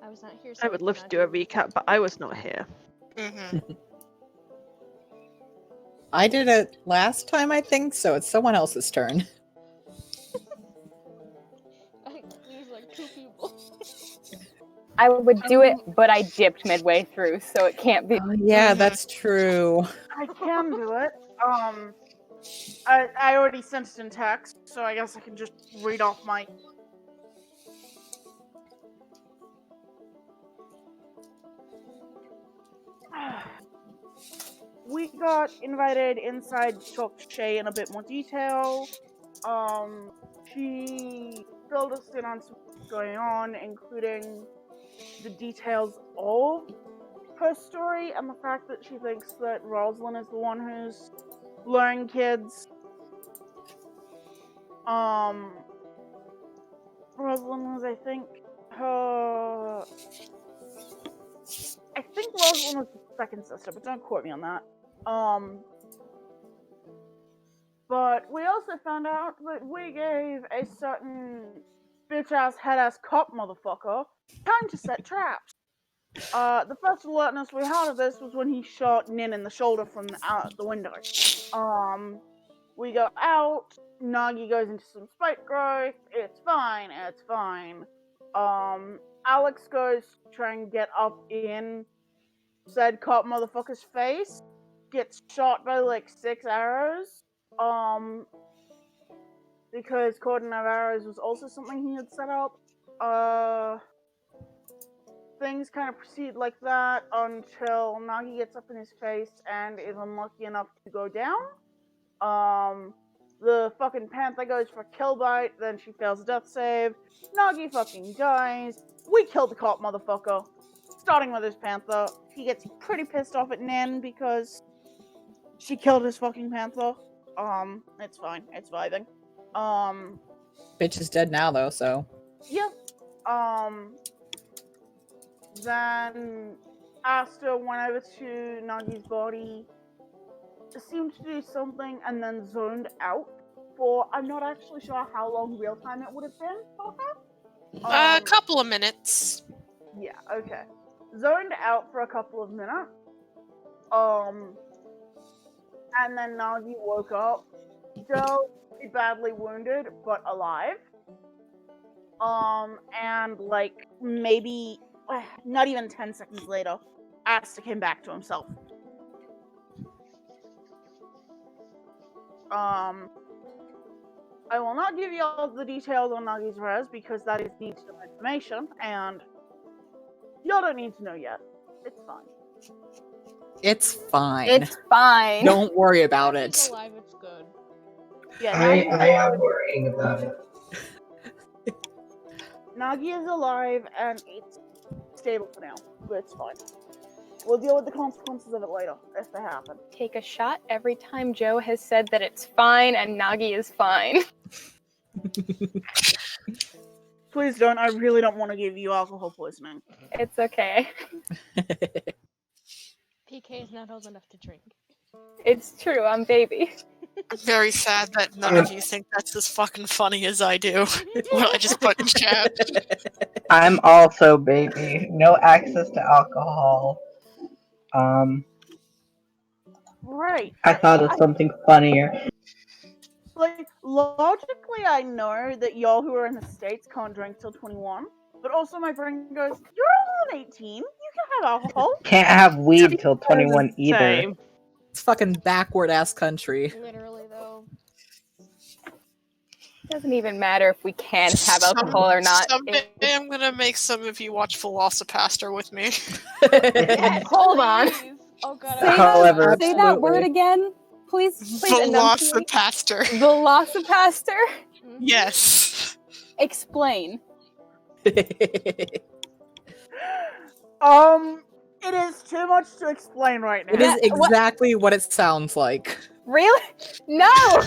was not here. So I would love to do a recap, but I was not here. Mm-hmm. I did it last time, I think, so it's someone else's turn. There's like 2 people. I would do it, but I dipped midway through, so it can't be. Oh, yeah, that's true. I can do it. I already sent it in text, so I guess I can just read off my... We got invited inside to talk to Shay in a bit more detail. She filled us in on what's going on, including the details of her story and the fact that she thinks that Rosalind is the one who's luring kids. Rosalind was, I think Rosalind was the second sister, but don't quote me on that. But we also found out that we gave a certain bitch-ass, head-ass cop motherfucker time to set traps. The first alertness we had of this was when he shot Nin in the shoulder from out the window. We go out, Nagi goes into some spike growth, it's fine. Alex goes to try and get up in said cop motherfucker's face, gets shot by like 6 arrows, because cordon of arrows was also something he had set up. Things kind of proceed like that until Nagi gets up in his face and is unlucky enough to go down. The fucking Panther goes for a kill bite, then she fails a death save. Nagi fucking dies. We kill the cop motherfucker, starting with his Panther. He gets pretty pissed off at Nin because she killed his fucking Panther. It's fine. It's vibing. Bitch is dead now, though, so. Yep. Then Asta went over to Nagi's body, seemed to do something, and then zoned out for, I'm not actually sure how long real time it would have been for her. A couple of minutes. Yeah, okay. Zoned out for a couple of minutes. And then Nagi woke up, still badly wounded, but alive. And like, maybe, not even 10 seconds later, Asta came back to himself. I will not give you all the details on Nagi's res because that is need to know information, and y'all don't need to know yet. It's fine. It's fine. It's fine. Don't worry about It's it. alive, it's good. Yeah, I am worrying about it. Nagi is alive and it's stable for now, but it's fine. We'll deal with the consequences of it later, if they happen. Take a shot every time Joe has said that it's fine and Nagi is fine. Please don't, I really don't want to give you alcohol poisoning. It's okay. PK is not old enough to drink. It's true, I'm baby. Very sad that none of you think that's as fucking funny as I do. What I just put in chat. I'm also baby. No access to alcohol. Right. I thought of something funnier. Like, logically I know that y'all who are in the States can't drink till 21, but also my brain goes, you're older than 18, you can have alcohol. Can't have weed till 21 either. Same. It's fucking backward ass country. Literally, though. Doesn't even matter if we can have alcohol or not. Someday I'm gonna make some of you watch Velocipaster with me. Yes, hold on. Please. Oh god, Say, However, say that word again, please. enunciate. Velocipaster. Velocipaster? Yes. Explain. It is too much to explain right now. It is exactly what it sounds like. Really? No!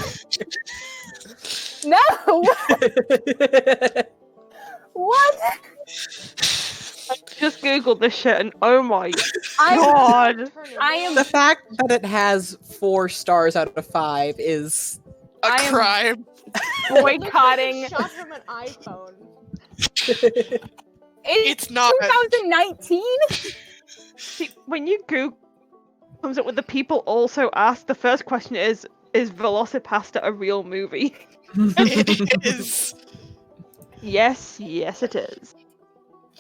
No! What? Just googled this shit and oh my I god. am The fact that it has 4 stars out of 5 is A I am- crime. boycotting. Shot from an iPhone. It's not. 2019? See, when you Google comes up with the people also ask, the first question is Velocipasta a real movie? It is. Yes, yes it is.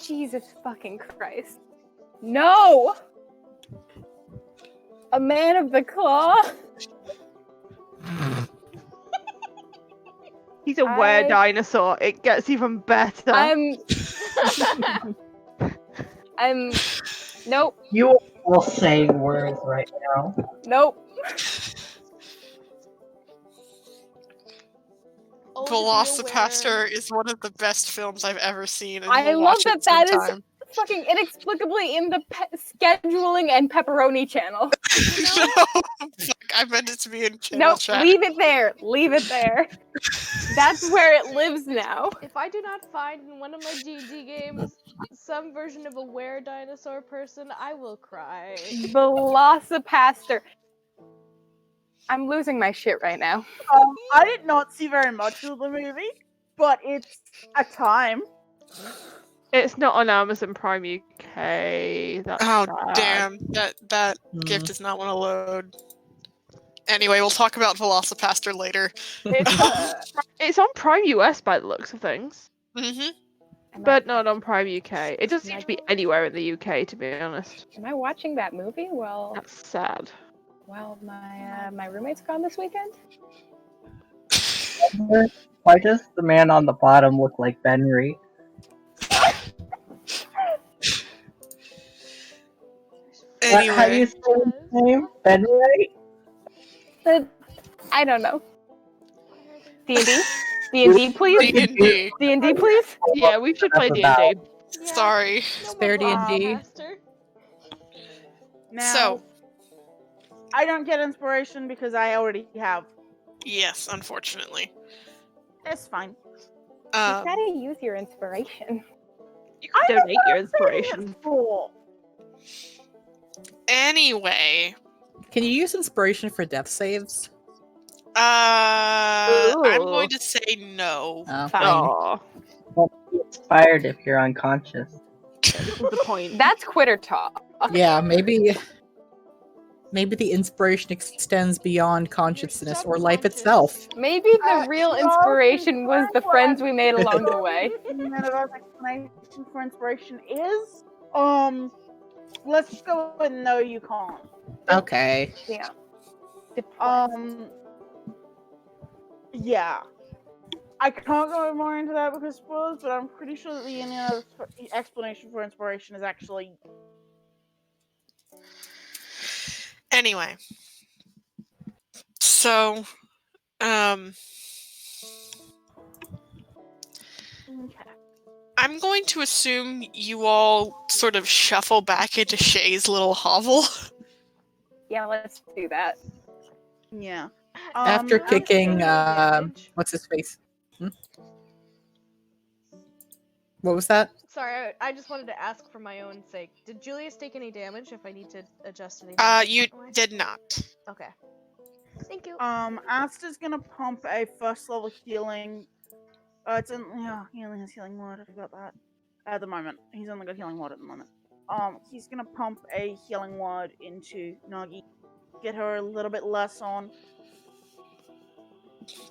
Jesus fucking Christ. No! A man of the claw? He's a were dinosaur. It gets even better. Nope. You are all saying words right now. Nope. Oh, to be aware- Velocipaster is one of the best films I've ever seen, and I we'll love watch that it that is sometime. fucking inexplicably in the scheduling and pepperoni channel. No, fuck, I meant it to be in channel No, chat. leave it there. Leave it there. That's where it lives now. If I do not find in one of my D&D games some version of a were dinosaur person, I will cry. Velocipaster. I'm losing my shit right now. I did not see very much of the movie, but it's a time. It's not on Amazon Prime UK. That's Oh sad. damn, that gift does not want to load. Anyway, we'll talk about Velocipaster later. It's on Prime US by the looks of things, Mm-hmm. but not on Prime UK. It doesn't seem to be anywhere in the UK, to be honest. Am I watching that movie? Well, That's sad. my roommate's gone this weekend. Why does the man on the bottom look like Benry? Anyway, How do you say his name? Benry? I don't know. D&D? D&D, please? D&D. D&D, please? Yeah, we should play That's D&D. Yeah, Sorry. no Spare more D&D. Velocipaster. Now, So, I don't get inspiration because I already have. yes, unfortunately. It's fine. You gotta use your inspiration. You can donate your inspiration. Cool. Anyway, Can you use inspiration for death saves? I'm Ooh. going to say no. Oh, Fine. Aw, Won't be inspired if you're unconscious. this is the point. That's quitter talk. Yeah, maybe the inspiration extends beyond consciousness or life subconscious. itself. Maybe the real well, inspiration was the what friends we made along the way. Metaverse explanation for inspiration is, let's just go with no, you can't. Okay. Yeah. Yeah. I can't go more into that because spoilers, but I'm pretty sure that the only explanation for inspiration is actually. Anyway. So, Okay. I'm going to assume you all sort of shuffle back into Shay's little hovel. Yeah, let's do that. Yeah. After How kicking, much damage? what's his face? What was that? Sorry, I just wanted to ask for my own sake. Did Julius take any damage if I need to adjust anything? You differently? did not. Okay. Thank you. Asta's gonna pump a first level healing. He only has healing word. I forgot that. At the moment, he's only got healing word at the moment. He's gonna pump a healing word into Nagi, get her a little bit less on.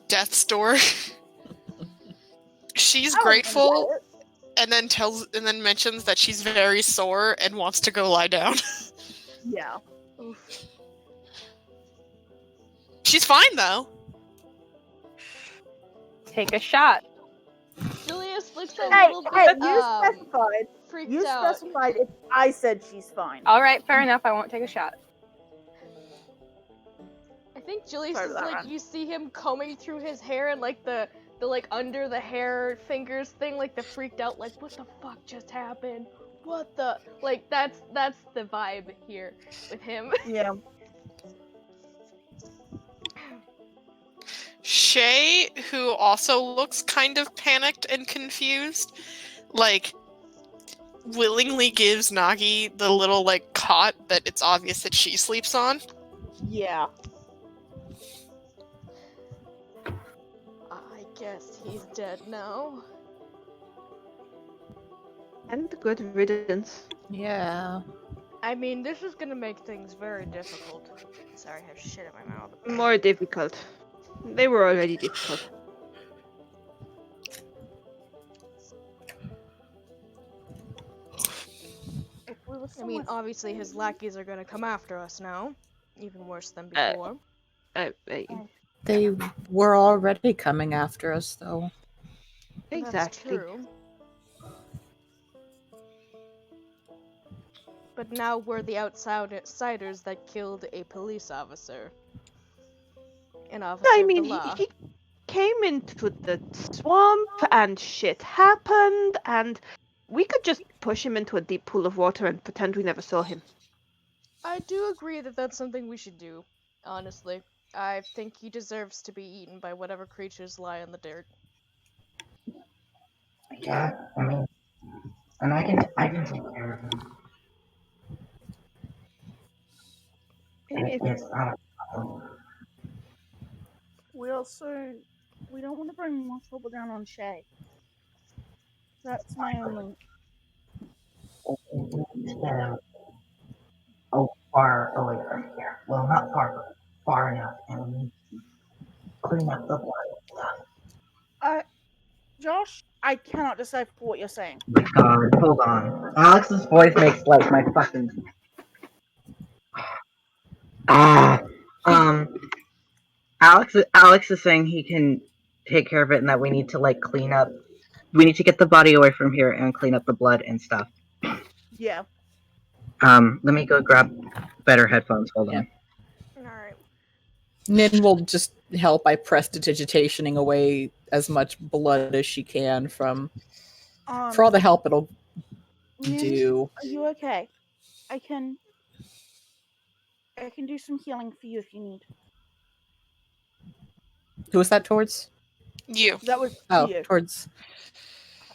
Death's Door. She's I don't grateful get it. and then mentions that she's very sore and wants to go lie down. Yeah. Oof. She's fine though. Take a shot. Julius looks a Hey, little hey, bit you specified. freaked You out. specified if I said she's fine. Alright, fair enough. I won't take a shot. I think Julius Sorry is about that, like, Ron. you see him combing through his hair and like the like under the hair fingers thing, like the freaked out, like what the fuck just happened? What the like that's the vibe here with him. Yeah. Shay, who also looks kind of panicked and confused, like willingly gives Nagi the little like cot that it's obvious that she sleeps on. Yeah. I guess he's dead now. And good riddance. Yeah. I mean, this is gonna make things very difficult. Sorry, I have shit in my mouth. More difficult. They were already difficult. If we were I mean, somewhere obviously his safe, lackeys are gonna come after us now. Even worse than Uh, before. They were already coming after us, though. That's exactly. true. But now we're the outsiders that killed a police officer. An officer I of the mean, law. he came into the swamp and shit happened, and we could just push him into a deep pool of water and pretend we never saw him. I do agree that that's something we should do, honestly. I think he deserves to be eaten by whatever creatures lie in the dirt. Yeah, I mean, and I can take care of him. It's not a problem. we don't want to bring more trouble down on Shay. That's my only. Instead of far away from here. Well, not far, but far enough, and we need to clean up the blood. Josh, I cannot decipher what you're saying. My God, hold on. Alex's voice makes like my fucking ah. Alex is saying he can take care of it, and that we need to like clean up. We need to get the body away from here and clean up the blood and stuff. Yeah. Let me go grab better headphones. Hold on. Alright. Nin will just help by prestidigitationing away as much blood as she can from. For all the help it'll Nin, do. are you okay? I can do some healing for you if you need. Who was that towards? You. That was Oh, you. towards.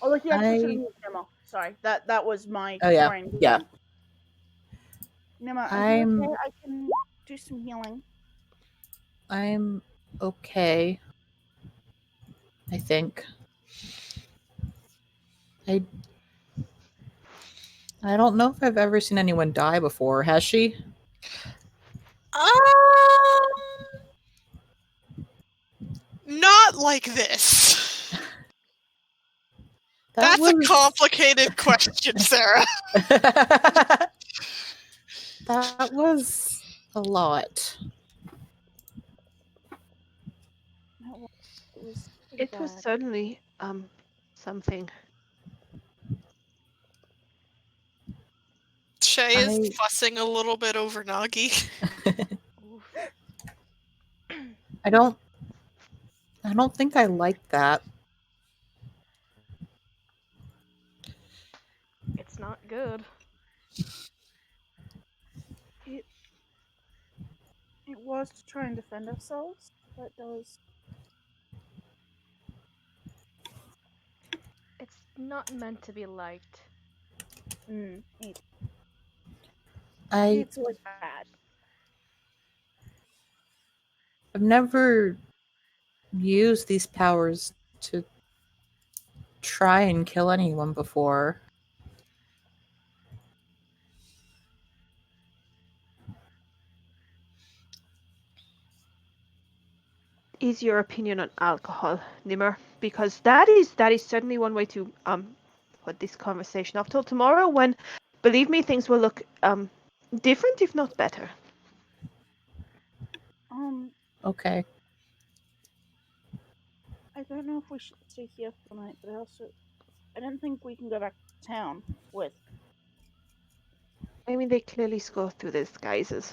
Oh, look, you actually should have I. used Nemo. Sorry, that was my Oh, yeah. brain. Yeah. Nemo, are you I'm. okay? I can do some healing. I'm okay. I think. I don't know if I've ever seen anyone die before. Has she? Not like this. That That's a was complicated question, Sarah. that was a lot. It was pretty It was bad. certainly something. Shay is fussing a little bit over Nagi. I don't think I like that. It's not good. It was to try and defend ourselves. That does. It's not meant to be liked. It's always bad. I've never used these powers to try and kill anyone before. Is your opinion on alcohol, Nimmer? Because that is certainly one way to put this conversation off till tomorrow, when, believe me, things will look different, if not better. Okay. I don't know if we should stay here for the night, but I don't think we can go back to town with. I mean, they clearly score through the disguises.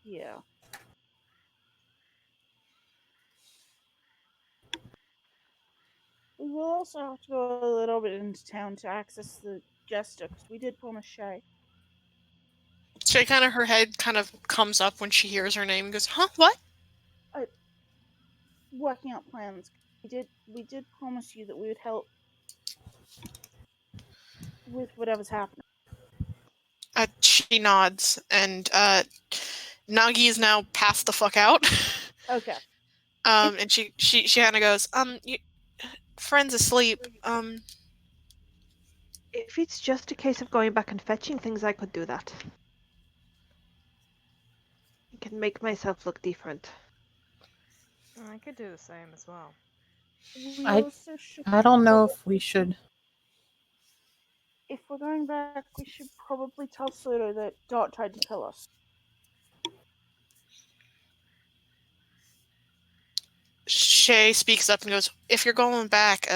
Yeah. We will also have to go a little bit into town to access the Jester, because we did promise Shay. Shay her head kind of comes up when she hears her name and goes, huh, what? Working out plans. We did promise you that we would help with whatever's happening. She nods, and Nagi is now passed the fuck out. Okay. And she kind of goes, friend's asleep. If it's just a case of going back and fetching things, I could do that. I can make myself look different. I could do the same as well. We I- also should. I don't know if we should. If we're going back, we should probably tell Soto that Dot tried to kill us. Shay speaks up and goes, "If you're going back,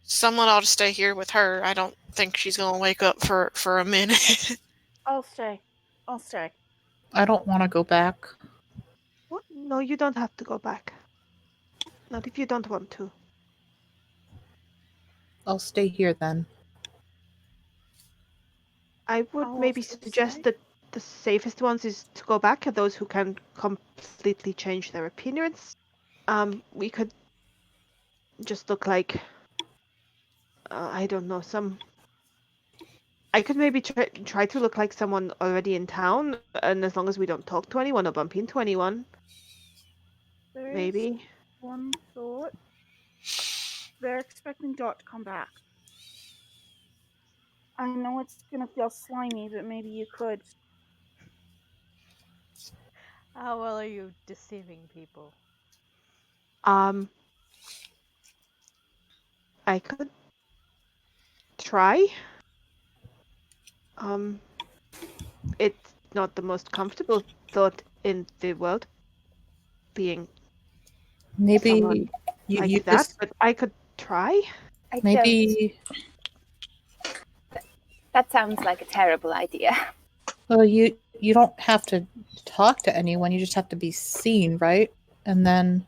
someone ought to stay here with her. I don't think she's gonna wake up for a minute." I'll stay. I'll stay. I don't want to go back. What? No, you don't have to go back. Not if you don't want to. I'll stay here then. I would I'll maybe also suggest stay. that the safest ones is to go back are those who can completely change their appearance. We could just look like I don't know, I could maybe try to look like someone already in town, and as long as we don't talk to anyone or bump into anyone, There's maybe. one thought. They're expecting Dot to come back. I know it's gonna feel slimy, but maybe you could. How well are you deceiving people? I could try. It's not the most comfortable thought in the world, being Maybe someone you like that, just but I could try. I don't. maybe. That sounds like a terrible idea. Well, you don't have to talk to anyone. You just have to be seen, right? And then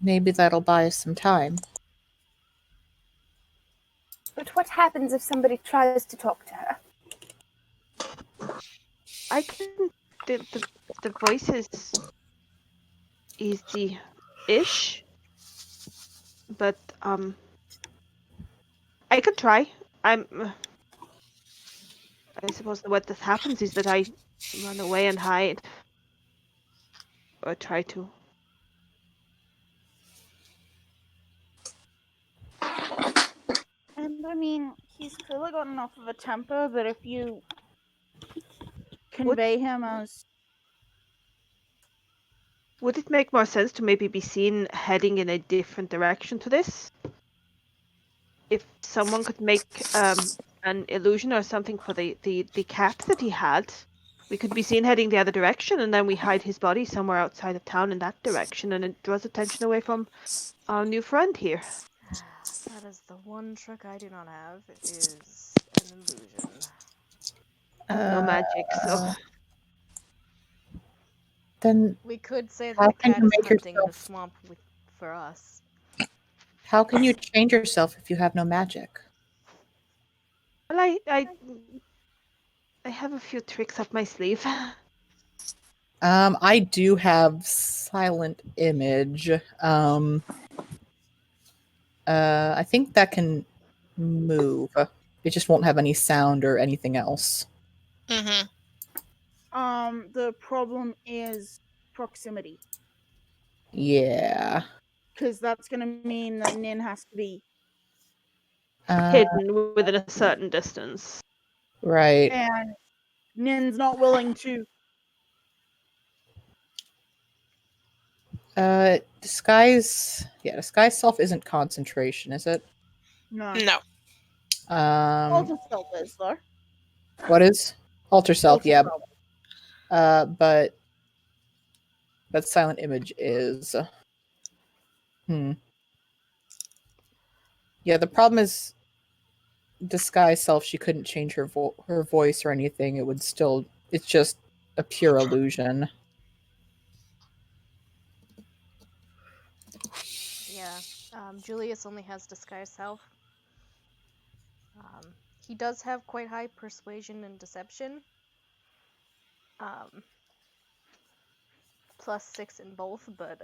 maybe that'll buy us some time. But what happens if somebody tries to talk to her? I can. The voice is easy-ish, but I could try. I suppose what this happens is that I run away and hide, or try to. And I mean, he's clearly got enough of a temper that if you convey him as Would it make more sense to maybe be seen heading in a different direction to this? If someone could make an illusion or something for the cap that he had, we could be seen heading the other direction, and then we hide his body somewhere outside of town in that direction, and it draws attention away from our new friend here. That is the one trick I do not have, is an illusion. No magic, so Then We could say that how the can cat you is make hunting in the yourself- swamp for us. how can you change yourself if you have no magic? well, I have a few tricks up my sleeve. I do have silent image. I think that can move. It just won't have any sound or anything else. Mm-hmm. the problem is proximity, Yeah. because that's gonna mean that Nin has to be Hidden within a certain distance. Right. and Nin's not willing to. Disguise self isn't concentration, is it? No. No. Alter self is though. What is alter self? Alter Yeah. self. But silent image is. Yeah, the problem is disguise self. She couldn't change her voice or anything. It would still. It's just a pure illusion. Yeah, Julius only has disguise self. He does have quite high persuasion and deception. +6 in both, but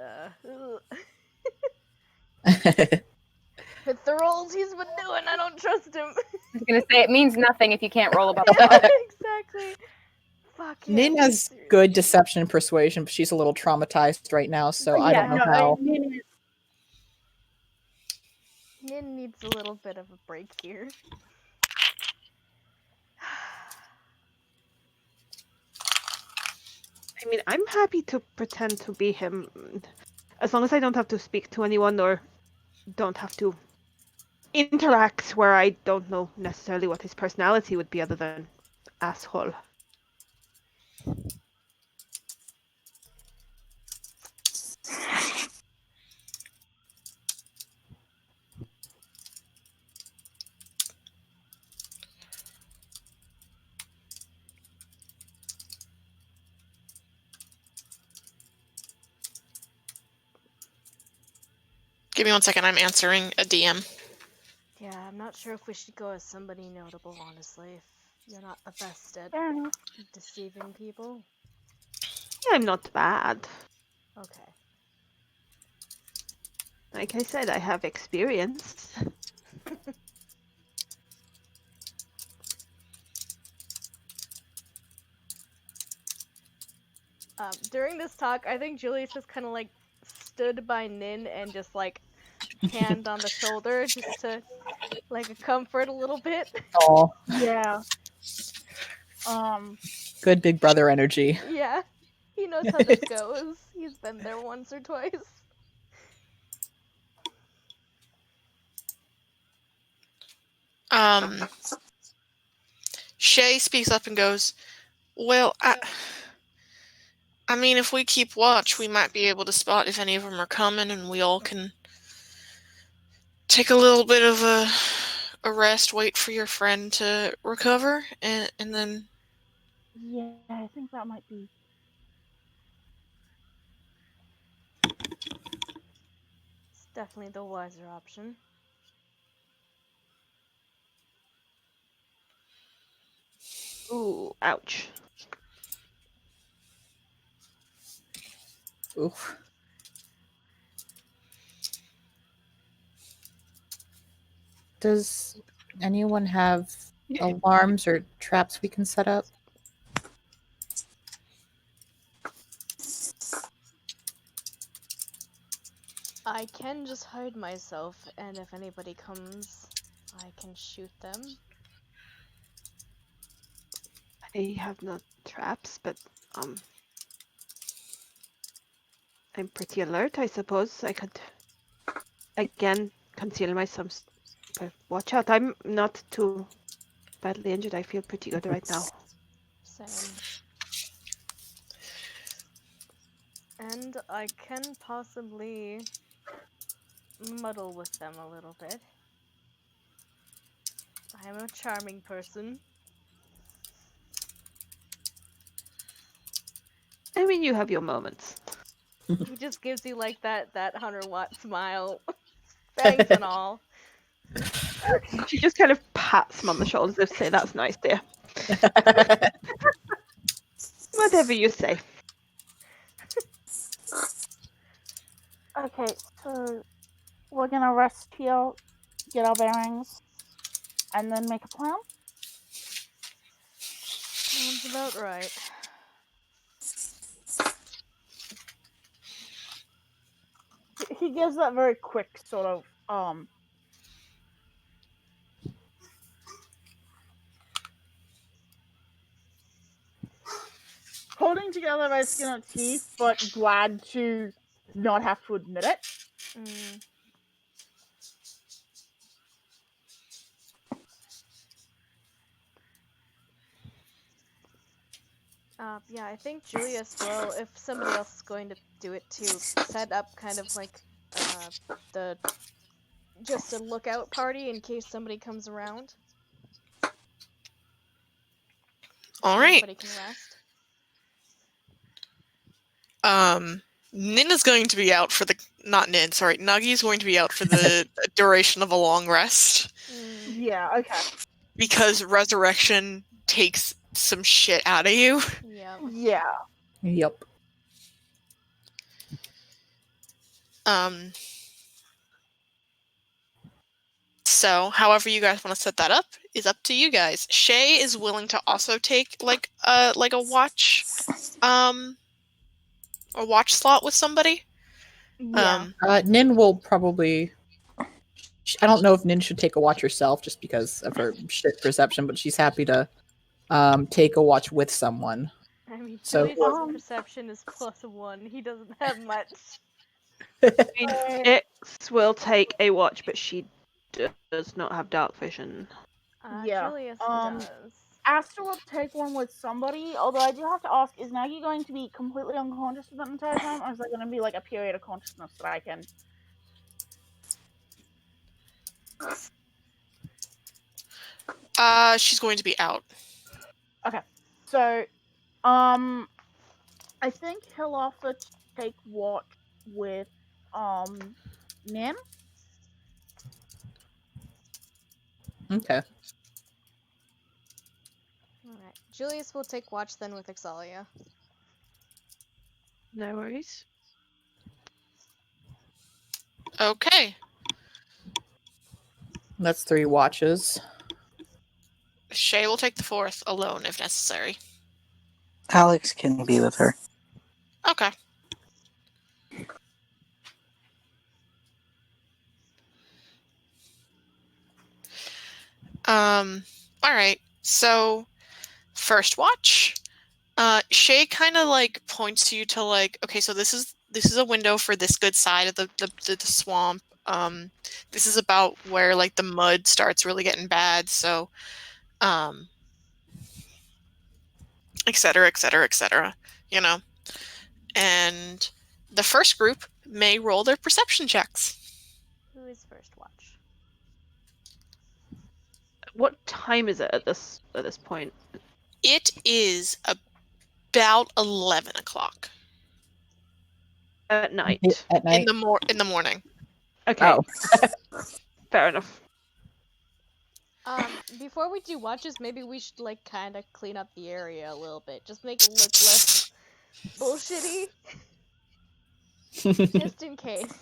with the rolls he's been doing, I don't trust him. I was gonna say it means nothing if you can't roll above Yeah, 12. exactly. Fuck him. Nin has good deception and persuasion, but she's a little traumatized right now, so I Yeah, don't know how. Nin needs a little bit of a break here. I mean, I'm happy to pretend to be him, as long as I don't have to speak to anyone or don't have to interact where I don't know necessarily what his personality would be other than asshole. Give me 1 second. I'm answering a DM. Yeah, I'm not sure if we should go as somebody notable, honestly. If you're not the best at Fair enough. deceiving people. Yeah, I'm not bad. Okay. Like I said, I have experience. During this talk, I think Julius just kind of like stood by Nin and just like hand on the shoulder just to like a comfort a little bit. Oh, Yeah. good big brother energy. Yeah, he knows how this goes. He's been there once or twice. Shay speaks up and goes, well, I mean, if we keep watch, we might be able to spot if any of them are coming, and we all can take a little bit of a rest, wait for your friend to recover, and then... Yeah, I think that might be. It's definitely the wiser option. Ooh, ouch. Oof. Does anyone have alarms or traps we can set up? I can just hide myself, and if anybody comes, I can shoot them. I have no traps, but I'm pretty alert, I suppose. I could again conceal myself. But watch out, I'm not too badly injured. I feel pretty good right now. Same. And I can possibly muddle with them a little bit. I am a charming person. I mean, you have your moments. He just gives you like that 100-watt smile, fangs and all. She just kind of pats him on the shoulders and say, "That's nice, dear." Whatever you say. Okay, so we're gonna rest here, get our bearings, and then make a plan. Sounds about right. He gives that very quick sort of holding together by skin of teeth, but glad to not have to admit it. Mm. Yeah, I think Julius will, if somebody else is going to do it too, set up kind of like just a lookout party in case somebody comes around. All So right. everybody can rest. Nin is going to be out for the... Not Nin, sorry. Nagi's going to be out for the duration of a long rest. Yeah, okay. Because resurrection takes some shit out of you. Yep. Yeah. Yep. So, however you guys want to set that up is up to you guys. Shay is willing to also take like a watch slot with somebody. Yeah. Nin will probably I don't know if Nin should take a watch herself just because of her shit perception, but she's happy to take a watch with someone. I mean, So- Julius' perception is +1. He doesn't have much. I mean, Ix will take a watch, but she does not have dark vision. Yeah, Julius does. Aster will take one with somebody, although I do have to ask, is Nagi going to be completely unconscious for that entire time, or is there going to be like a period of consciousness that I can... She's going to be out. Okay, so, I think he'll offer to take watch with, Nin. Okay. Alright. Julius will take watch then with Exalia. No worries. Okay. That's 3 watches. Shay will take the 4th alone if necessary. Alex can be with her. Okay. Alright. So, first watch. Shay kind of like points you to like, okay, so this is a window for this good side of the swamp. This is about where like the mud starts really getting bad, so et cetera, et cetera, et cetera, you know. And the first group may roll their perception checks. Who is first watch? What time is it at this point? It is about 11 o'clock At night. At night? in the morning. Okay. Oh. Fair enough. Before we do watches, maybe we should like kind of clean up the area a little bit. Just make it look less bullshitty, just in case.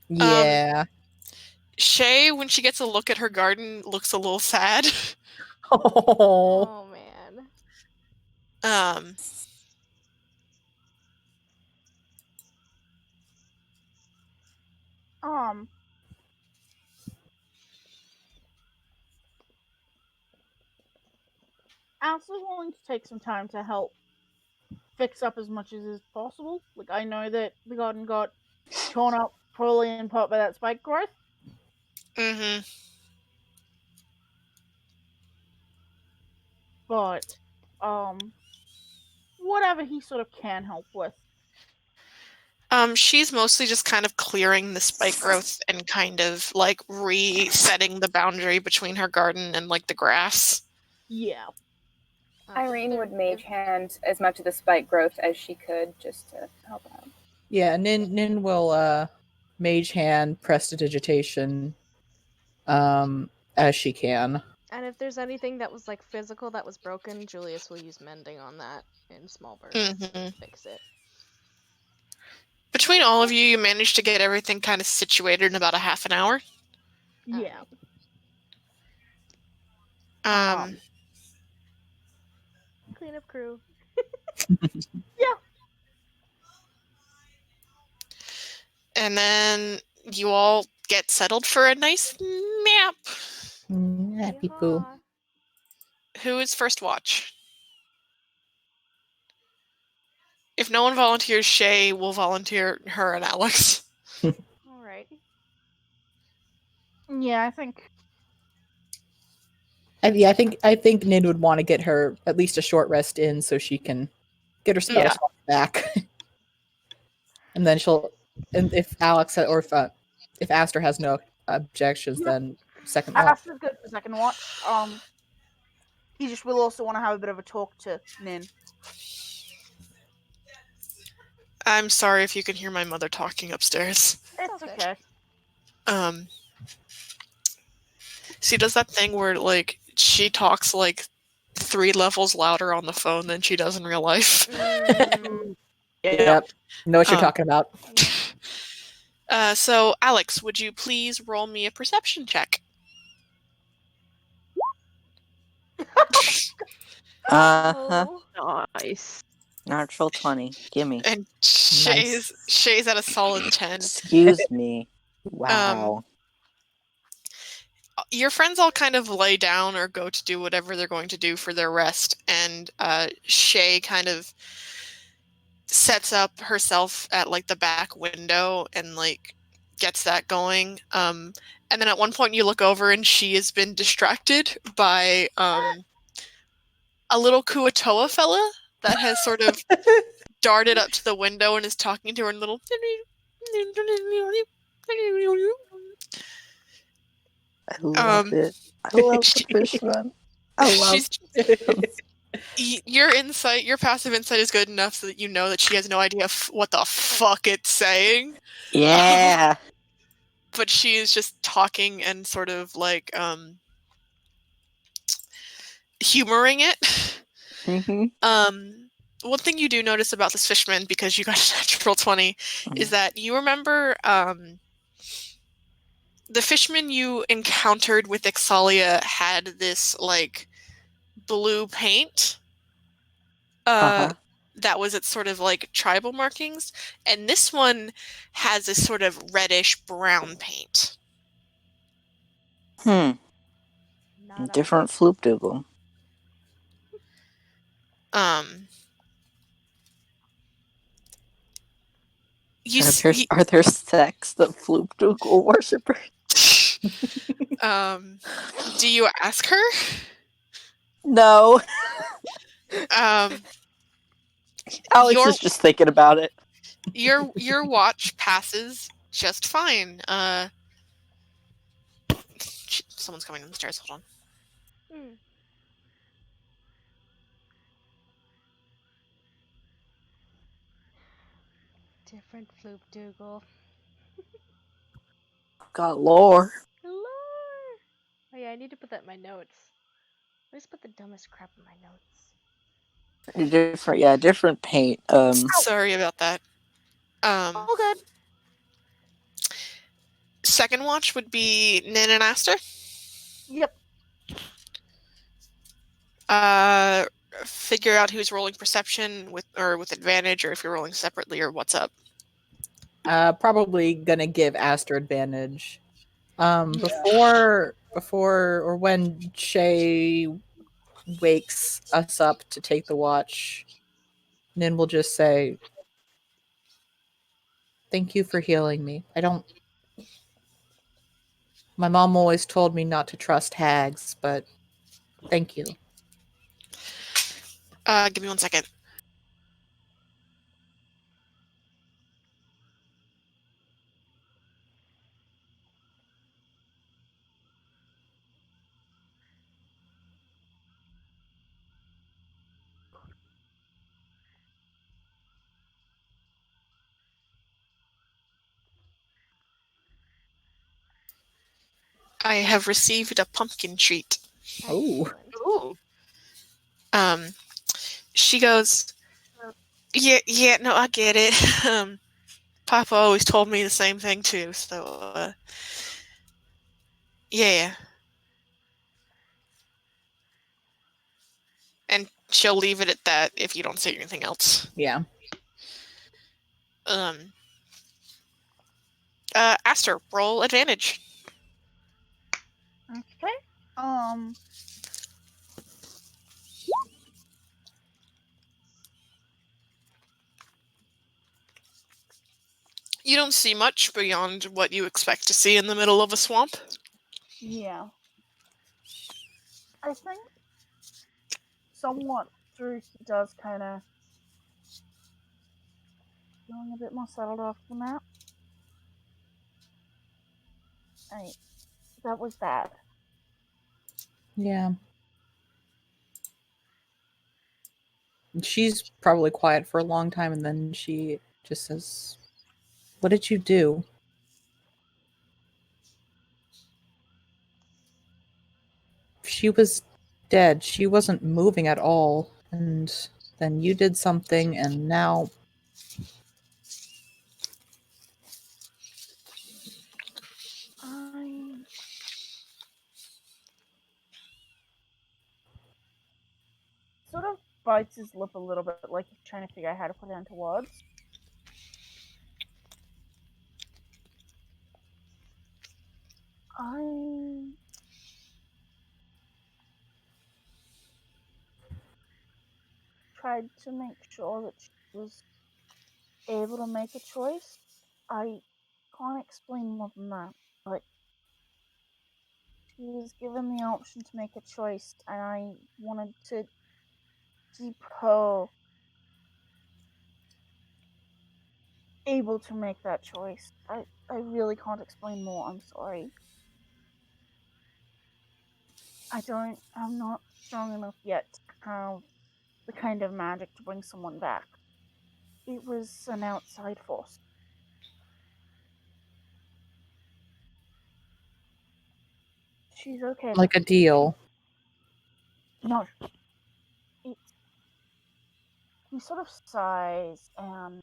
Yeah. Shay, when she gets a look at her garden, looks a little sad. Oh. Oh man. Aster's willing to take some time to help fix up as much as is possible. Like, I know that the garden got torn up probably in part by that spike growth. Mm-hmm. But, whatever he sort of can help with. She's mostly just kind of clearing the spike growth and kind of like resetting the boundary between her garden and like the grass. Yeah. Irene would mage hand as much of the spike growth as she could just to help out. Yeah, Nin will mage hand prestidigitation as she can. And if there's anything that was like physical that was broken, Julius will use mending on that in small bursts to fix it. Between all of you, you managed to get everything kind of situated in about a half an hour. Yeah. Cleanup crew. Yeah. And then you all get settled for a nice nap. Happy poo. Who is first watch? If no one volunteers, Shay will volunteer her and Alex. Alright. Yeah, I think. I think Nin would want to get her at least a short rest in so she can get her spells back. And then and if Alex or if Aster has no objections, then second watch. Aster's good for second watch. He just will also want to have a bit of a talk to Nin. I'm sorry if you can hear my mother talking upstairs. It's okay. She does that thing where like she talks like 3 levels louder on the phone than she does in real life. Yep. Know what you're talking about. So Alex, would you please roll me a perception check? Nice. Natural 20. Gimme. And Shay's at a solid 10. Excuse me. Wow. Your friends all kind of lay down or go to do whatever they're going to do for their rest, and Shay kind of sets up herself at like the back window and like gets that going. And then at one point you look over and she has been distracted by a little Kuatoa fella that has sort of darted up to the window and is talking to her in little. I love it. I love the she- fishman. I love she's your insight, your passive insight is good enough so that you know that she has no idea what the fuck it's saying. Yeah. But she is just talking and sort of like humoring it. Mm-hmm. One thing you do notice about this fishman, because you got a natural 20, is that you remember the fishman you encountered with Ixalia had this like blue paint that was its sort of like tribal markings, and this one has this sort of reddish brown paint. Not different Floopdoogle. Are there sects that Floopdoogle worshippers? Do you ask her? No. Alex is just thinking about it. Your watch passes just fine. Someone's coming down the stairs. Hold on. Different Floopdoogle. Got lore. Lore! Oh yeah, I need to put that in my notes. I always put the dumbest crap in my notes. Different paint. Sorry about that. All good. Second watch would be Nin and Aster. Yep. Figure out who's rolling perception with advantage, or if you're rolling separately, or what's up. Probably gonna give Aster advantage. Before or when Shay wakes us up to take the watch, Nin will just say, "Thank you for healing me. My mom always told me not to trust hags, but thank you." Give me 1 second. I have received a pumpkin treat. Oh. Ooh. She goes, yeah, no, I get it. Papa always told me the same thing too, so, yeah. And she'll leave it at that if you don't say anything else. Yeah. Aster, roll advantage. Okay. You don't see much beyond what you expect to see in the middle of a swamp. Yeah. I think somewhat through he does kind of feeling a bit more settled off the map. That was that. Yeah. She's probably quiet for a long time, and then she just says, "What did you do?" She was dead. She wasn't moving at all. And then you did something, and now... Sort of bites his lip a little bit, like he's trying to figure out how to put it into words. tried to make sure that she was able to make a choice. I can't explain more than that, but she was given the option to make a choice, and I wanted to keep her able to make that choice. I really can't explain more. I'm sorry. I'm not strong enough yet to have the kind of magic to bring someone back. It was an outside force. She's okay. Like a deal. No, he sort of sighs and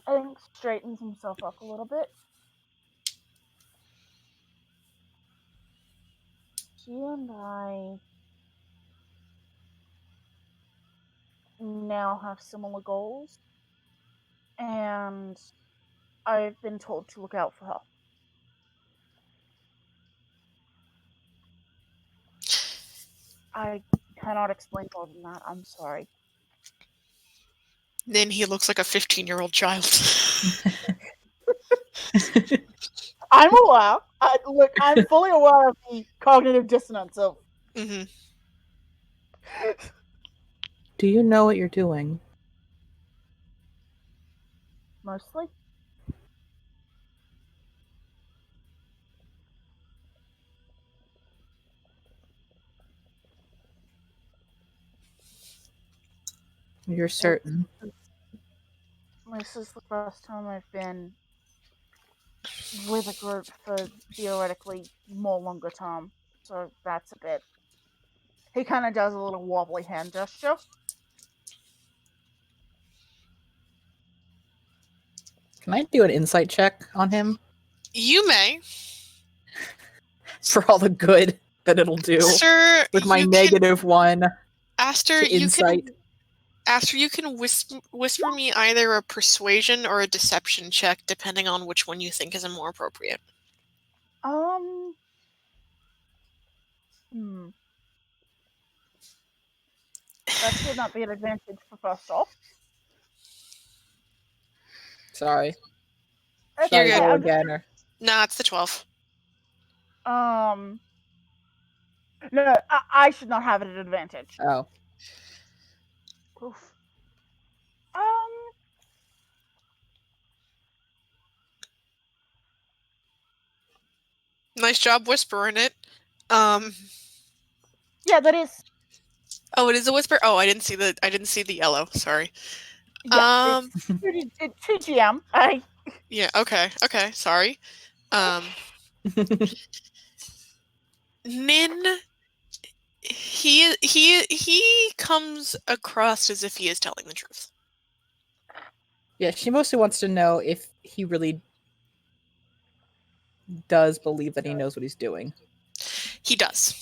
I think straightens himself up a little bit. She and I now have similar goals, and I've been told to look out for her. I cannot explain more than that. I'm sorry. Then he looks like a 15-year-old child. I'm aware. Look, I'm fully aware of the cognitive dissonance of. hmm Do you know what you're doing? Mostly. You're certain? This is the first time I've been with a group for theoretically more longer term, so that's a bit. He kind of does a little wobbly hand gesture. Can I do an insight check on him? You may. For all the good that it'll do. Sir, with my you negative one. Aster, to insight. You can whisper me either a persuasion or a deception check, depending on which one you think is more appropriate. That should not be an advantage for first off. Sorry. That's You're okay. good. Go again, or... Nah, it's the 12. No, I should not have it at advantage. Oh. Oof. Nice job whispering it. Yeah, that is. Oh, it is a whisper. Oh, I didn't see the yellow. Sorry. Yeah, it's 2 GM. Yeah. Okay. Sorry. Nin. He comes across as if he is telling the truth. Yeah, she mostly wants to know if he really does believe that he knows what he's doing. He does.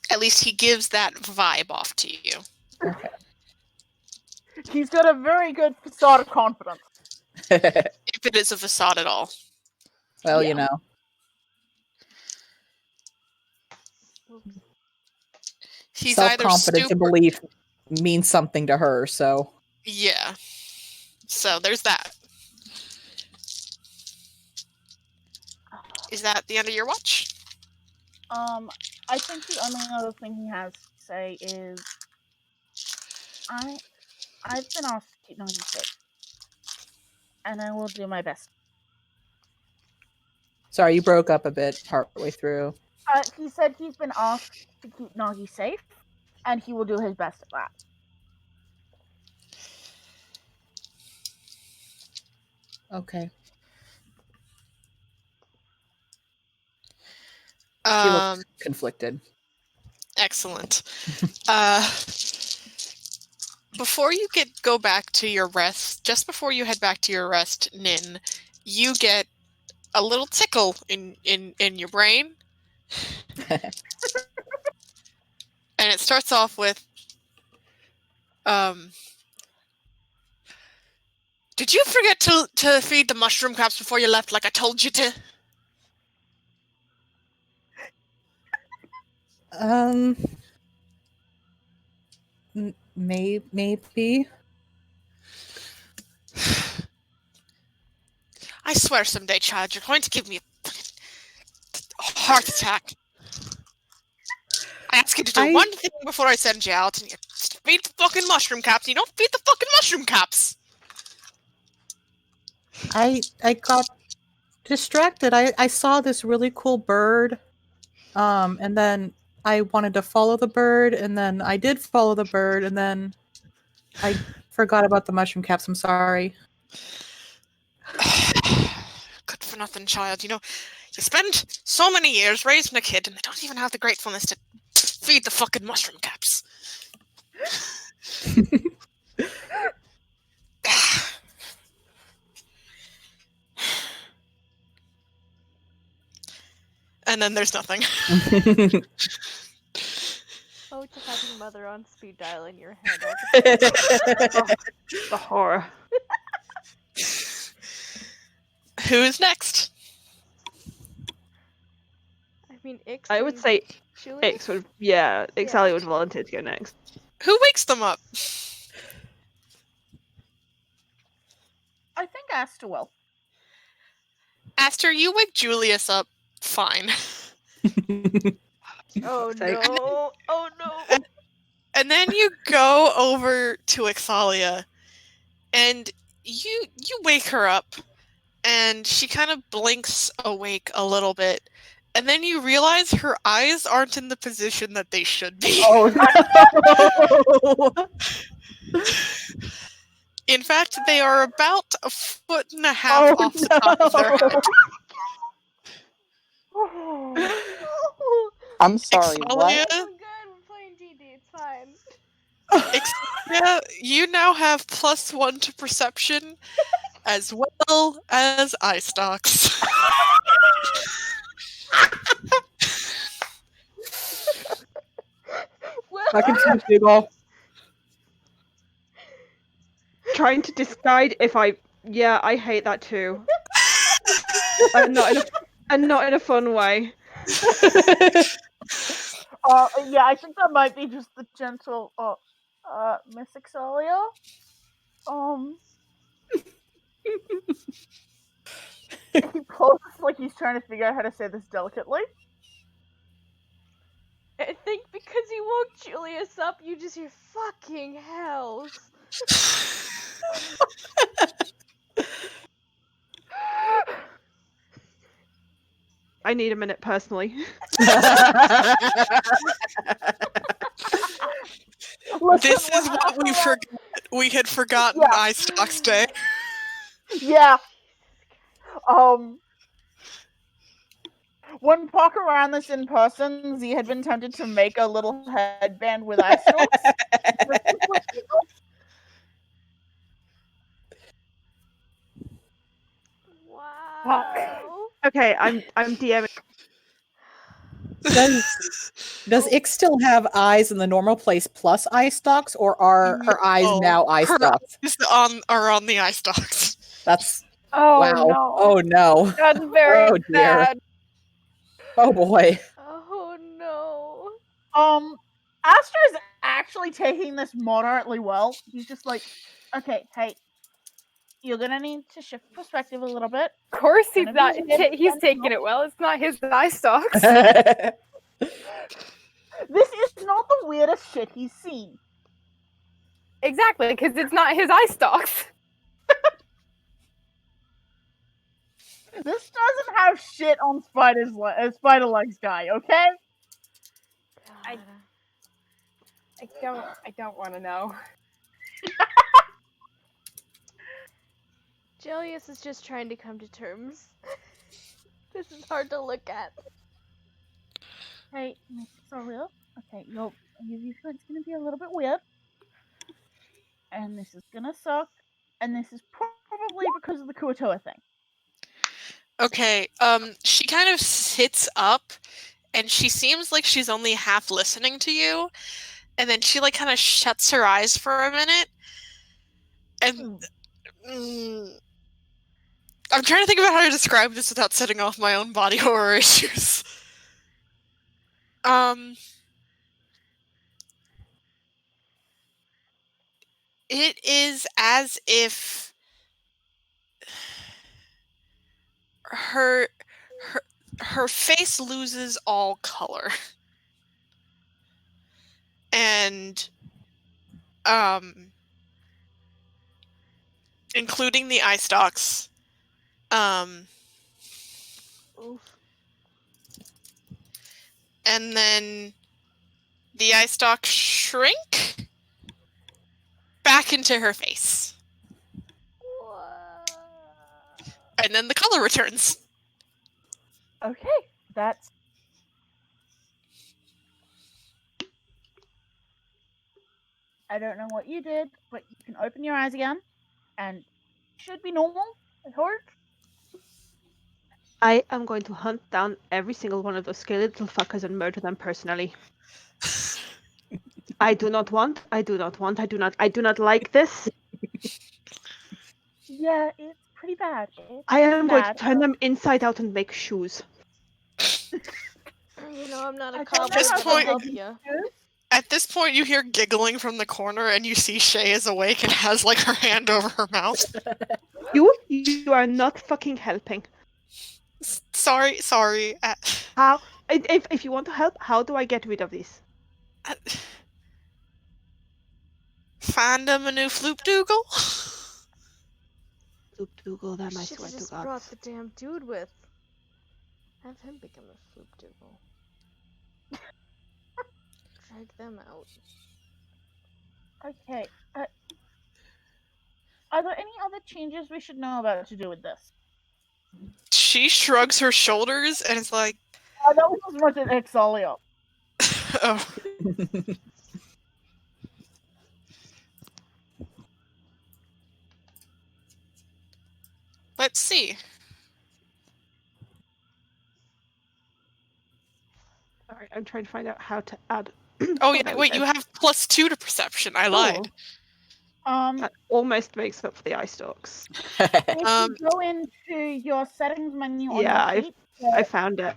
At least he gives that vibe off to you. Okay. He's got a very good facade of confidence. If it is a facade at all. Well, Yeah. you know. He's either self-confidence stupid. and belief means something to her, so. Yeah. So there's that. Is that the end of your watch? I think the only other thing he has to say is, I've been asked to keep Nagi safe, and I will do my best. Sorry, you broke up a bit partway through. He said he's been asked to keep Nagi safe, and he will do his best at that. Okay. She looks conflicted. Excellent. Before you go back to your rest, just before you head back to your rest, Nin, you get a little tickle in your brain. And it starts off with, did you forget to feed the mushroom crabs before you left like I told you to? Maybe. I swear someday, child, you're going to give me a heart attack. I ask you to do one thing before I send you out, and you feed the fucking mushroom caps. You don't feed the fucking mushroom caps. I got distracted. I saw this really cool bird, and then I wanted to follow the bird, and then I did follow the bird, and then I forgot about the mushroom caps. I'm sorry. Good for nothing, child. You know, you spend so many years raising a kid, and they don't even have the gratefulness to feed the fucking mushroom caps. And then there's nothing. Oh, to having mother on speed dial in your head. The horror. Who's next? I mean, Ix. I would say Julius? Ix would, Ixalia would volunteer to go next. Who wakes them up? I think Asta will. Aster, you wake Julius up fine. Oh no! Oh no! And then you go over to Ixalia, and you wake her up, and she kind of blinks awake a little bit, and then you realize her eyes aren't in the position that they should be. Oh no! In fact, they are about 1.5 feet off the top of their head. I'm sorry, what? Ixalia, Oh god, we're playing D&D. It's fine. Ixalia, you now have +1 to perception, as well as eye stalks. I can see big ol'. Trying to decide if I hate that too. and not in a fun way. Yeah, I think that might be just the gentle Miss Ixalia. He pauses like he's trying to figure out how to say this delicately. I think because you woke Julius up, you just hear fucking hells. I need a minute personally. This is what we had forgotten eye stalks day. Yeah. When Parker ran this in person, Z had been tempted to make a little headband with eye stalks. Wow. Okay, I'm DMing. Does Ix still have eyes in the normal place plus eye stalks, or are her eyes now eye stalks? Are on the eye stalks. That's Oh wow. no. Oh no. That's very Oh, dear. sad. Oh boy. Oh no. Astra is actually taking this moderately well. He's just like, okay, hey, you're gonna need to shift perspective a little bit. Of course he's Gonna not. be He's taking it well. It's not his eye stalks. This is not the weirdest shit he's seen. Exactly, because it's not his eye stalks. This doesn't have shit on spider legs guy, okay? I don't want to know. Julius is just trying to come to terms. This is hard to look at. Hey, Miss Ixalia. Okay, you think it's gonna be a little bit weird. And this is gonna suck. And this is probably because of the Kuatoa thing. Okay, she kind of sits up, and she seems like she's only half listening to you, and then she like kind of shuts her eyes for a minute, and I'm trying to think about how to describe this without setting off my own body horror issues. It is as if her face loses all color. And including the eye stalks. Oof. And then the eye stalks shrink back into her face. And then the color returns. Okay, that's. I don't know what you did, but you can open your eyes again, and should be normal. I hope. I am going to hunt down every single one of those scaly little fuckers and murder them personally. I do not like this. Yeah, it's pretty bad. It's I am going to bad. turn them inside out and make shoes. You know, I'm not a I don't know cobbler, how but I'll to help make you. At this point, you hear giggling from the corner, and you see Shay is awake and has like her hand over her mouth. You are not fucking helping. Sorry. How? If you want to help, how do I get rid of this? Find him a new Floop-Doogle? Floop-Doogle, them I Should swear have to just God. brought the damn dude with. Have him become a Floop-Doogle. Drag them out. Okay. Are there any other changes we should know about to do with this? She shrugs her shoulders and is like, That was as much as Exolia. oh. Let's see. Alright, I'm trying to find out how to add. Oh yeah, there we wait, go. you have +2 to perception. I lied. That almost makes up for the eye stalks. If you go into your settings menu on Yeah, your sheet, I found it.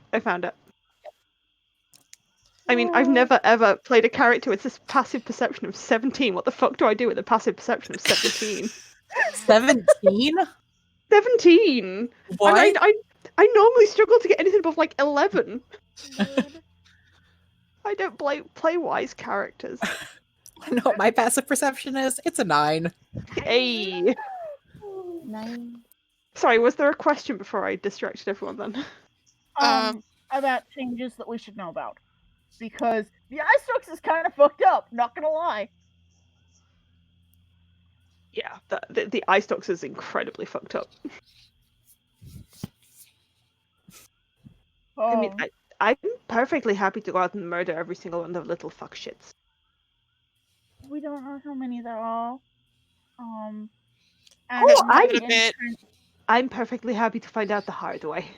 I mean, I've never ever played a character with this passive perception of 17. What the fuck do I do with a passive perception of 17? 17? 17! What? I normally struggle to get anything above like 11. Dude. I don't play wise characters. I know what my passive perception is. It's a 9. Hey! 9. Sorry, was there a question before I distracted everyone then? About changes that we should know about. Because the eye stalks is kind of fucked up, not gonna lie. Yeah, the eye stalks is incredibly fucked up. I mean, I'm perfectly happy to go out and murder every single one of the little fuck shits. We don't know how many there are. I'm perfectly happy to find out the hard way.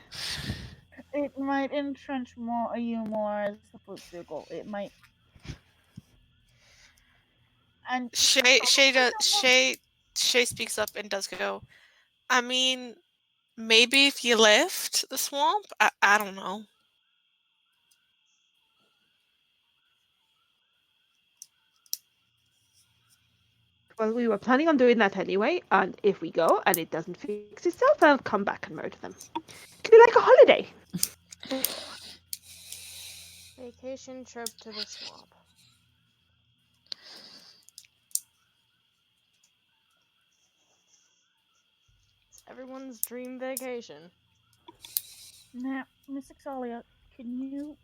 It might entrench you more as the Floop-Doogle. It might. And Shay speaks up and does go, I mean, maybe if you left the swamp? I don't know. Well, we were planning on doing that anyway, and if we go and it doesn't fix itself, I'll come back and murder them. It could be like a holiday. Vacation trip to the swamp. It's everyone's dream vacation. now, Miss Exolia, can you,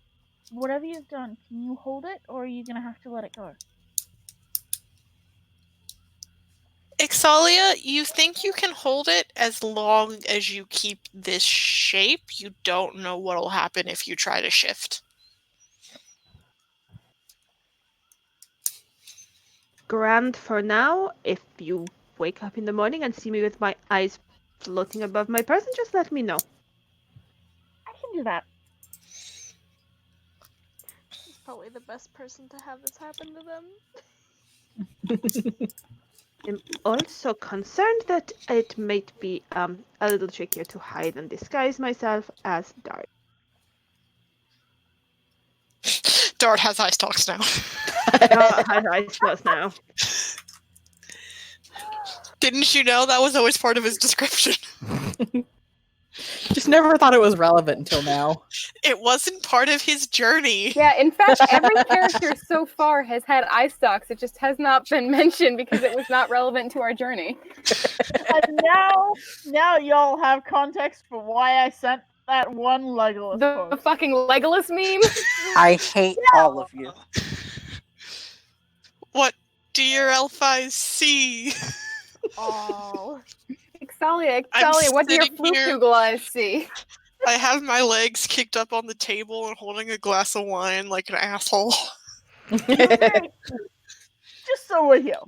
whatever you've done, can you hold it, or are you gonna have to let it go? Exolia, you think you can hold it as long as you keep this shape. You don't know what'll happen if you try to shift. Grand for now. If you wake up in the morning and see me with my eyes floating above my person, just let me know. I can do that. He's probably the best person to have this happen to them. I'm also concerned that it might be a little trickier to hide and disguise myself as Dart. Dart has eye stalks now. Dart has eye stalks now. Didn't you know that was always part of his description? Just never thought it was relevant until now. It wasn't part of his journey. Yeah, in fact, every character so far has had eye stalks. It just has not been mentioned because it was not relevant to our journey. And now y'all have context for why I sent that one Legolas The post. fucking Legolas meme. I hate all of you. What do your elf eyes see? Oh. Exalia, I'm what do your sitting here- Flukugel eyes see? I have my legs kicked up on the table and holding a glass of wine like an asshole. You're very cute. Just so we're here.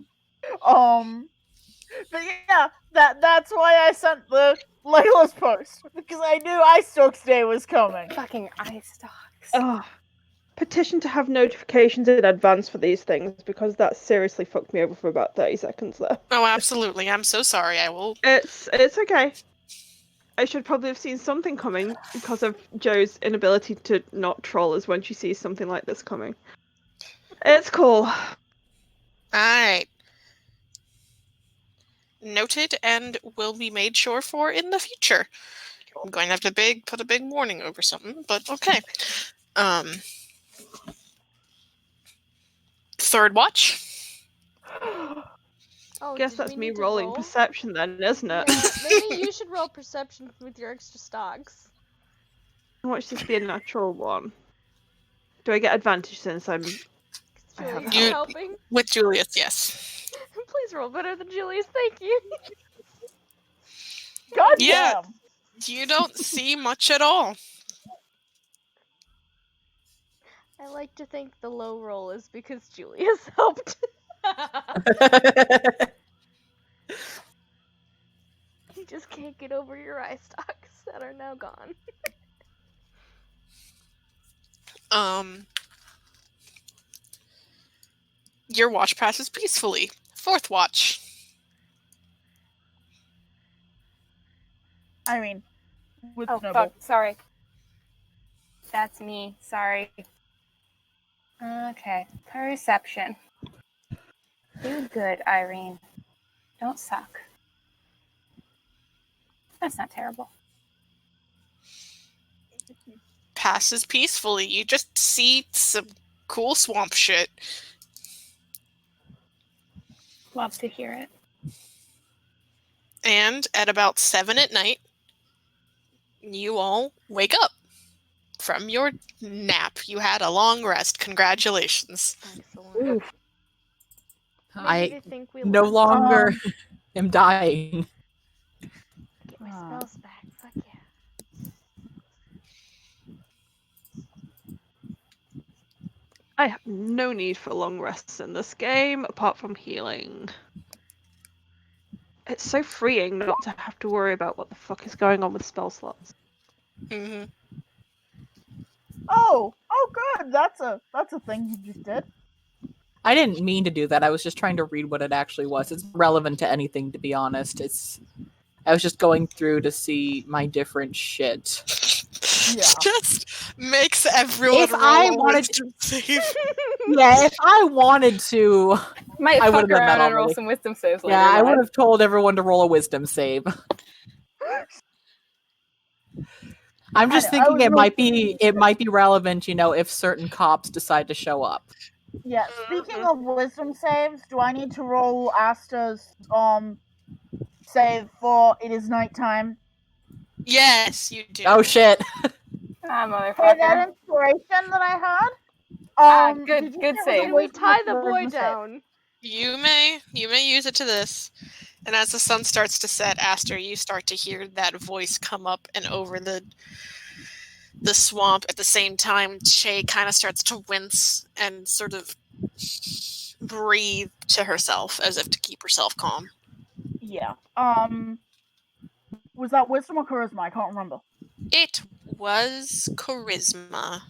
But yeah, that's why I sent the Legolas post, because I knew Ice Stalks Day was coming. Fucking eye stalks. Oh, petition to have notifications in advance for these things, because that seriously fucked me over for about 30 seconds there. Oh, absolutely. I'm so sorry. I will. It's okay. I should probably have seen something coming because of Joe's inability to not troll us when she sees something like this coming. It's cool. Alright. Noted and will be made sure for in the future. I'm going to have to put a big warning over something, but okay. Third watch. Oh, Guess did that's we me need to rolling roll? perception then, isn't it? Yeah, maybe you should roll perception with your extra stocks. Watch this be a natural one. Do I get advantage since I'm... I have Julius You- helping. With Julius, yes. Please roll better than Julius, thank you. God Yeah. damn. You don't see much at all. I like to think the low roll is because Julius helped. You just can't get over your eye stalks that are now gone. Your watch passes peacefully. Fourth watch. I mean, with Oh, Snowball. fuck. Sorry. That's me. Sorry. Okay. Perception. Do good, Irene. Don't suck. That's not terrible. Passes peacefully. You just see some cool swamp shit. Love to hear it. And at about 7 at night, you all wake up from your nap. You had a long rest. Congratulations. Excellent. Maybe I they think we no lost. longer am dying. Get my spells back. Fuck yeah. I have no need for long rests in this game, apart from healing. It's so freeing not to have to worry about what the fuck is going on with spell slots. Mm-hmm. Oh, good. That's a thing you just did. I didn't mean to do that. I was just trying to read what it actually was. It's relevant to anything, to be honest. I was just going through to see my different shit. Yeah. Just makes everyone If roll I a wanted wisdom save. Yeah, if I wanted to, Might I fuck would've done that around and roll already. some wisdom saves later. yeah, I live. would have told everyone to roll a wisdom save. I'm just I know, I thinking was it might be relevant, if certain cops decide to show up. Yeah. Speaking of wisdom saves, do I need to roll Asta's save for it is nighttime? Yes, you do. Oh shit. Ah, For that motherfucker. inspiration that I had? Good- did you good say it was a save. Can we wisdom tie or the boy charisma save? down? You may use it to this. And as the sun starts to set, Aster, you start to hear that voice come up and over the swamp. At the same time, Shay kind of starts to wince and sort of breathe to herself as if to keep herself calm. Yeah. Was that wisdom or charisma? I can't remember. It was charisma.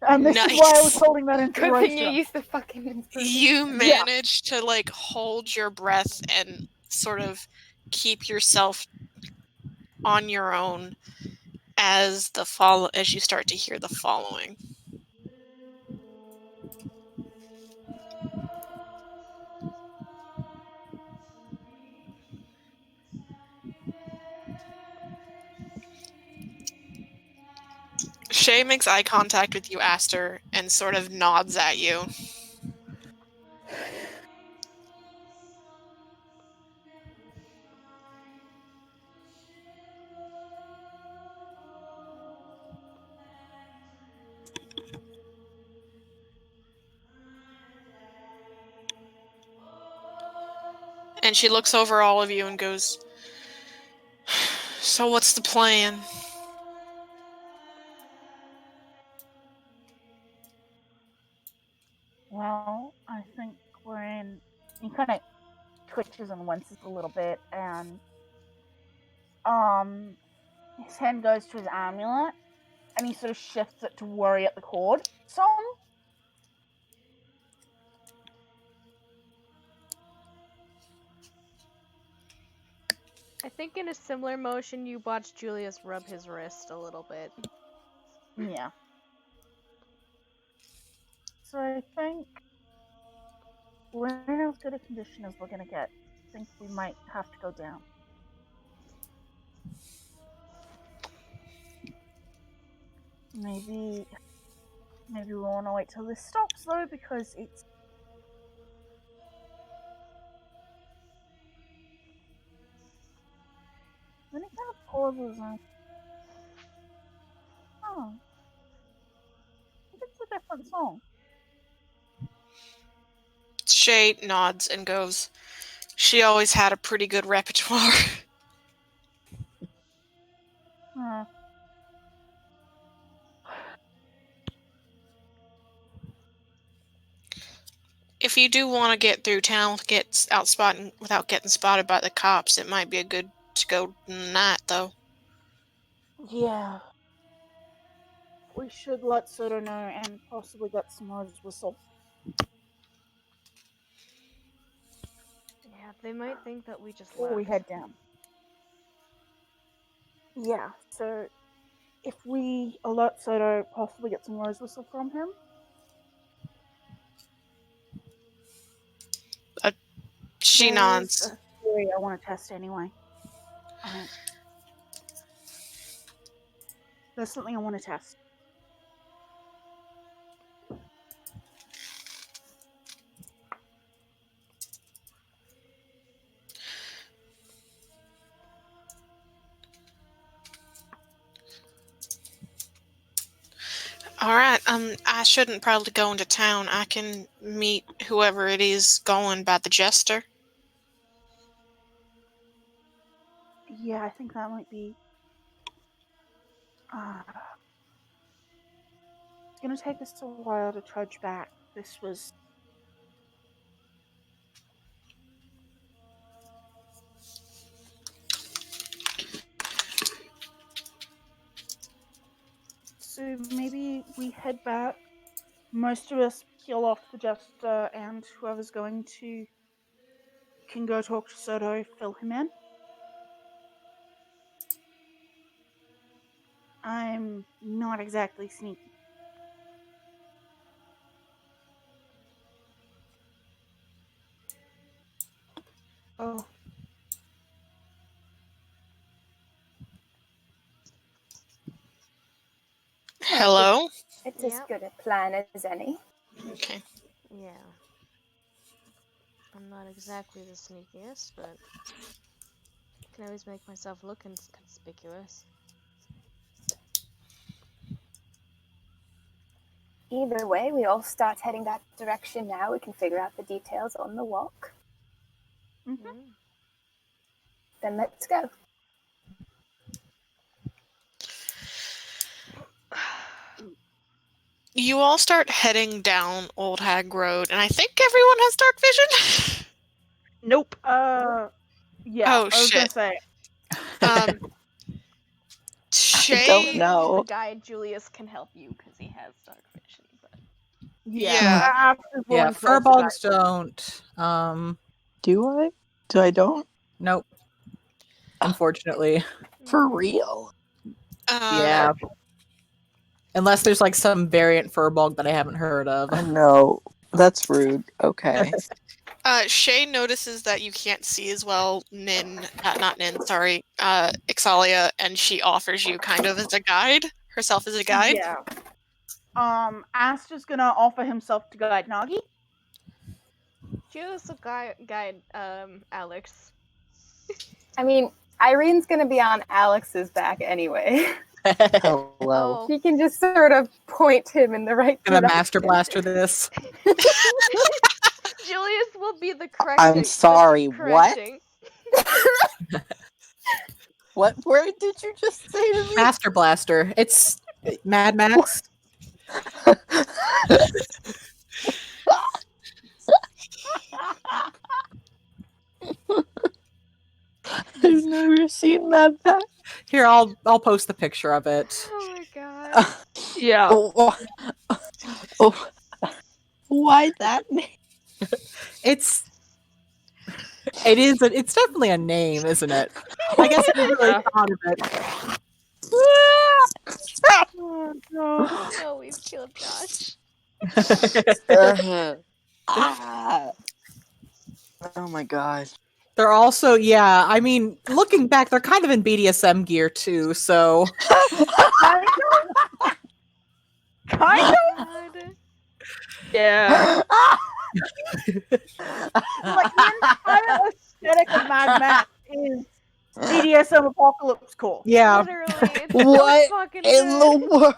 And this is why I was Nice. holding that Good thing you inspiration. used the fucking inspiration. You manage to hold your breath and sort of keep yourself on your own as you start to hear the following. Shay makes eye contact with you, Aster, and sort of nods at you. And she looks over all of you and goes, "So what's the plan?" Well, I think we're in. He kind of twitches and winces a little bit, and his hand goes to his amulet, and he sort of shifts it to "Worry at the Cord" song. I think in a similar motion, you watch Julius rub his wrist a little bit. Yeah. So I think we're in as good a condition as we're gonna get. I think we might have to go down. Maybe we want to wait till this stops though, because it's. Then it kind of pauses and. Oh. I think it's a different song. Shay nods and goes, "She always had a pretty good repertoire." Huh. If you do want to get through town without getting spotted by the cops, it might be a good to go night, though. Yeah. We should let Soto know and possibly get some rose whistle. Yeah, they might think that we just Before left. we head down. Yeah, so if we alert Soto, possibly get some rose whistle from him. She There's nods. a theory I want to test anyway. There's something I want to test. Alright, I shouldn't probably go into town. I can meet whoever it is going by the Jester. Yeah, I think that might be. It's gonna take us a while to trudge back. This was. So maybe we head back. Most of us peel off the Jester, and whoever's going to can go talk to Soto, fill him in. I'm not exactly sneaky. Oh, Hello? It's as Yep. good a plan as any. Okay. Yeah. I'm not exactly the sneakiest, but I can always make myself look conspicuous. Either way, we all start heading that direction now. We can figure out the details on the walk. Mm-hmm. Then let's go. You all start heading down Old Hag Road, and I think everyone has dark vision. nope. Yeah. Oh, I was gonna shit. say. Shay. don't know. The guy Julius can help you because he has dark vision. But Yeah. After Yeah, Vaughn kills the guy. furbolgs don't. Do I? Do I don't? Nope. Unfortunately. For real? Yeah. Unless there's like some variant furbolg that I haven't heard of. Oh no. That's rude. Okay. Shay notices that you can't see as well, not Nin, sorry, Ixalia, and she offers you kind of as a guide herself as a guide. Yeah. Aster's gonna offer himself to guide Nagi. Choose a guide, Alex. I mean, Irene's gonna be on Alex's back anyway. Hello. Oh, She can just sort of point him in the right Gonna direction. master blaster this. Julius will be the correcting. I'm sorry, the what? correcting. What word did you just say to me? Master blaster. It's Mad Max. I've never seen that back. Here, I'll post the picture of it. Oh my god. Yeah. Oh, why that name? It's definitely a name, isn't it? I guess I never really thought of it. Oh god. No, we've killed Josh. Ah. Oh my god. They're also, yeah, I mean, looking back, they're kind of in BDSM gear too, so Kind of. God. Yeah. Like the entire aesthetic of Mad Max is BDSM apocalypse core. yeah. Literally, it's What so fucking in good. the world?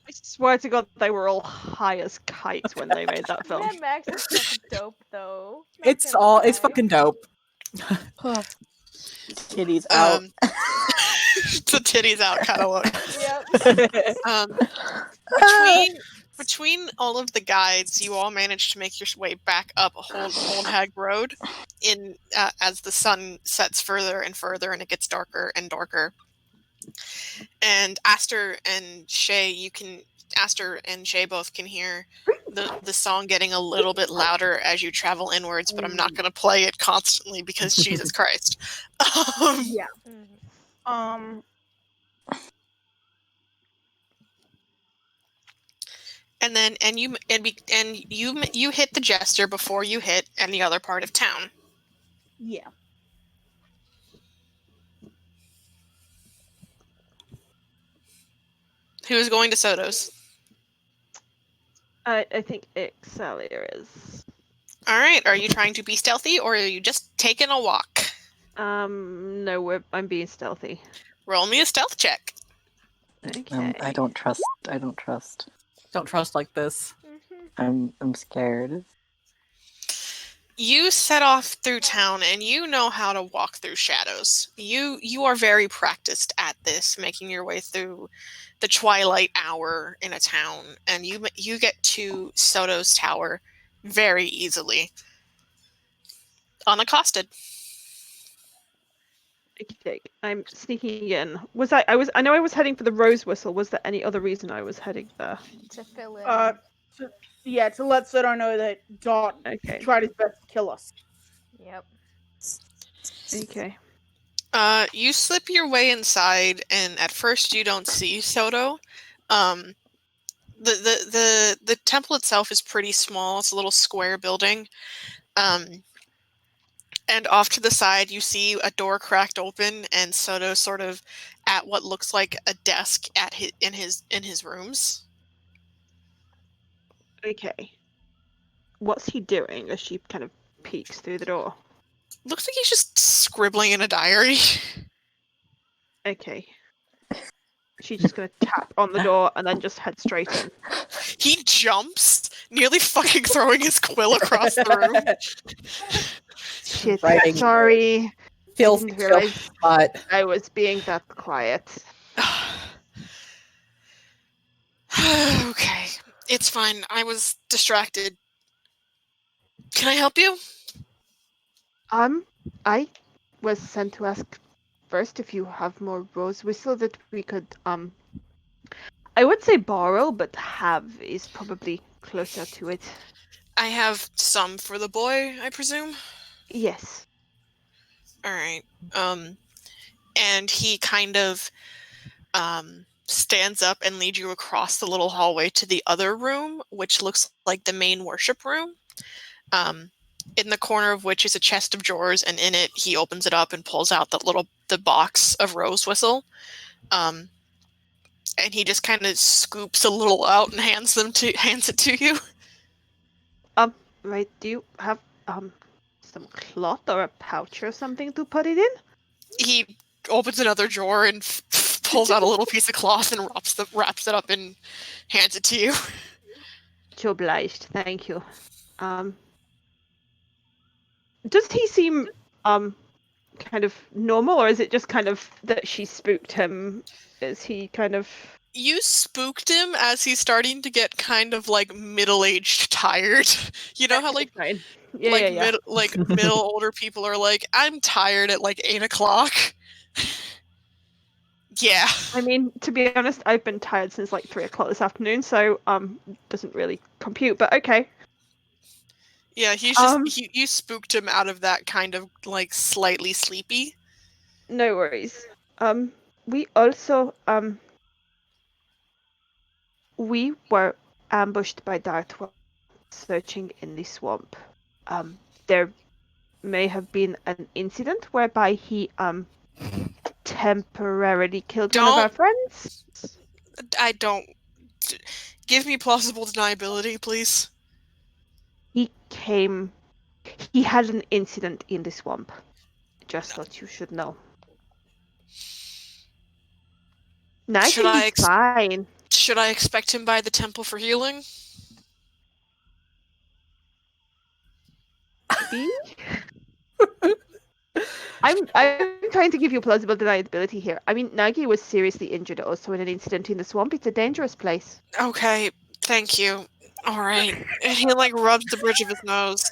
I swear to God, they were all high as kites when they made that film. Mad Max is fucking dope, though. Not It's gonna all, it's lie. fucking dope. Titties out. The titties out kind of look. Yep. Between all of the guides, you all managed to make your way back up Old Hag Road in as the sun sets further and further, and it gets darker and darker. And Aster and Shay both can hear the song getting a little bit louder as you travel inwards, but I'm not going to play it constantly because Jesus Christ. Yeah. Mhm. And then you hit the Jester before you hit any other part of town. Yeah. Who's going to Soto's? I think Excelia is. All right. Are you trying to be stealthy, or are you just taking a walk? No, I'm being stealthy. Roll me a stealth check. Okay. I don't trust. Don't trust like this. Mhm. I'm scared. You set off through town, and you know how to walk through shadows. You are very practiced at this, making your way through the twilight hour in a town, and you get to Soto's tower very easily, unaccosted. Okay, I'm sneaking in. I know I was heading for the Rose Whistle. Was there any other reason I was heading there? To fill in. To let Soto know that Dot Okay. tried his best to kill us. Yep. Okay. You slip your way inside, and at first you don't see Soto. The temple itself is pretty small. It's a little square building. And off to the side, you see a door cracked open, and Soto sort of at what looks like a desk in his rooms. Okay. What's he doing as she kind of peeks through the door? Looks like he's just scribbling in a diary. Okay. She's just gonna tap on the door and then just head straight in. He jumps, nearly fucking throwing his quill across the room. Shit, Writing. sorry. Filthy Didn't realize spot. I was being that quiet. Okay, it's fine. I was distracted. Can I help you? I was sent to ask first if you have more rose whistle that we could I would say borrow, but have is probably closer to it. I have some for the boy, I presume. Yes. All right. And he kind of stands up and leads you across the little hallway to the other room, which looks like the main worship room. In the corner of which is a chest of drawers, and in it he opens it up and pulls out the box of rose whistle. And And he just kind of scoops a little out and hands it to you. Right, do you have some cloth or a pouch or something to put it in? He opens another drawer and pulls out a little piece of cloth and wraps it up and hands it to you. Much obliged, thank you. Does he seem kind of normal, or is it just kind of that she spooked him? Is he kind of... You spooked him as he's starting to get kind of like middle-aged tired. You know how like Fine. Yeah. middle older people are like, I'm tired at like 8 o'clock. Yeah. I mean, to be honest, I've been tired since like 3 o'clock this afternoon, so doesn't really compute, but okay. Yeah, he's just you spooked him out of that kind of like slightly sleepy. No worries. We also we were ambushed by Darth while searching in the swamp. There may have been an incident whereby he temporarily killed one of our friends. I don't. Give me plausible deniability, please. He had an incident in the swamp. Just thought you should know. Nice, he's fine. Should I expect him by the temple for healing? Maybe. I'm trying to give you plausible deniability here. I mean, Nagi was seriously injured also in an incident in the swamp. It's a dangerous place. Okay, thank you. All right. And he like rubs the bridge of his nose.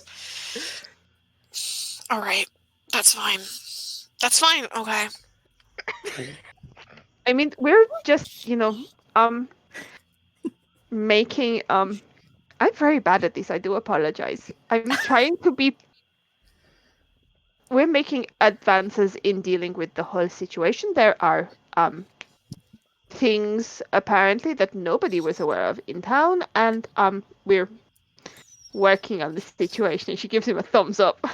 All right, that's fine. That's fine. Okay. I mean, we're just, making I'm very bad at this. I do apologize. I'm trying to be. We're making advances in dealing with the whole situation. There are things apparently that nobody was aware of in town, and we're working on the situation. And she gives him a thumbs up.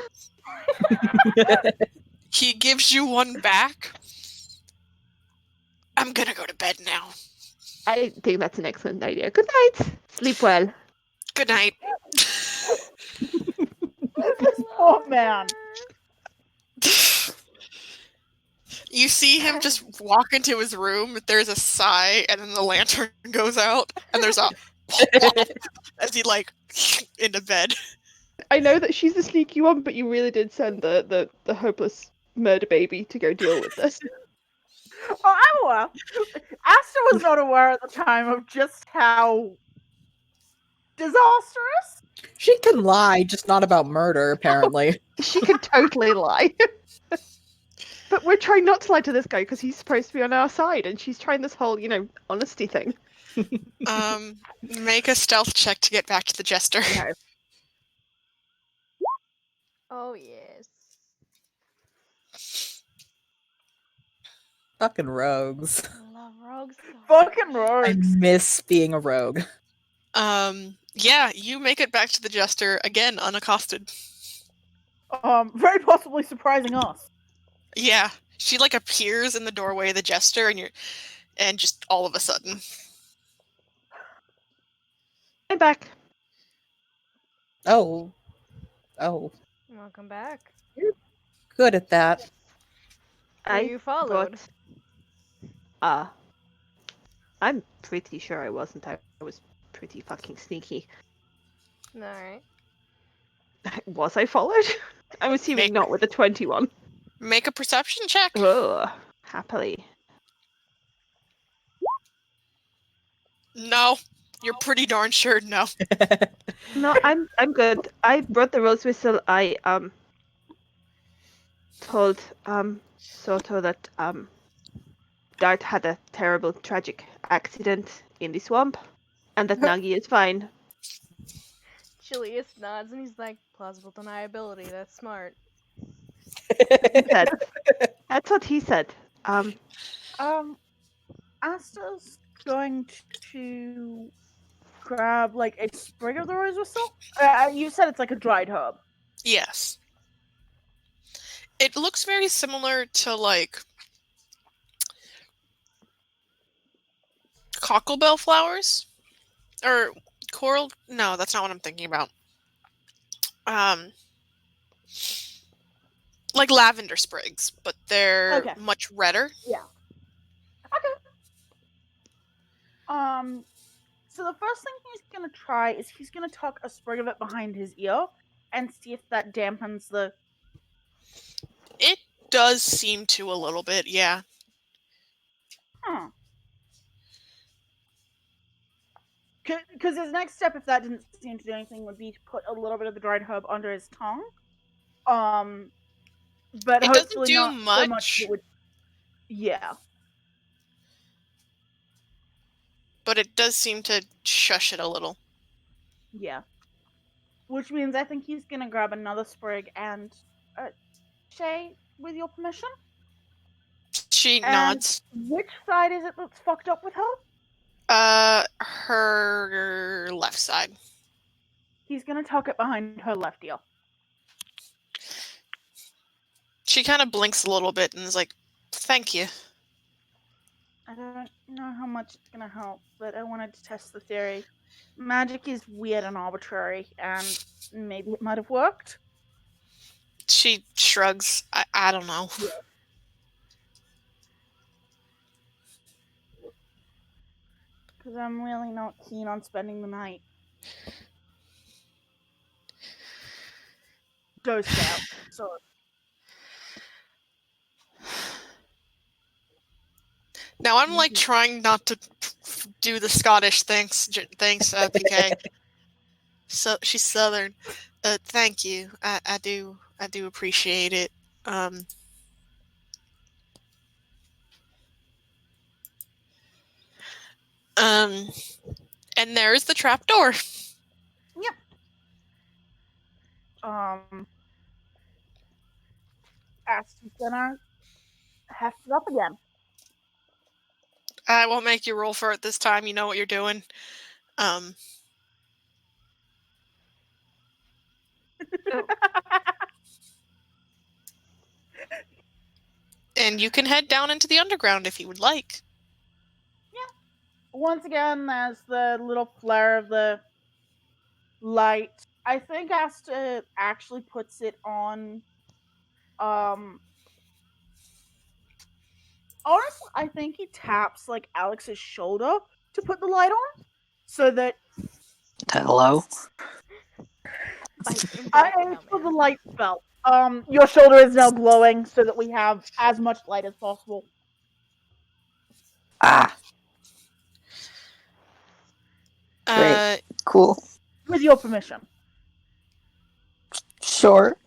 He gives you one back. I'm gonna go to bed now. I think that's an excellent idea. Good night. Sleep well. Good night. This poor man. You see him just walk into his room, there's a sigh, and then the lantern goes out, and there's a as he like into bed. I know that she's the sneaky one, but you really did send the hopeless murder baby to go deal with this. Oh, I'm aware. Asta was not aware at the time of just how disastrous. She can lie, just not about murder, apparently. She can totally lie. But we're trying not to lie to this guy because he's supposed to be on our side, and she's trying this whole, honesty thing. Make a stealth check to get back to the jester. Okay. Oh yes. Fucking rogues. I love rogues. Fucking I rogues. miss being a rogue. Yeah, you make it back to the jester again, unaccosted. Very possibly surprising us. Yeah, she like appears in the doorway of the jester, and just all of a sudden. I'm back. Oh. Welcome back. Good at that. You followed. I'm pretty sure I wasn't. I was pretty fucking sneaky. Alright. Was I followed? I'm assuming not with a 21. Make a perception check. Ugh, happily. No, you're pretty darn sure no. No, I'm good. I brought the rose whistle. I told Soto that Dart had a terrible tragic accident in the swamp and that Nagi is fine. Chilius nods and he's like, plausible deniability, that's smart. That's what he said. Asta's going to grab like a sprig of the rose whistle. You said it's like a dried herb. Yes. It looks very similar to like Cocklebell flowers? Or coral? No, that's not what I'm thinking about. Like lavender sprigs, but they're Okay. much redder. So the first thing he's gonna try is he's gonna tuck a sprig of it behind his ear and see if that dampens the. It does seem to a little bit, yeah. Because his next step, if that didn't seem to do anything, would be to put a little bit of the dried herb under his tongue. But It doesn't hopefully do not so much. much. It would, yeah. But it does seem to shush it a little. Yeah. Which means I think he's gonna grab another sprig and Shay, with your permission. She And nods. which side is it that's fucked up with her? Her left side. He's gonna tuck it behind her left ear. She kind of blinks a little bit and is like, "Thank you." I don't know how much it's gonna help, but I wanted to test the theory. Magic is weird and arbitrary, and maybe it might have worked. She shrugs. I don't know. Because I'm really not keen on spending the night. Ghost out. So Now I'm like trying not to do the Scottish thanks, PK. So she's Southern. Thank you. I do appreciate it. And there's the trap door. Yep. Aston's gonna heft it up again. I won't make you roll for it this time. You know what you're doing. And you can head down into the underground if you would like. Yeah. Once again, there's the little flare of the light. I think Asta actually puts it on. Honestly, I think he taps like Alex's shoulder to put the light on, so that Hello? for the light spell. Your shoulder is now glowing, so that we have as much light as possible. Ah. Great. Cool. With your permission. Sure.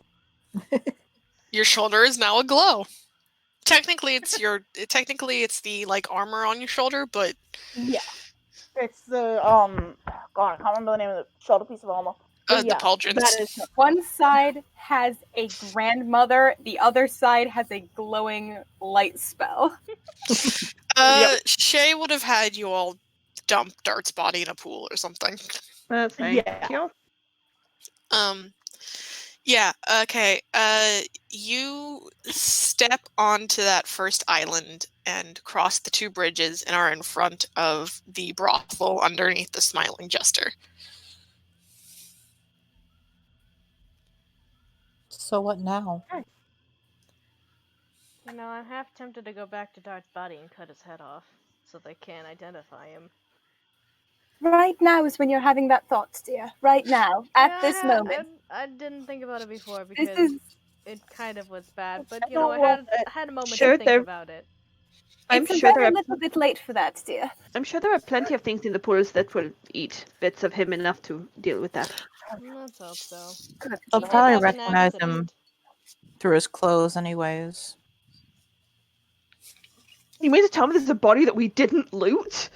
Your shoulder is now aglow. Technically, it's the like armor on your shoulder, but yeah, it's the God, I can't remember the name of the shoulder piece of armor. The pauldrons. That is one side has a grandmother, the other side has a glowing light spell. Shay would have had you all dump Dart's body in a pool or something. Thank you. Yeah, okay. You step onto that first island and cross the two bridges and are in front of the brothel underneath the Smiling Jester. So what now? You know, I'm half tempted to go back to Dart's body and cut his head off, so they can't identify him. Right now is when you're having that thought, dear. Right now, at this moment. I didn't think about it before because it kind of was bad, but you know, I had a moment to think about it. It's a little bit late for that, dear. I'm sure there are plenty of things in the pools that will eat bits of him enough to deal with that. Let's hope so. I'll probably recognize him through his clothes anyways. You mean to tell me there's a body that we didn't loot?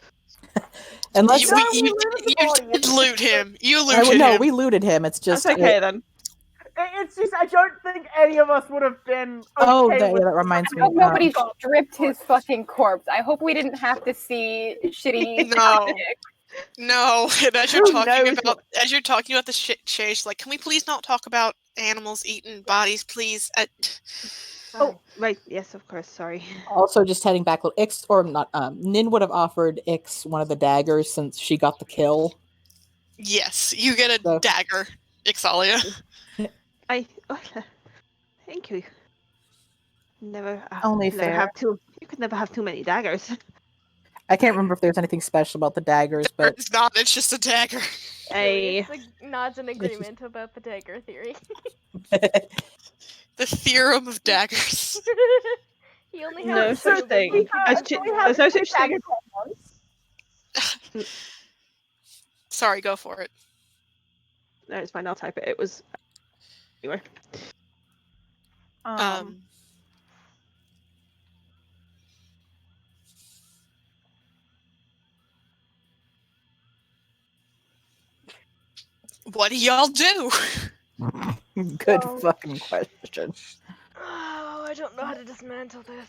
Unless you did loot him. You looted him. No, we looted him. It's just that's okay then. It's just I don't think any of us would have been. Okay that reminds me. Nobody stripped his fucking corpse. I hope we didn't have to see shitty. No. No, and as Who knows what- as you're talking about the chase, like, can we please not talk about animals eating bodies, please? Oh, right. Yes, of course. Sorry. Also, just heading back, Ix or not, Nin would have offered Ix one of the daggers since she got the kill. Yes, you get a So- dagger, Ixalia. Thank you. Never. Only never fair. have too. You could never have too many daggers. I can't remember if there's anything special about the daggers, but It's not. It's just a dagger. I. Nods in agreement about the dagger theory. The theorem of daggers. He only No has such two, but thing. he can As use chi- more. there's no such thing. Sorry, go for it. No, it's fine. I'll type it. It was. Anyway. What do y'all do? Good fucking question. Oh, I don't know how to dismantle this.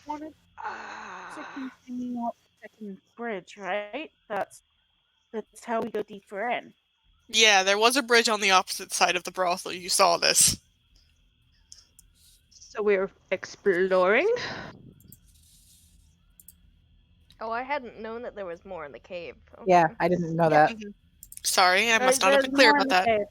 To continue up the second bridge, right? That's how we go deeper in. Yeah, there was a bridge on the opposite side of the brothel. You saw this. So we're exploring. Oh, I hadn't known that there was more in the cave. Okay. Yeah, I didn't know that. Sorry, I must not have been clear about that.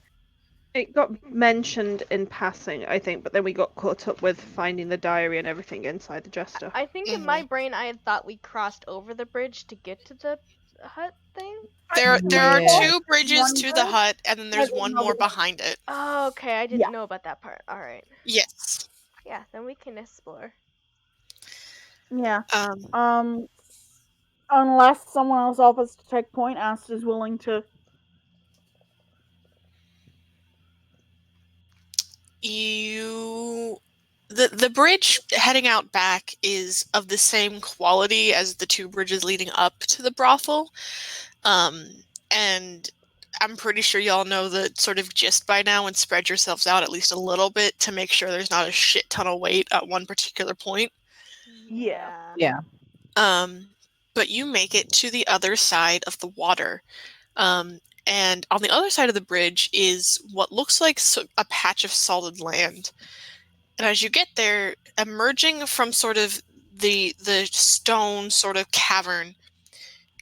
It got mentioned in passing, I think, but then we got caught up with finding the diary and everything inside the jester. I think in my brain I had thought we crossed over the bridge to get to the hut thing. There are Yeah. two bridges to the hut, and then there's one more behind it. Oh, okay, I didn't know about that part. All right. Yes. Yeah, then we can explore. Yeah. Unless someone else offers to take point, Asta is willing to. The bridge heading out back is of the same quality as the two bridges leading up to the brothel. And I'm pretty sure y'all know the sort of gist by now, and spread yourselves out at least a little bit to make sure there's not a shit ton of weight at one particular point. Yeah. But you make it to the other side of the water. And on the other side of the bridge is what looks like a patch of solid land. And as you get there, emerging from sort of the stone sort of cavern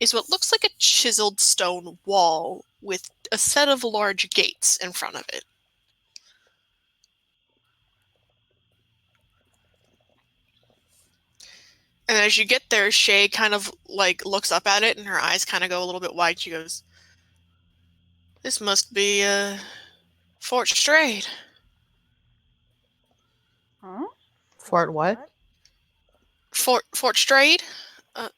is what looks like a chiseled stone wall with a set of large gates in front of it. And as you get there, Shay kind of like looks up at it and her eyes kind of go a little bit wide. She goes, "This must be Fort Strade." Huh? Fort what? Fort Strade? Oh.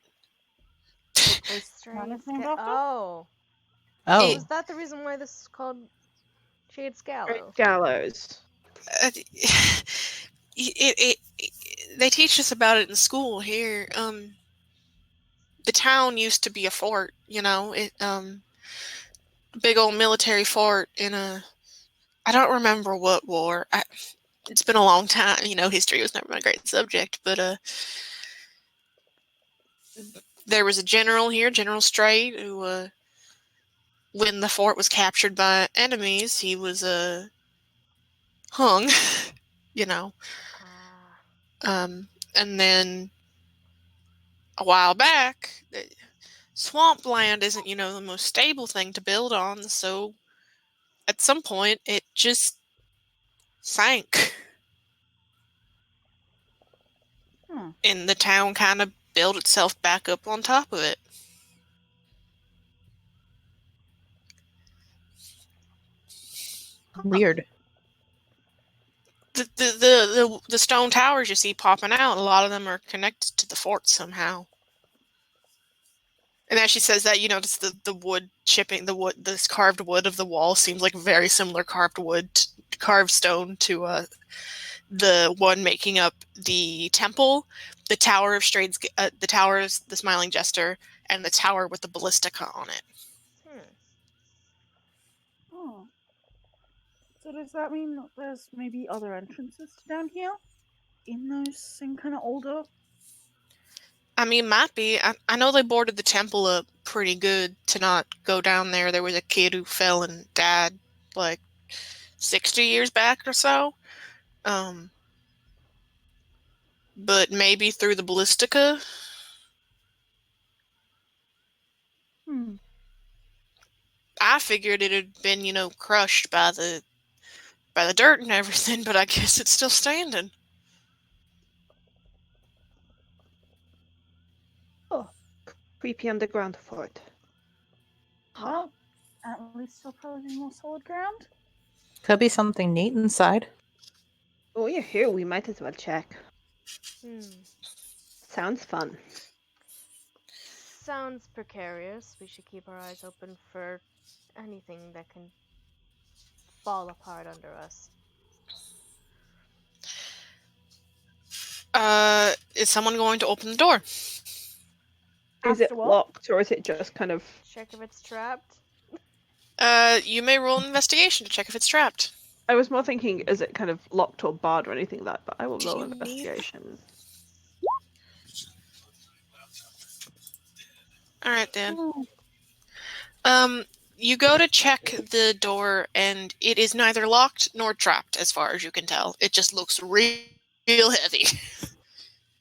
Oh. Was that the reason why this is called Shade's Gallows? Gallows. They teach us about it in school here. The town used to be a fort, you know, big old military fort in I don't remember what war. It's been a long time, you know, history was never my great subject, but there was a general here, General Strade, who when the fort was captured by enemies, he was hung, you know. And then a while back, swampland isn't, you know, the most stable thing to build on, so at some point it just sank. And the town kind of built itself back up on top of it. Weird. The stone towers you see popping out, a lot of them are connected to the fort somehow. And as she says that, you notice the wood chipping, this carved wood of the wall seems like very similar carved stone to the one making up the temple, the Tower of Strade's, the Tower of the Smiling Jester, and the tower with the ballistica on it. Oh. So does that mean that there's maybe other entrances to down here? In those same kind of older? I mean, might be. I know they boarded the temple up pretty good to not go down there. There was a kid who fell and died like 60 years back or so. But maybe through the ballistica. I figured it had been, crushed by the dirt and everything, but I guess it's still standing. Oh, creepy underground fort. Well, at least still probably more solid ground. Could be something neat inside. Oh, you're here. We might as well check. Sounds fun. Sounds precarious. We should keep our eyes open for anything that can fall apart under us. Is someone going to open the door? Is it locked or is it just kind of... Check if it's trapped? You may roll an investigation to check if it's trapped. I was more thinking, is it kind of locked or barred or anything like that, but I will roll an investigation. Alright, Dan. You go to check the door, and it is neither locked nor trapped, as far as you can tell. It just looks real heavy.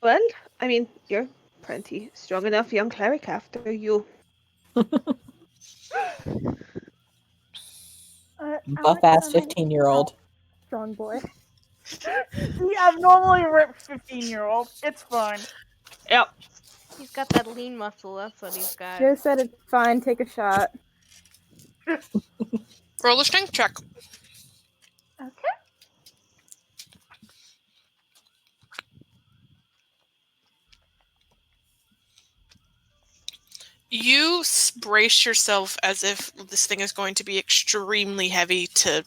Well, I mean, you're plenty strong enough, young cleric, after you. Buff-ass 15-year-old. Strong boy. The abnormally ripped 15-year-old. It's fine. Yep. He's got that lean muscle, that's what he's got. Joe said it's fine, take a shot. Roll a strength check. Okay. You brace yourself as if this thing is going to be extremely heavy to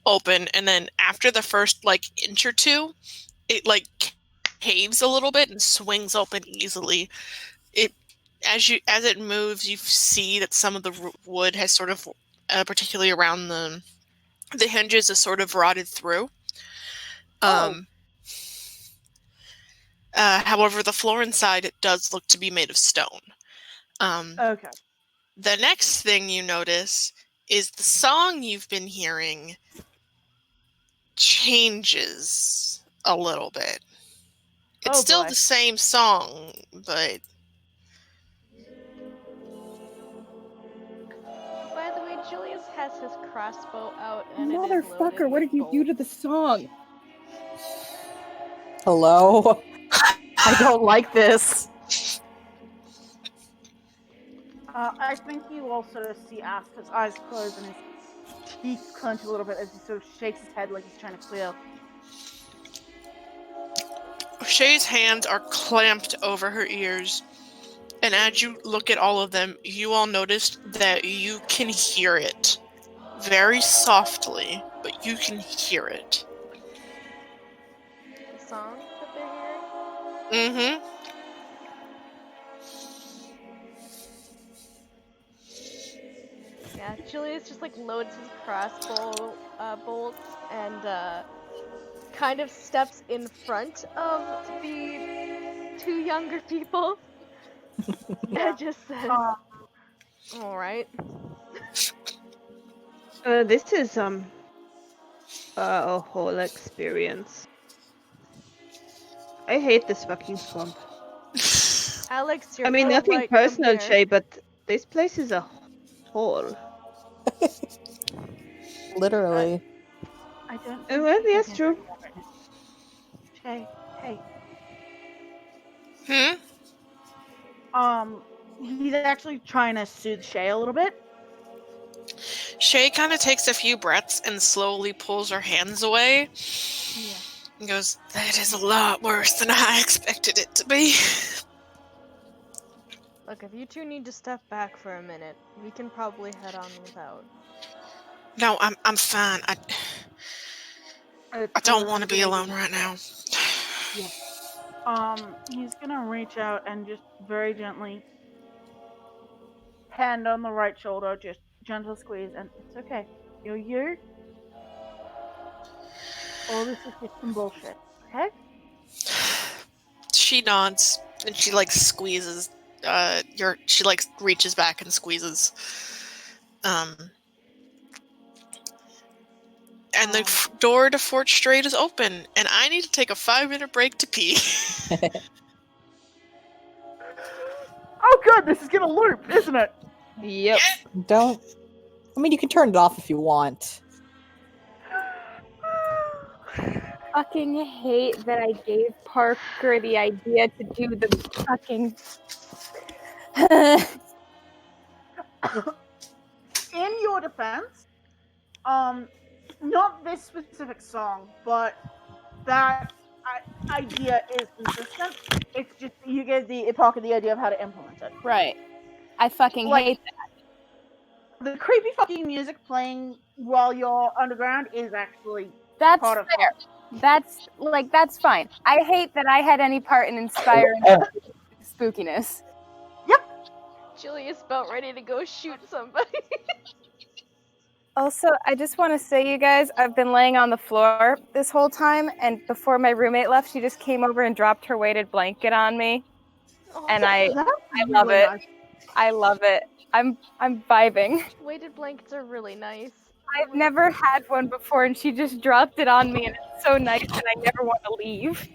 open, and then after the first inch or two, it caves a little bit and swings open easily. As it moves, you see that some of the wood has sort of, particularly around the hinges, is sort of rotted through. However, the floor inside, it does look to be made of stone. Okay. The next thing you notice is the song you've been hearing changes a little bit. It's still the same song, but... By the way, Julius has his crossbow out and Motherfucker, what did you do to the song? Hello? I don't like this. I think you all sort of see Asta's eyes close and his teeth clench a little bit as he sort of shakes his head like he's trying to clear. Shay's hands are clamped over her ears, and as you look at all of them, you all notice that you can hear it. Very softly, but you can hear it. The song that they're hearing? Mm-hmm. Yeah, Julius just loads his crossbow bolts and kind of steps in front of the two younger people and just says, "All right." This is a whole experience. I hate this fucking swamp. Alex, you're nothing right, personal, come here. Shay, but this place is a hole. Literally. I don't. Well, yes, true. Hey. Hmm? He's actually trying to soothe Shay a little bit. Shay kind of takes a few breaths and slowly pulls her hands away. Yeah. And goes, "That is a lot worse than I expected it to be." Look, if you two need to step back for a minute, we can probably head on without. No, I'm fine. I don't want to be alone right now. Yeah. He's gonna reach out and just very gently, hand on the right shoulder, just gentle squeeze, and it's okay. You're you. All this is just some bullshit, okay? She nods and she squeezes she like reaches back and squeezes. And the door to Fort Strade is open, and I need to take a 5-minute break to pee. Oh, good. This is gonna loop, isn't it? Yep. Don't. I mean, you can turn it off if you want. Fucking hate that I gave Parker the idea to do the fucking. In your defense, not this specific song, but that idea is consistent. It's just you get Parker the idea of how to implement it. Right. I fucking Like, hate that. The creepy fucking music playing while you're underground is actually That's part of fair. That's fine. I hate that I had any part in inspiring spookiness. Julia's about ready to go shoot somebody. Also, I just want to say, you guys, I've been laying on the floor this whole time, and before my roommate left, she just came over and dropped her weighted blanket on me, and I love it. Nice. I love it. I'm vibing. Weighted blankets are really nice. I've never had one before, and she just dropped it on me, and it's so nice, and I never want to leave.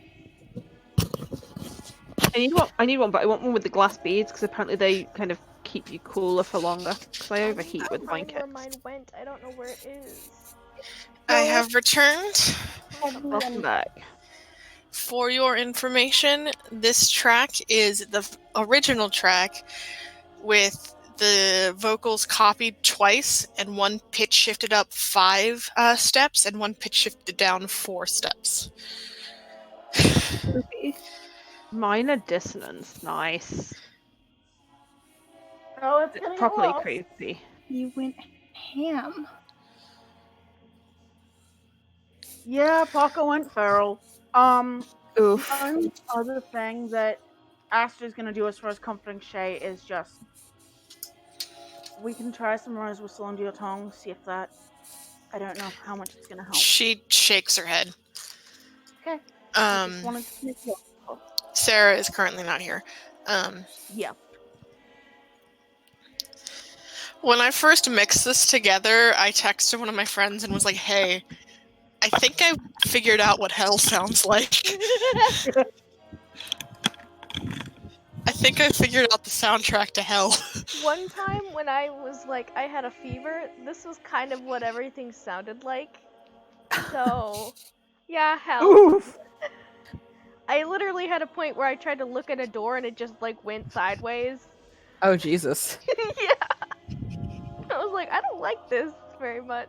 I need one, but I want one with the glass beads because apparently they kind of keep you cooler for longer. Because I overheat with blankets. Where mine went, I don't know where it is. I have returned. Welcome back. For your information, this track is the original track with the vocals copied twice and one pitch shifted up 5 steps and one pitch shifted down 4 steps. Minor dissonance, nice. Oh, it's getting properly off. creepy. You went ham. Yeah, Parker went feral. Oof. The only other thing that Astra's gonna do as far as comforting Shay is just we can try some rose whistle under your tongue, see if that. I don't know how much it's gonna help. She shakes her head. Okay. I just wanted to make sure. Sarah is currently not here. Yeah. When I first mixed this together, I texted one of my friends and was like, hey, I think I figured out what hell sounds like. I think I figured out the soundtrack to hell. One time when I was like, I had a fever, this was kind of what everything sounded like. So, yeah, hell. Oof. I literally had a point where I tried to look at a door and it just like went sideways. Oh, Jesus. Yeah. I was like, I don't like this very much.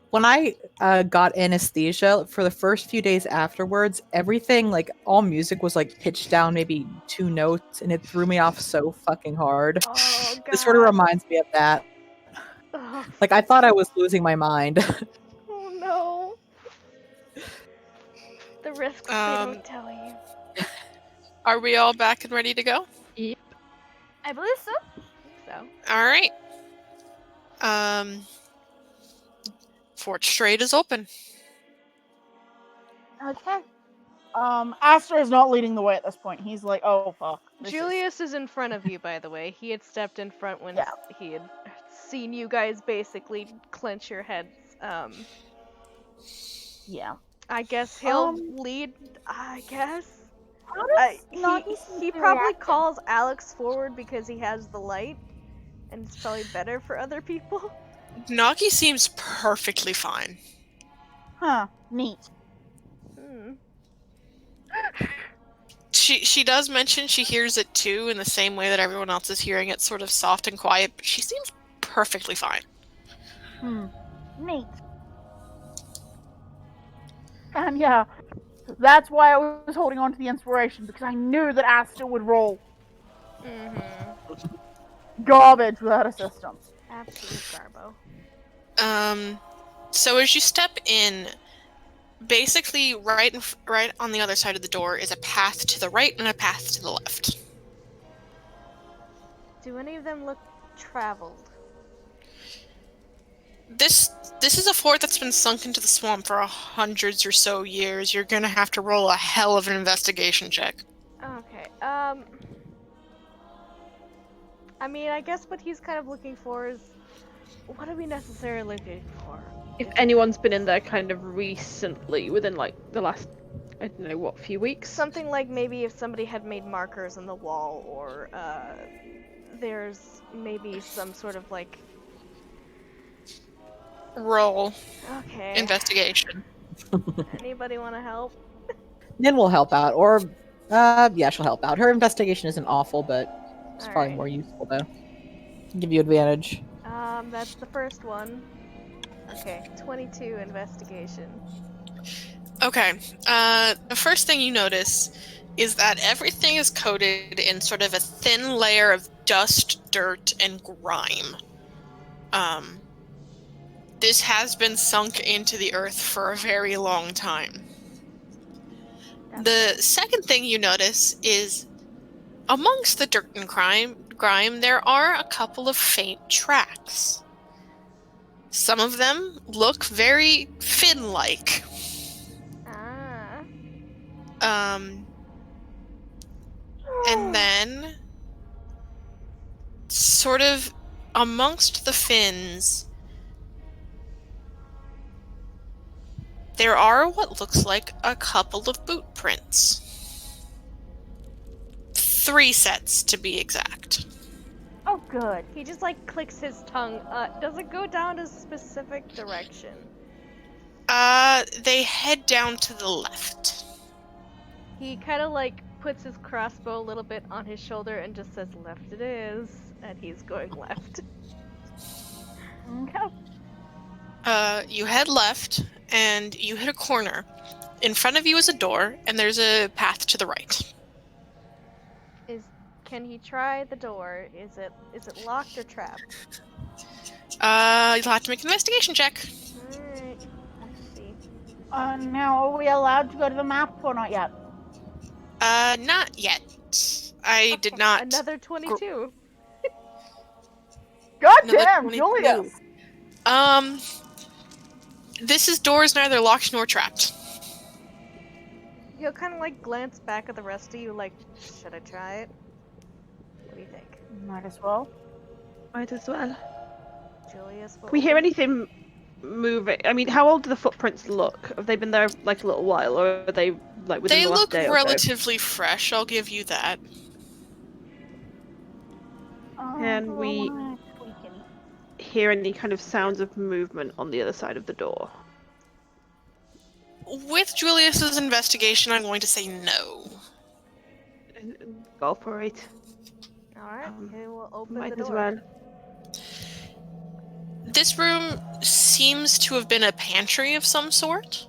When I got anesthesia, for the first few days afterwards, everything, like, all music was, like, pitched down maybe 2 notes, and it threw me off so fucking hard. Oh, God. This sort of reminds me of that. Oh, Like, I thought I was losing my mind. oh no. The risks they don't tell you. Are we all back and ready to go? Yep. I believe so. All right. Fort Strade is open. Okay. Astra is not leading the way at this point. He's like, oh fuck. Julius is in front of you, by the way. He had stepped in front when he had seen you guys basically clench your heads. Yeah. I guess he'll lead. I guess. How He probably calls Alex forward because he has the light, and it's probably better for other people. Nagi seems perfectly fine. Huh. Neat. She does mention she hears it too in the same way that everyone else is hearing it, sort of soft and quiet, but she seems perfectly fine. Neat. And yeah, that's why I was holding on to the inspiration, because I knew that Astra would roll garbage without assistance. Absolute garbo. So as you step in, basically right on the other side of the door is a path to the right and a path to the left. Do any of them look traveled? This is a fort that's been sunk into the swamp for hundreds or so years. You're gonna have to roll a hell of an investigation check. Okay. I mean, I guess what he's kind of looking for is, what are we necessarily looking for? If anyone's been in there kind of recently, within like the last, I don't know what, few weeks. Something like maybe if somebody had made markers on the wall, or there's maybe some sort of like Roll okay. investigation. Anybody want to help? Nin will help out, or yeah, she'll help out. Her investigation isn't awful, but it's probably Alright. more useful though. Give you advantage. That's the first one. Okay, 22 investigation. Okay. The first thing you notice is that everything is coated in sort of a thin layer of dust, dirt, and grime. This has been sunk into the earth for a very long time. The second thing you notice is amongst the dirt and grime, there are a couple of faint tracks. Some of them look very fin-like. And then, sort of amongst the fins, there are what looks like a couple of boot prints. 3 sets, to be exact. Oh, good. He just like clicks his tongue. Does it go down a specific direction? They head down to the left. He kind of like puts his crossbow a little bit on his shoulder and just says, "Left it is," and he's going left. Okay. You head left, and you hit a corner. In front of you is a door, and there's a path to the right. Can he try the door? Is it locked or trapped? You'll have to make an investigation check. Alright, let's see. Now, are we allowed to go to the map or not yet? Not yet. I did not. Another 22. God Another damn, 22. Julius! This door is neither locked nor trapped. He'll kind of like glance back at the rest of you, like, should I try it? What do you think? Might as well. Might as well. Julius, Can we hear anything moving? I mean, how old do the footprints look? Have they been there like a little while, or are they like within They the last look day or so? relatively fresh, I'll give you that. Can we hear any kind of sounds of movement on the other side of the door? With Julius's investigation, I'm going to say no. Go for it. Alright, he will open Might the as door. well. This room seems to have been a pantry of some sort.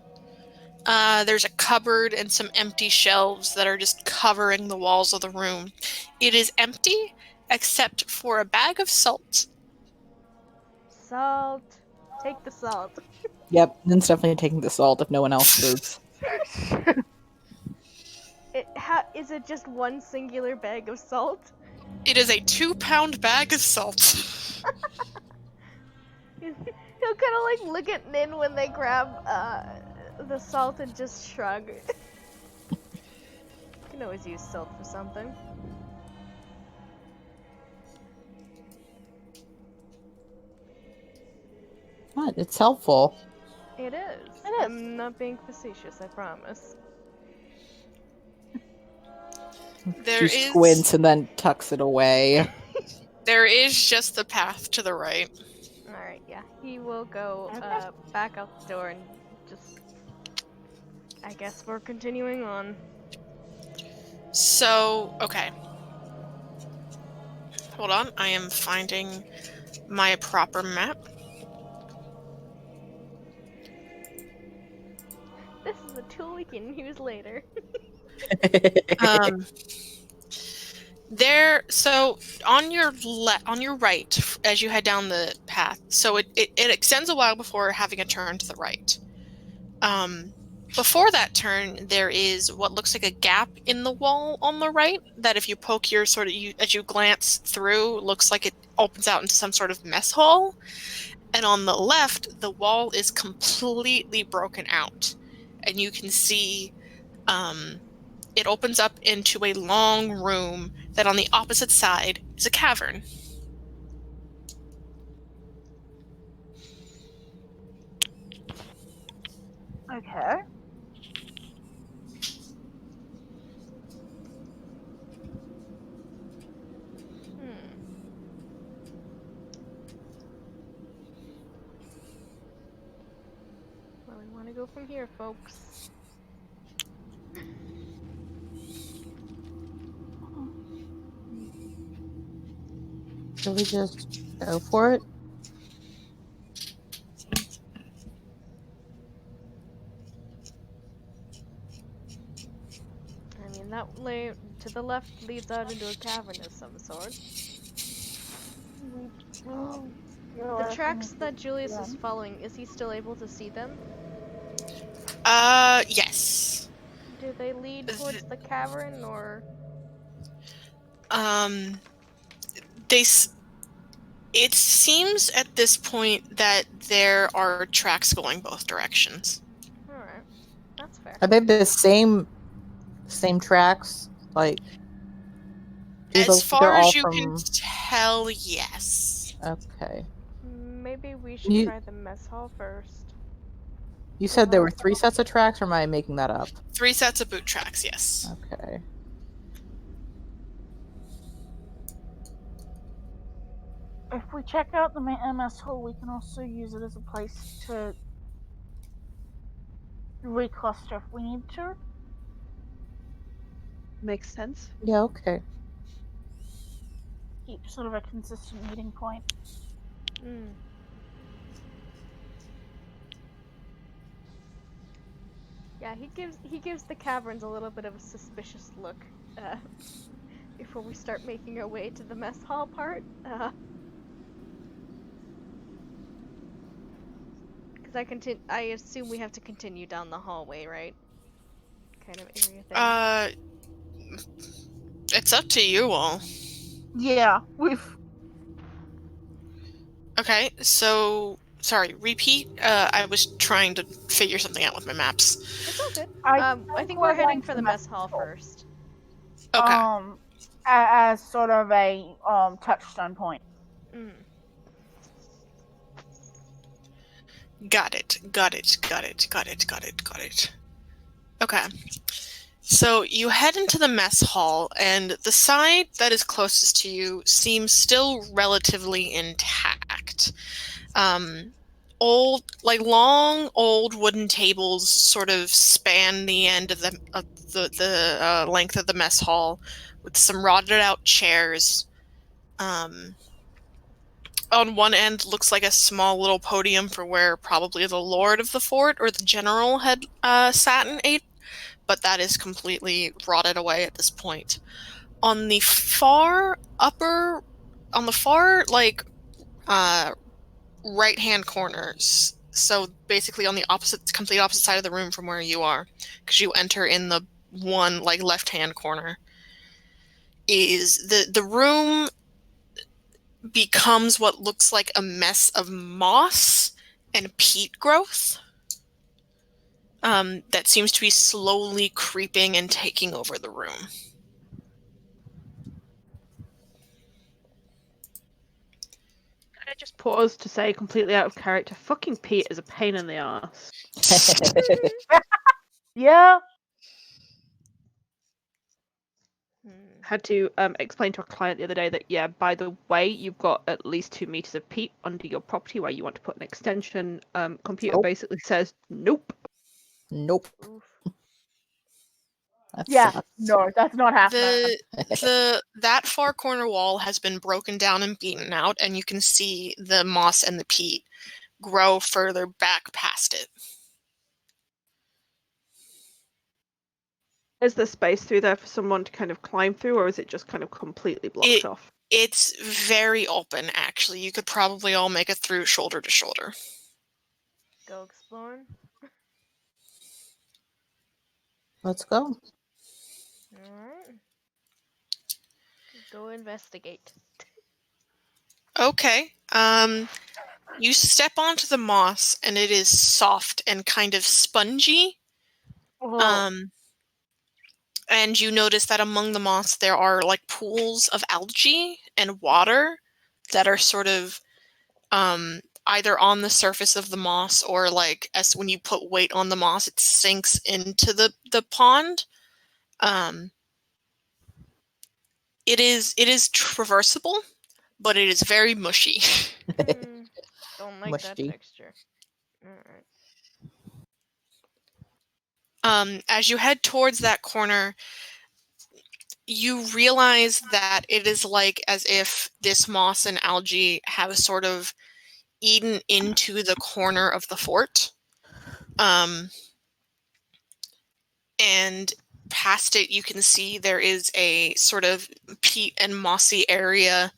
There's a cupboard and some empty shelves that are just covering the walls of the room. It is empty, except for a bag of salt. Salt. Take the salt. Yep, Nin's definitely taking the salt if no one else moves. Is it just one singular bag of salt? It is a 2-pound bag of salt. He'll kind of like look at Nin when they grab the salt and just shrug. You can always use salt for something. What? It's helpful. It is. I'm not being facetious, I promise. There She is squints and then tucks it away. There is just the path to the right. Alright, yeah. He will go back out the door and just... I guess we're continuing on. So, okay. Hold on, I am finding my proper map. This is a tool we can use later. So on your right, as you head down the path, so it extends a while before having a turn to the right. Before that turn, there is what looks like a gap in the wall on the right that if you poke your as you glance through, looks like it opens out into some sort of mess hall. And on the left, the wall is completely broken out. And you can see it opens up into a long room that on the opposite side is a cavern. Okay. Where we want to go from here, folks? Should we just go for it? I mean, that way to the left leads out into a cavern of some sort. The tracks that Julius is following, is he still able to see them? Yes. Do they lead towards the cavern, or? It seems at this point that there are tracks going both directions. Alright. That's fair. Are they the same tracks? Like, As they're far all as you from... can tell, yes. Okay. Maybe we should try the mess hall first. You said there were 3 sets of tracks, or am I making that up? 3 sets of boot tracks, yes. Okay. If we check out the MS hole, we can also use it as a place to recluster if we need to. Makes sense. Yeah, okay. Keep sort of a consistent meeting point. Yeah, he gives the caverns a little bit of a suspicious look before we start making our way to the mess hall part. Because I assume we have to continue down the hallway, right? Kind of area thing. It's up to you all. Yeah, Okay, so sorry, repeat. I was trying to figure something out with my maps. It's all good. I think we're heading for the mess hall first. Okay. As sort of a touchstone point. Got it. Okay. So you head into the mess hall, and the side that is closest to you seems still relatively intact. Long old wooden tables sort of span the end of the length of the mess hall, with some rotted out chairs. On one end looks like a small little podium for where probably the lord of the fort or the general had sat and ate, but that is completely rotted away at this point. On the far right-hand corners, so basically on the complete opposite side of the room from where you are, because you enter in the one left-hand corner, is the room becomes what looks like a mess of moss and peat growth that seems to be slowly creeping and taking over the room. Can I just pause to say, completely out of character, fucking Pete is a pain in the ass. Yeah. Had to explain to a client the other day that, yeah, by the way, you've got at least 2 meters of peat under your property where you want to put an extension. Computer basically says, nope. Nope. No, that's not happening. That far corner wall has been broken down and beaten out, and you can see the moss and the peat grow further back past it. Is there space through there for someone to kind of climb through, or is it just kind of completely blocked off? It's very open, actually. You could probably all make it through shoulder to shoulder. Go exploring? Let's go. Alright. Go investigate. Okay. You step onto the moss, and it is soft and kind of spongy. And you notice that among the moss there are pools of algae and water that are sort of either on the surface of the moss or like as when you put weight on the moss, it sinks into the pond. It is traversable, but it is very mushy. Don't like that Mushy. texture. Alright. As you head towards that corner, you realize that it is like as if this moss and algae have sort of eaten into the corner of the fort. And past it, you can see there is a sort of peat and mossy area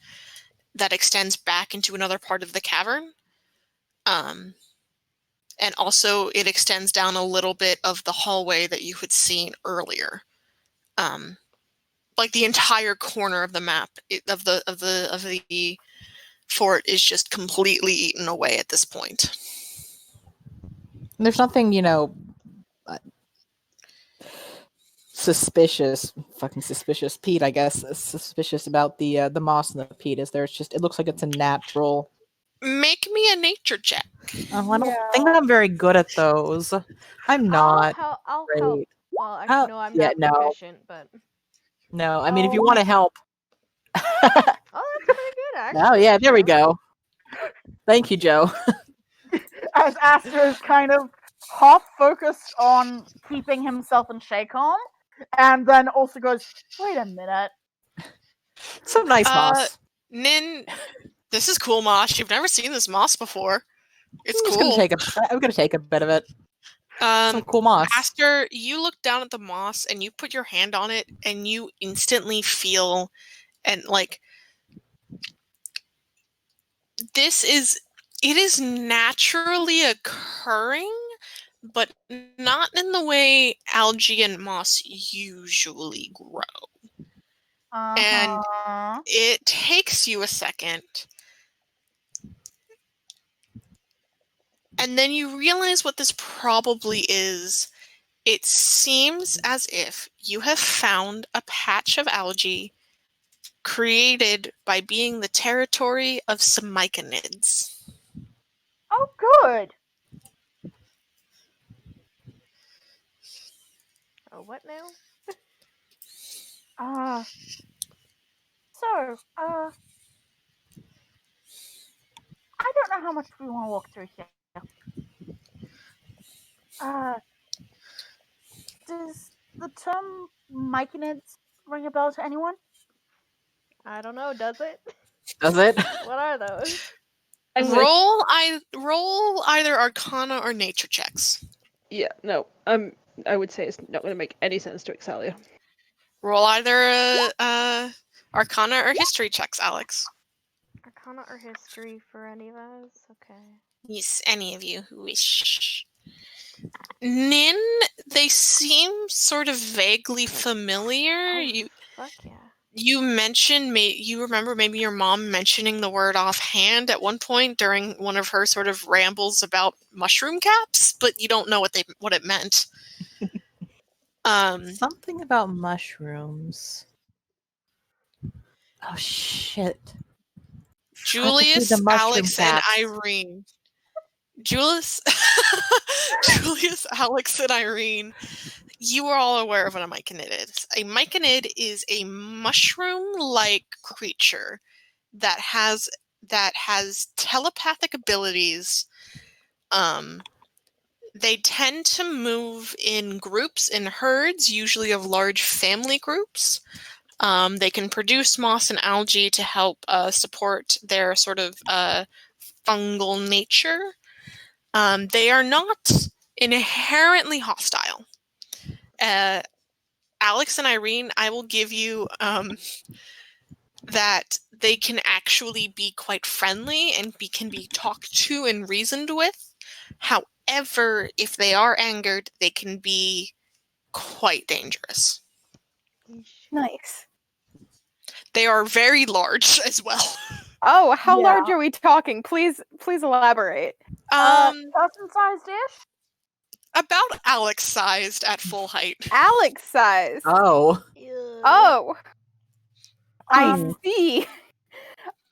that extends back into another part of the cavern. And also it extends down a little bit of the hallway that you had seen earlier. Like the entire corner of the map of the fort is just completely eaten away at this point. There's nothing, suspicious, fucking suspicious, Pete, I guess, suspicious about the moss and the peat. Is there? It's just, it looks like it's a natural. Make me a nature check. Oh, I don't think I'm very good at those. I'm not. I'll great. help. Well, actually, no, I'm not proficient, but... No, I mean, if you want to help. Oh, that's pretty good, actually. Oh, yeah, there we go. Thank you, Joe. As Aster is kind of half focused on keeping himself in Shaycon, and then also goes, wait a minute. Some nice moss. Nin, this is cool moss. You've never seen this moss before. It's cool. I'm gonna take a bit of it. Some cool moss. Aster, you look down at the moss and you put your hand on it and you instantly feel and like it is naturally occurring, but not in the way algae and moss usually grow. And it takes you a second. And then you realize what this probably is. It seems as if you have found a patch of algae created by being the territory of some myconids. Oh, good. Oh, what now? I don't know how much we want to walk through here. Does the term myconids ring a bell to anyone? I don't know, does it? Does it? What are those? Roll either Arcana or Nature checks. Yeah, no. I would say it's not going to make any sense to Exalia. Roll either Arcana or History checks, Alex. Arcana or History for any of us? Okay. Yes, any of you who wish. Nin, they seem sort of vaguely familiar. Fuck yeah. You mentioned, you remember maybe your mom mentioning the word offhand at one point during one of her sort of rambles about mushroom caps, but you don't know what it meant. Something about mushrooms. Oh shit. Julius, Alex, and Irene. Julius, Alex, and Irene, you are all aware of what a myconid is. A myconid is a mushroom-like creature that has telepathic abilities. They tend to move in groups, in herds, usually of large family groups. They can produce moss and algae to help support their sort of fungal nature. They are not inherently hostile. Alex and Irene, I will give you that they can actually be quite friendly and can be talked to and reasoned with. However, if they are angered, they can be quite dangerous. Nice. They are very large as well. Oh, how large are we talking? Please elaborate. Person-sized-ish? About Alex-sized at full height. Alex-sized? Oh. Oh. I see.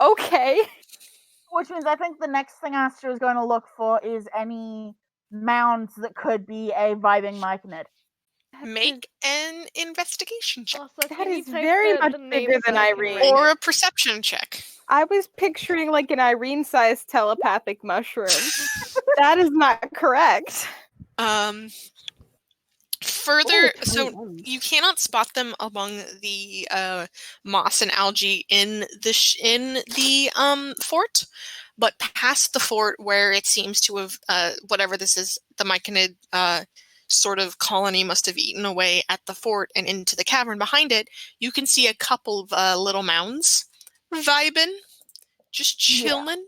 Okay. Which means I think the next thing Aster is going to look for is any mounds that could be a vibing myconid. Make an investigation check. Also, That can you is type very the much name bigger so than I can Irene. write Or it? a perception check. I was picturing like an Irene-sized telepathic mushroom. That is not correct. Further, Oh, so tiny ones. you cannot spot them among the moss and algae in the fort, but past the fort, where it seems to have whatever this is, the myconid sort of colony must have eaten away at the fort and into the cavern behind it, you can see a couple of little mounds vibing, just chilling.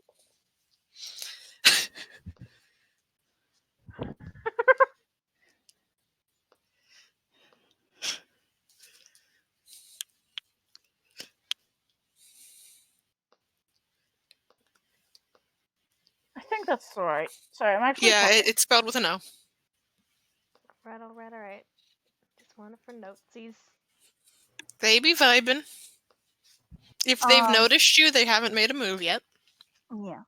I think that's right. Sorry, I'm actually. Yeah, it's spelled with an O. Right, alright. Just wanted for notesies. They be vibing. If they've noticed you, they haven't made a move yet. Yeah.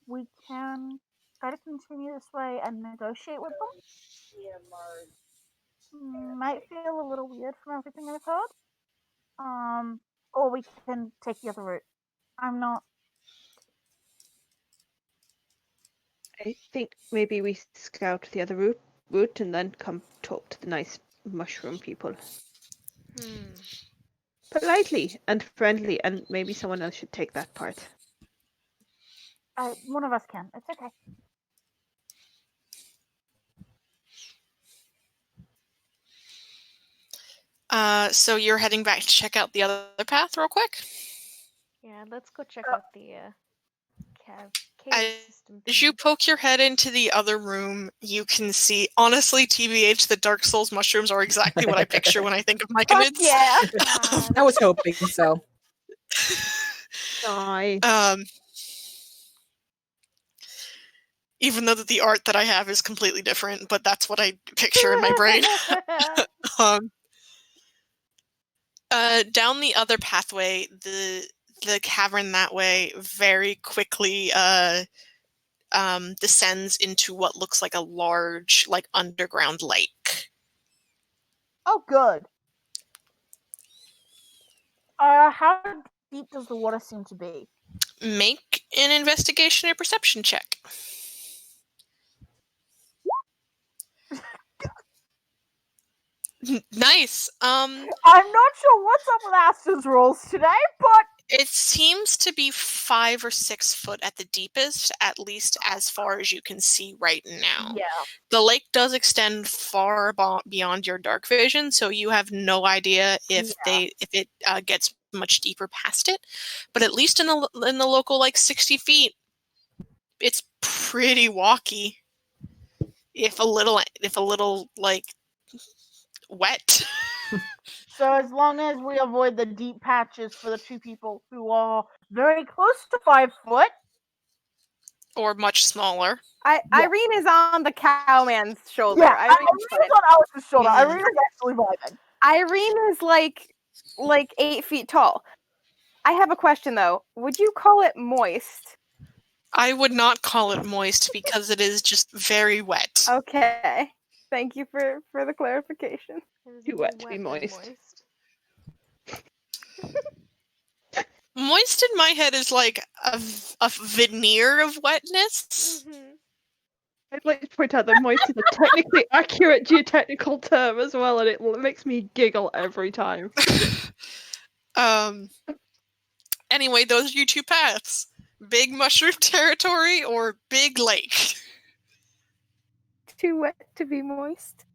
We can try to continue this way and negotiate with them. Might feel a little weird from everything I've heard. Or we can take the other route. I'm not. I think maybe we scout the other route and then come talk to the nice mushroom people. Politely and friendly, and maybe someone else should take that part. One of us can. It's okay. So you're heading back to check out the other path real quick? Yeah, let's go check out the cave system. As you poke your head into the other room, you can see, honestly, TBH, the Dark Souls mushrooms are exactly what I picture when I think of myconids. Yeah. I was hoping so. Even though the art that I have is completely different, but that's what I picture in my brain. Down the other pathway, the cavern that way very quickly descends into what looks like a large, underground lake. Oh, good. How deep does the water seem to be? Make an investigation or perception check. Nice. I'm not sure what's up with Aster's rolls today, but it seems to be 5 or 6 foot at the deepest, at least as far as you can see right now. Yeah. The lake does extend far beyond your dark vision, so you have no idea if it gets much deeper past it. But at least in the local 60 feet, it's pretty walky. If a little wet. So as long as we avoid the deep patches for the two people who are very close to 5 foot. Or much smaller. Irene is on the cowman's shoulder. Yeah, Irene is on Alice's shoulder. Mm-hmm. Irene is actually vibing. Irene is like 8 feet tall. I have a question though. Would you call it moist? I would not call it moist because it is just very wet. Okay. Thank you for the clarification. Too wet to be moist. Moist in my head is like a veneer of wetness. Mm-hmm. I'd like to point out that moist is a technically accurate geotechnical term as well, and it makes me giggle every time. Anyway, those are your two paths. Big mushroom territory or big lake. Too wet to be moist.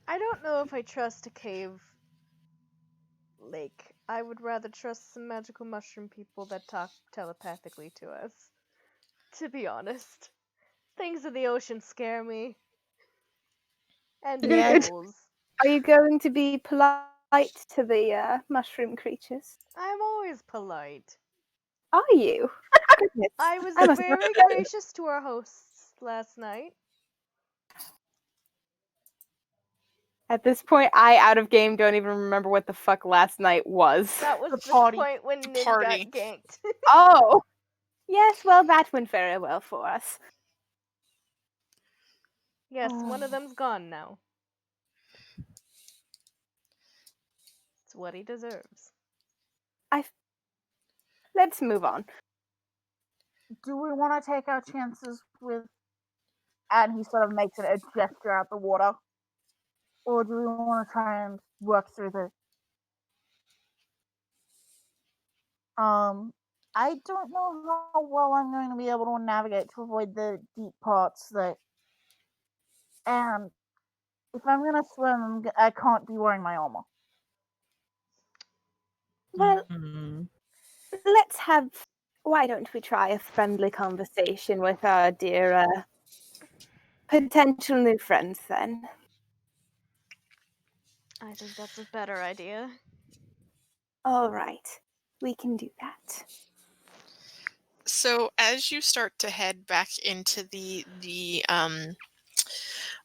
I don't know if I trust a cave lake. I would rather trust some magical mushroom people that talk telepathically to us. To be honest. Things in the ocean scare me. And ghouls. Are you going to be polite to the mushroom creatures? I'm always polite. Are you? Goodness. I was very gracious to our hosts last night. At this point, I, out of game, don't even remember what the fuck last night was. That was The the party. point when Nin Party. got ganked. Oh! Yes, well, that went very well for us. Yes, one of them's gone now. It's what he deserves. Let's move on. Do we want to take our chances with... And he sort of makes a gesture out the water. Or do we want to try and work through the... I don't know how well I'm going to be able to navigate to avoid the deep parts that... And if I'm going to swim, I can't be wearing my armor. Well, Mhm. let's have... Why don't we try a friendly conversation with our dear potential new friends then? I think that's a better idea. All right. We can do that. So as you start to head back into the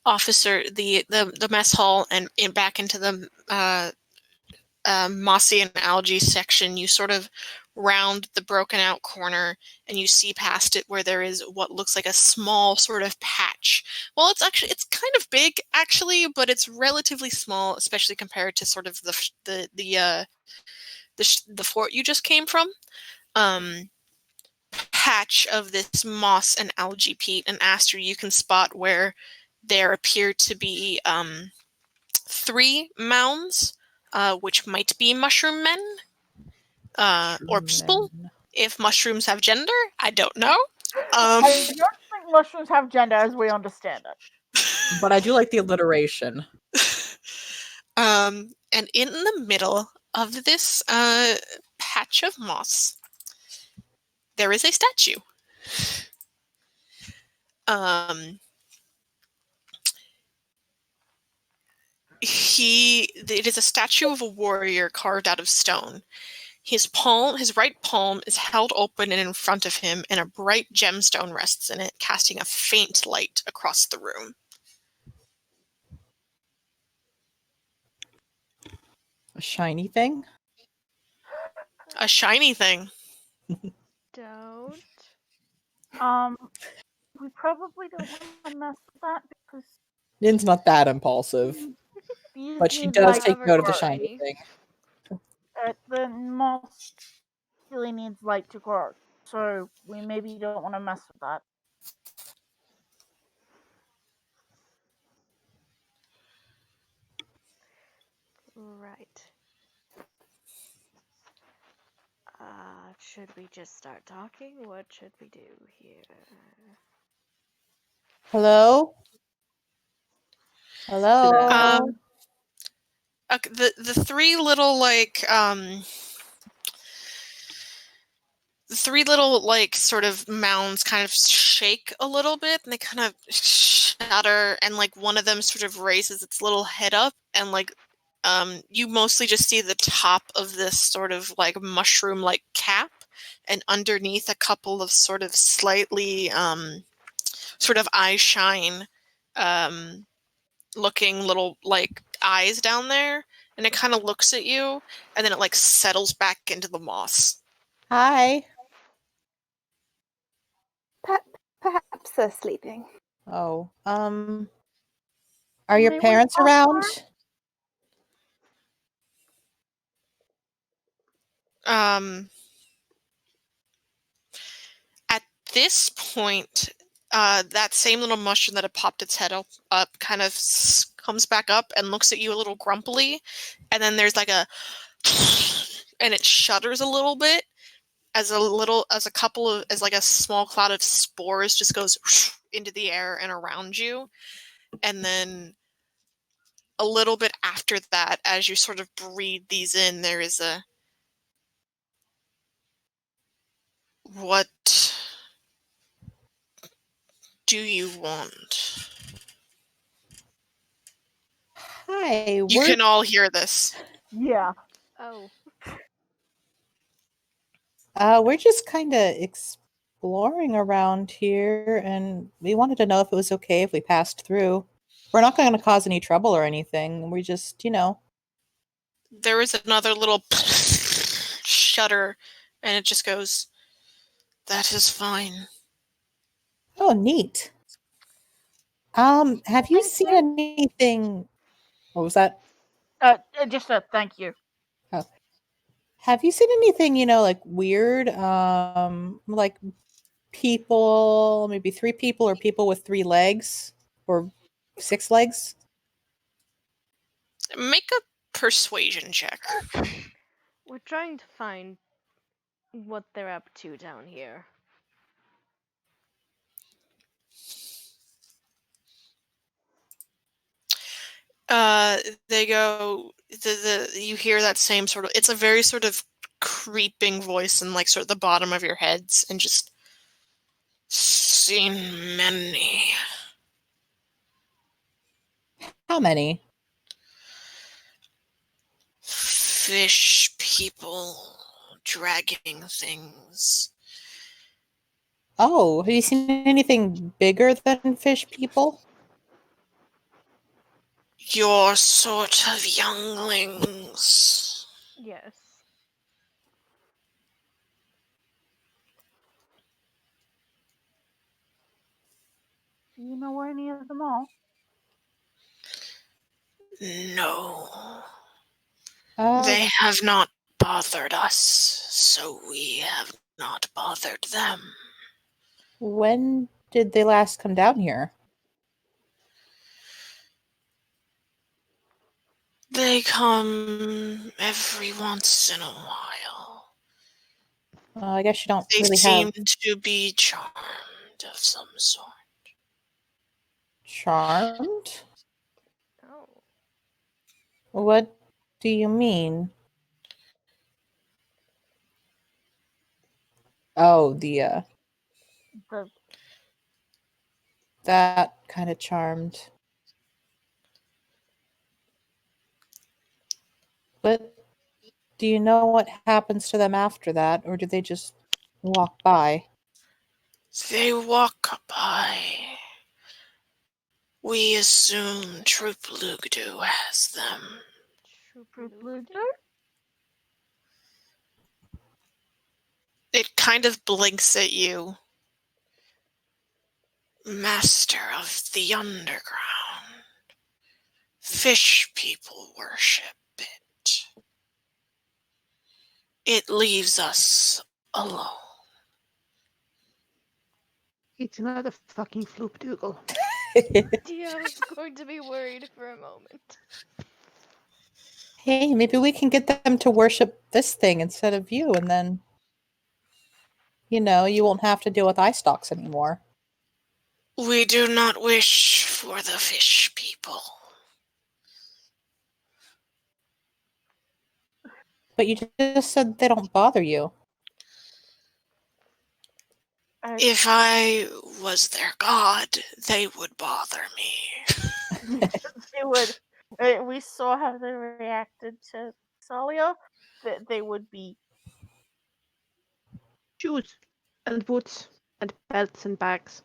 officer the mess hall and back into the mossy and algae section, you sort of round the broken out corner and you see past it where there is what looks like a small sort of patch. Well, it's kind of big actually, but it's relatively small, especially compared to sort of the fort you just came from. Patch of this moss and algae peat, and Aster, you can spot where there appear to be 3 mounds, which might be mushroom men or people. If mushrooms have gender, I don't know. I don't think mushrooms have gender as we understand it. But I do like the alliteration. And in the middle of this patch of moss, there is a statue. It is a statue of a warrior carved out of stone. His right palm is held open and in front of him, and a bright gemstone rests in it, casting a faint light across the room. A shiny thing? A shiny thing. Don't. We probably don't want to mess with that because Nin's not that impulsive, these but she need does light take to note of the grow. shiny thing. The moss really needs light to grow, so we maybe don't want to mess with that. Right. Should we just start talking? What should we do here? Hello? Hello? Okay, the 3 little the 3 little sort of mounds kind of shake a little bit, and they kind of shudder, and one of them sort of raises its little head up, and you mostly just see the top of this sort of mushroom cap, and underneath a couple of sort of slightly sort of eye shine looking little eyes down there, and it kind of looks at you, and then it settles back into the moss. Hi. Perhaps they're sleeping. Oh, are your May we parents offer? around? At this point, that same little mushroom that had popped its head up kind of comes back up and looks at you a little grumpily, and then there's a and it shudders a little bit as a small cloud of spores just goes into the air and around you, and then a little bit after that, as you sort of breathe these in, there is a what do you want? Hi, You can all hear this. Yeah. Oh. we're just kind of exploring around here, and we wanted to know if it was okay if we passed through. We're not going to cause any trouble or anything. We just, There is another little shudder, and it just goes, "That is fine." Oh, neat. Have you Thank seen you. anything? What was that? Just a thank you. Oh. Have you seen anything, like weird? Like people, maybe 3 people or people with 3 legs or 6 legs? Make a persuasion check. We're trying to find what they're up to down here. They go. You hear that same sort of. It's a very sort of creeping voice in like sort of the bottom of your heads, and just seen many. How many? Fish people dragging things. Oh, have you seen anything bigger than fish people? Your sort of younglings. Yes. Do you know any of them all? No. Uh, They have not bothered us, so we have not bothered them. when did they last come down here? They come every once in a while. I guess you don't They really seem have to be charmed of some sort. charmed. Oh. What do you mean? Oh, The that kind of charmed. But do you know what happens to them after that, or do they just walk by? They walk by. We assume Troop Lugdu has them. It kind of blinks at you. Master of the underground. Fish people worship it. It leaves us alone. It's another fucking floop dougal. Yeah, I was going to be worried for a moment. Hey, maybe we can get them to worship this thing instead of you, and then, you won't have to deal with eye stalks anymore. We do not wish for the fish people. But you just said they don't bother you. If I was their god, they would bother me. They would. We saw how they reacted to Salia. That they would be Shoes and boots and belts and bags.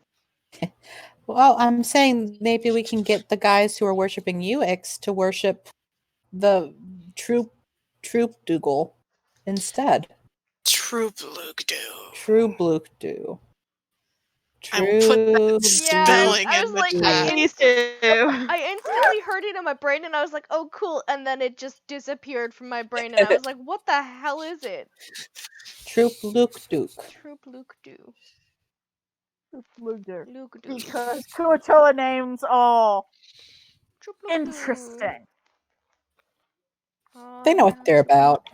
Well, I'm saying maybe we can get the guys who are worshiping UX to worship the troop Dougal instead. Troop Lugdu. True Blukdu. I will put that Yeah, spelling I in was the like, chat. I instantly heard it in my brain, and I was like, "Oh, cool!" And then it just disappeared from my brain, and I was like, "What the hell is it?" Troop Lukduk. Troop Luke do. Luger. Luke do. Because Kuatoa names are Troop Luke do. interesting. They know what they're about.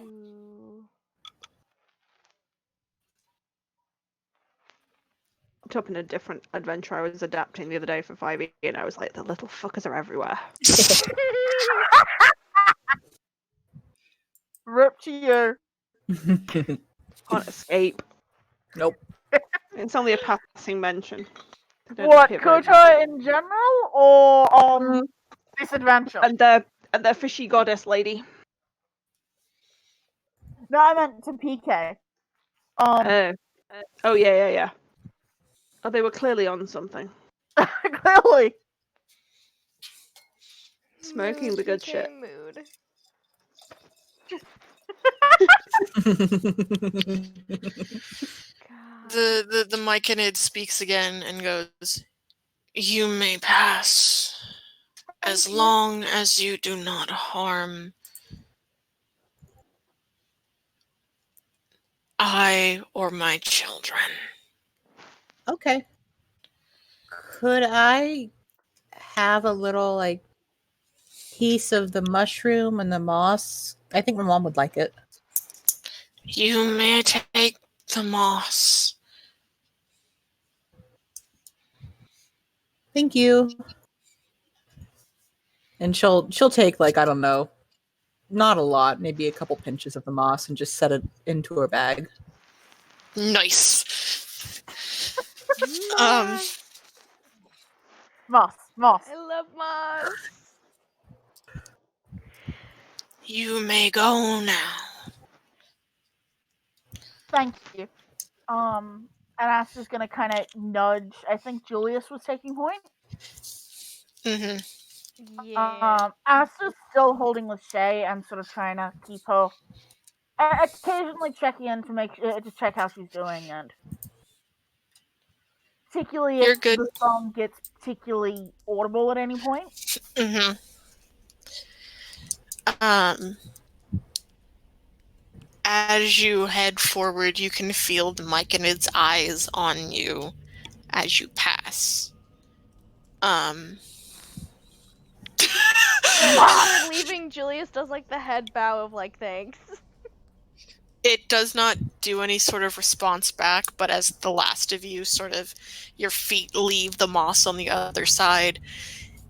Up in a different adventure I was adapting the other day for 5e, and I was like, the little fuckers are everywhere. Rip to you. Can't escape. Nope. It's only a passing mention. What, Kuatoa in general, or this adventure? And the fishy goddess lady. No, I meant to PK. Oh yeah. Oh, they were clearly on something. Clearly. Smoking Mood the good became shit. Mood. God. The Myconid speaks again and goes, "You may pass, as long as you do not harm I or my children." Okay. Could I have a little like piece of the mushroom and the moss? I think my mom would like it. You may take the moss. Thank you. And she'll take like, I don't know, not a lot, maybe a couple pinches of the moss and just set it into her bag. Nice. Moss. I love moss. You may go now. Thank you. And Aster's gonna kind of nudge. I think Julius was taking point. Mm-hmm. Yeah. Aster's still holding with Shay and sort of trying to keep her. Occasionally checking in to check how she's doing, and particularly if You're good. the song gets particularly audible at any point. Mm-hmm. As you head forward, you can feel the Myconid's eyes on you as you pass. As we're leaving, Julius does like the head bow of like thanks. It does not do any sort of response back, but as the last of you your feet leave the moss on the other side,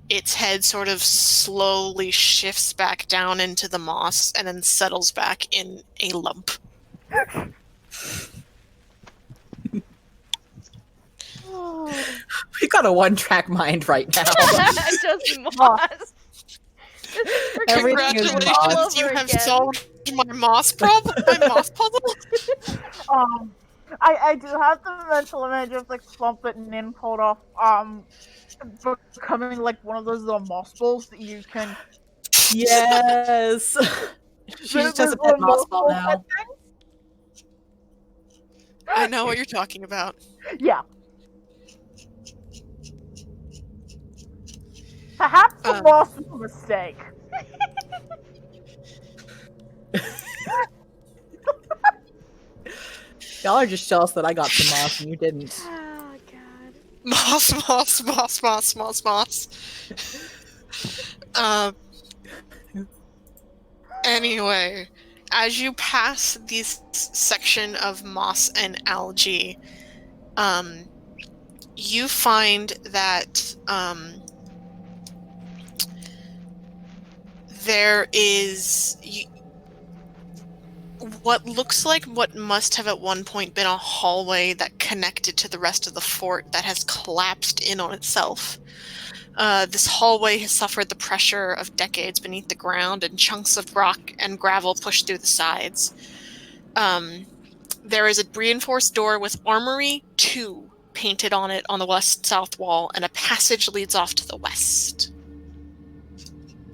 its head sort of slowly shifts back down into the moss and then settles back in a lump. We got a one-track mind right now. Just moss. Everything is Congratulations, you have solved my moss problem, my moss puzzle. I do have the mental image of like Slump It and Nin pulled off becoming like one of those little moss balls that you can. Yes. She's just a pet moss ball now. I know what you're talking about. Yeah. Perhaps the moss was a mistake. Y'all are just jealous that I got some moss and you didn't. Oh god. Moss. Anyway, as you pass this section of moss and algae, you find that there is what looks like what must have at one point been a hallway that connected to the rest of the fort that has collapsed in on itself. This hallway has suffered the pressure of decades beneath the ground, and chunks of rock and gravel push through the sides. There is a reinforced door with Armory 2 painted on it on the west-south wall, and a passage leads off to the west.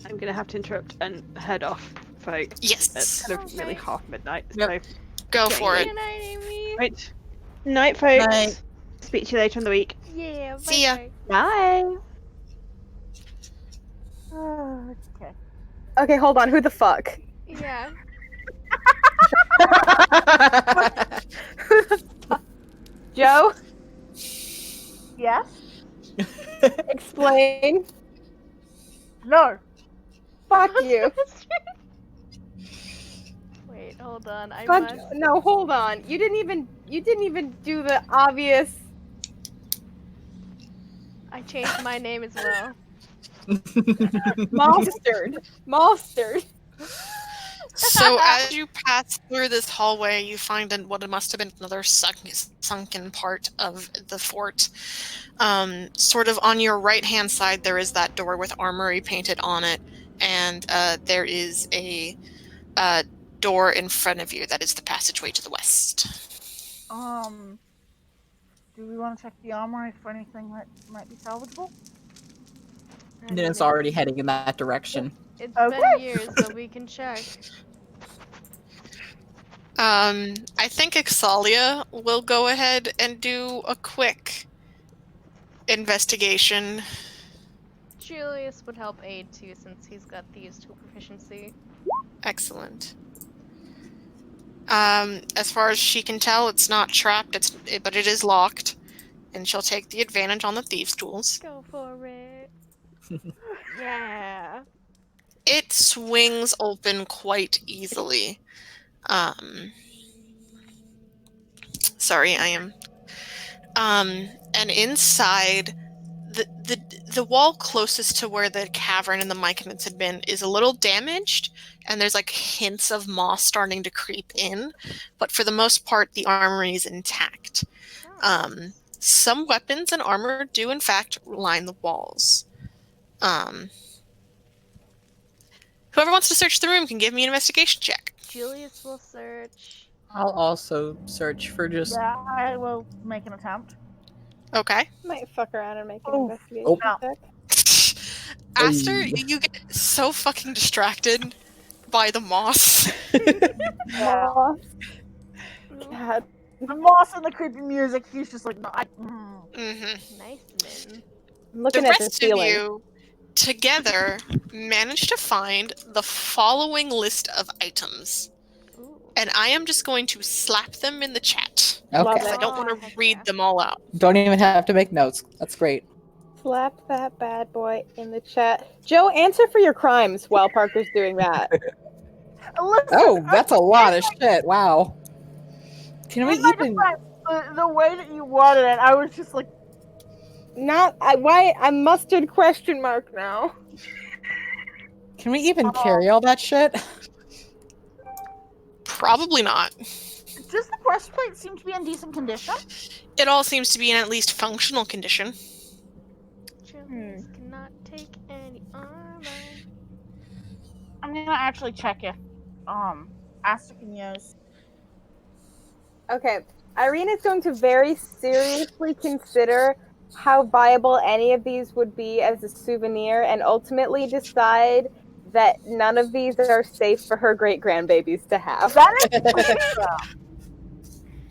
I'm gonna have to interrupt and head off, folks. Yes. It's kind of nearly half midnight. Yep. So Go for it. Good night, Amy. right. Night, folks. Night. Speak to you later in the week. Yeah. See ya. bye-bye. Bye. Okay. Okay, hold on. Who the fuck? Yeah. Joe, Yes? explain. No. Fuck you. Wait, hold on. I Fuck. must. No, hold on. You didn't even do the obvious. I changed my name as well. Mustard. So as you pass through this hallway, you find what must have been another sunken part of the fort. Sort of on your right-hand side, there is that door with Armory painted on it, and there is a door in front of you that is the passageway to the west. Do we want to check the armory for anything that might be salvageable? I Nin mean, is already heading in that direction. It's Okay. been years, but we can check. I think Ixalia will go ahead and do a quick investigation. Julius would help aid too, since he's got thieves to proficiency. Excellent. As far as she can tell, it's not trapped, but it is locked. And she'll take the advantage on the thieves' tools. Go for it. Yeah. It swings open quite easily. Sorry, I am. And inside, the wall closest to where the cavern and the myconids had been is a little damaged, and there's like hints of moss starting to creep in. But for the most part, the armory is intact. Some weapons and armor do in fact line the walls. Whoever wants to search the room can give me an investigation check. Julius will search. I'll also search for just. Yeah, I will make an attempt. Okay. Might fuck around and make an Oh. investigation check. Aster, Hey. you get so fucking distracted by the moss. Moss. God. The moss and the creepy music, he's just like, no, Mm-hmm. Nice, Min. I'm looking The at the rest of ceiling. you together managed to find the following list of items. Ooh. And I am just going to slap them in the chat. Love Because I don't Oh, want to heck read yeah. them all out. Don't even have to make notes. That's great. Slap that bad boy in the chat. Joe, answer for your crimes while Parker's doing that. listen, Oh, that's a lot of shit. Wow. Can we in my even? defense, the way that you worded it, I was just like, Why I'm mustard question mark now. Can we even carry all that shit? Probably not. does the breastplate seem to be in decent condition? It all seems to be in at least functional condition. Julius cannot take any armor. I'm gonna actually check if Aster can use. Okay, Irene is going to very seriously consider how viable any of these would be as a souvenir and ultimately decide that none of these are safe for her great grandbabies to have. That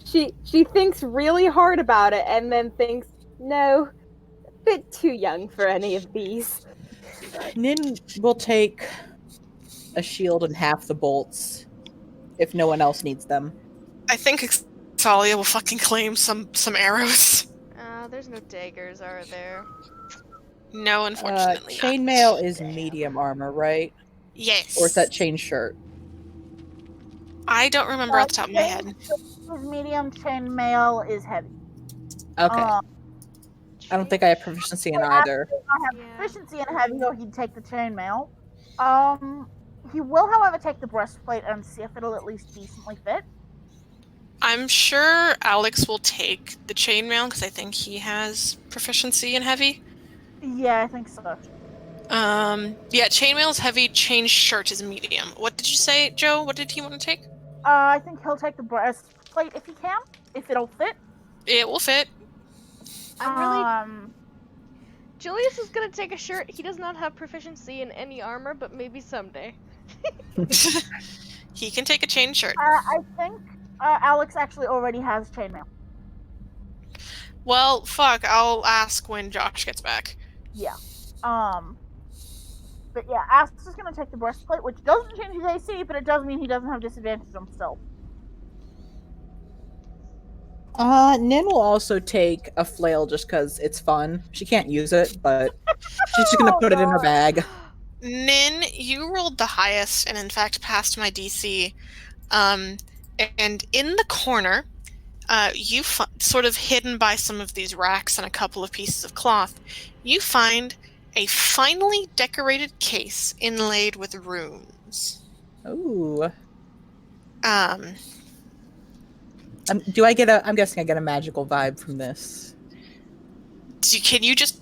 is She thinks really hard about it and then thinks, no, a bit too young for any of these. Nin will take a shield and half the bolts if no one else needs them. I think Ixalia will fucking claim some arrows. There's no daggers, are there? No, unfortunately not. Chainmail is medium armor, right? Yes. Or is that chain shirt? I don't remember off the top of my head. his medium chainmail is heavy. Okay. I don't think I have proficiency in either. I have proficiency in heavy, or he'd take the chainmail. He will, however, take the breastplate and see if it'll at least decently fit. I'm sure Alex will take the chainmail because I think he has proficiency in heavy. Yeah, I think so. Yeah, chainmail is heavy, chain shirt is medium. What did you say, Joe? What did he want to take? I think he'll take the breastplate if he can, if it'll fit. It will fit. Julius is gonna take a shirt. He does not have proficiency in any armor, but maybe someday. He can take a chain shirt. I think Alex actually already has chainmail. Well, fuck, I'll ask when Josh gets back. Yeah. But yeah, Aster's gonna take the breastplate, which doesn't change his AC, but it does mean he doesn't have disadvantage on stealth. Nin will also take a flail just because it's fun. She can't use it, but she's just gonna put it in her bag. Nin, you rolled the highest and in fact passed my DC. And in the corner, you sort of hidden by some of these racks and a couple of pieces of cloth, you find a finely decorated case inlaid with runes. Ooh. Do I get a? I'm guessing I get a magical vibe from this. Can you just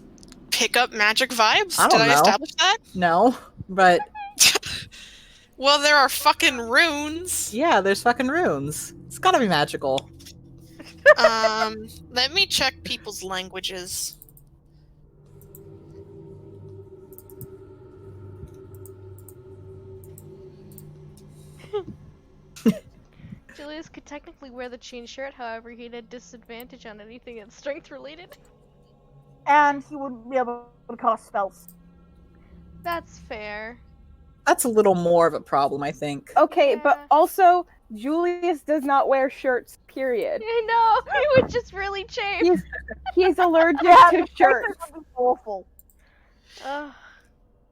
pick up magic vibes? I don't know. Did I establish that? No, but well, there are fucking runes. Yeah, there's fucking runes. It's gotta be magical. Let me check people's languages. Julius could technically wear the chain shirt, however, he'd have disadvantage on anything that's strength related. And he wouldn't be able to cast spells. That's fair. That's a little more of a problem, I think. Okay, Yeah. but also Julius does not wear shirts. Period. I know, he would just really chafe. He's allergic Yeah, to the shirts. shirts would be awful.